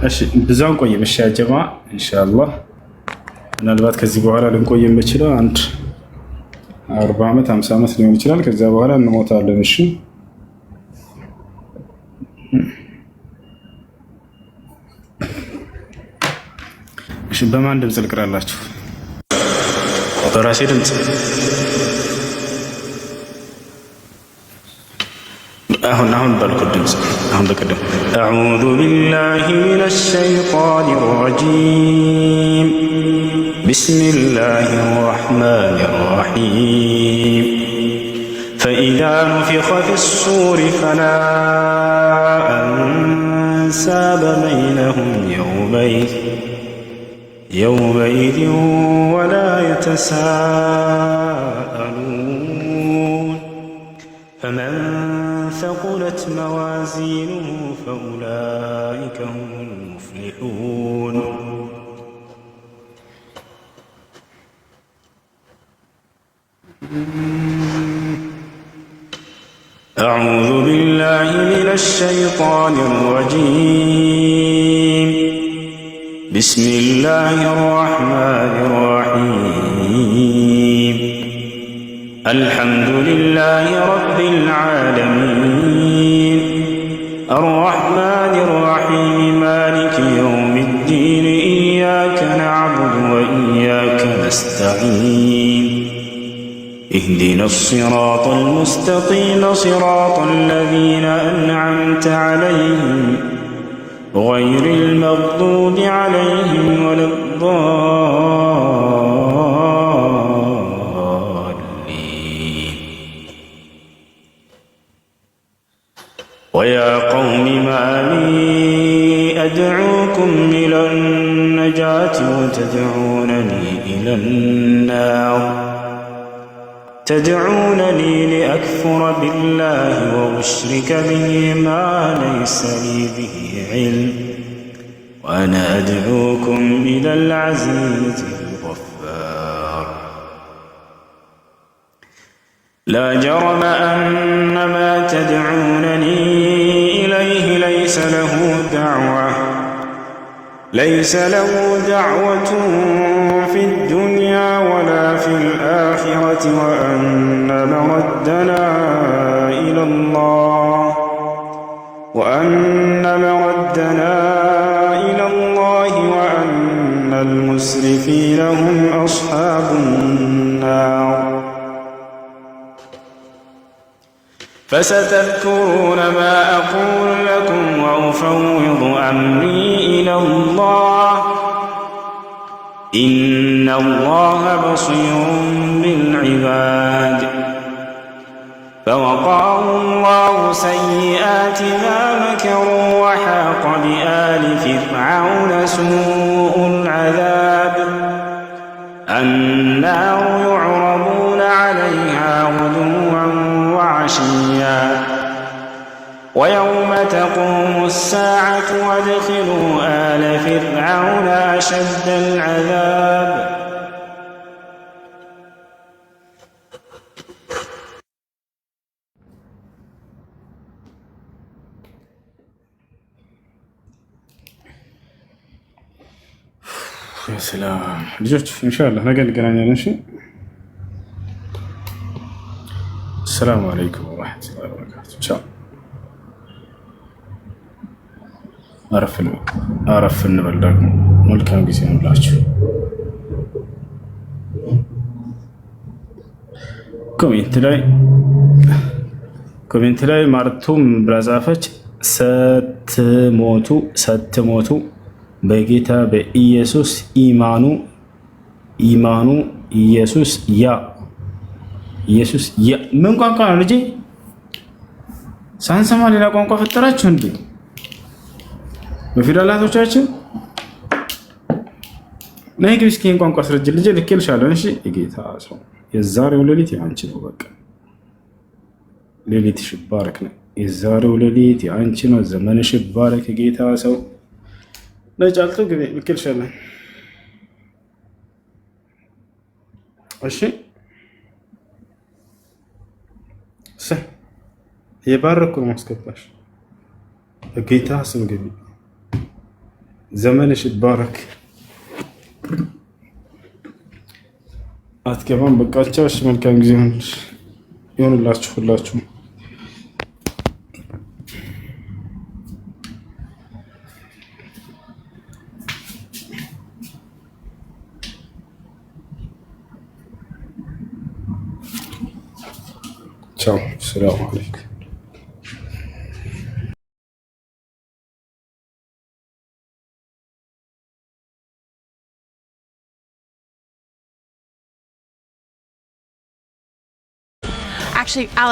S2: እሺ ብዙውን ቆይ መሻጀማ ኢንሻአላህ ምናልባት ከዚህ በኋላ ልንቆይ የምችለው አንድ 40 ዓመት 50 ዓመት ሊሆን ይችላል። ከዚያ በኋላ እንሞታለን። እሺ እሺ በማን ድምፅ ልቅራላችሁ? በራሴ ድምፅ አሁን ባልኩት ድምፅ አሁን በቀደም አዑዙ ቢላሂ ሚነሽ ሸይጣኒር ረጂም ቢስሚላሂር ረሕማኒር ረሒም ፈኢዛ ኑፊኸ ፊስሱሪ ፈላ አንሳበ በይነሁም يومئذ ولا يتساءلون فمن ثقلت موازينه فأولئك هم المفلحون أعوذ بالله من الشيطان الرجيم بسم الله الرحمن الرحيم الحمد لله رب العالمين الرحمن الرحيم مالك يوم الدين إياك نعبد وإياك نستعين اهدنا الصراط المستقيم صراط الذين أنعمت عليهم غير المغضوب عليهم ولا الضالين ويا قوم ما لي أدعوكم إلى النجاة وتدعونني إلى النار تدعونني لأكفر بالله وأشرك به ما ليس لي به علم وأنا أدعوكم إلى العزيز الغفار لا جرم أن ما تدعونني إليه ليس له دعوة في الدنيا ولا في الآخرة وأن مردنا إلى الله وأن المسرفين هم أصحاب النار فستذكرون ما أقول لكم وأفوض أمري إلى الله إن الله بصير بالعباد فوقاه الله سيئات ما مكروا وحاق بآل فرعون سوء العذاب النار يعرضون عليها غدوا وعشيا ويوم تقوم الساعة وادخلوا آل فرعون أشد العذاب يا سلام ልጆች ኢንሻአላህ ነገ እንገናኛለን። እሺ السلام عليكم ورحمة الله وبركاته. አረፍ እንበል ደግሞ መልካም ጊዜ ይሁንላችሁ። ኮሜንት ላይ ማርቱም ብላ ጻፈች። ስትሞቱ በጌታ በኢየሱስ ኢማኑ ኢየሱስ ያ ምን ቋንቋ ነው ልጄ? ሳንሰማ ሌላ ቋንቋ ፈጠራችሁ እንዴ? በፊደላቶቻችን ነይ ግቢ እስኪ ይሄን ቋንቋ አስረጅ ልጄ። ልኬልሻለሁ። እሺ የጌታ ሰው የዛሬው ሌሊት ያንቺ ነው። በቃ ሌሊትሽ ይባረክ ነው። የዛሬው ሌሊት ያንቺ ነው። ዘመንሽ ይባረክ የጌታ ሰው። ነይ ጫልቱ ግቢ። ልኬልሻለሁ። እሺ የባረኩ ነው ማስገባሽ። በጌታ ስም ግቢ። ዘመንሽ ይባረክ። አትገባም። በቃቸው። እሺ መልካም ጊዜ ይሁንላችሁ ሁላችሁም። ቻው። ሰላም አለይኩም።
S11: Actually, Alex.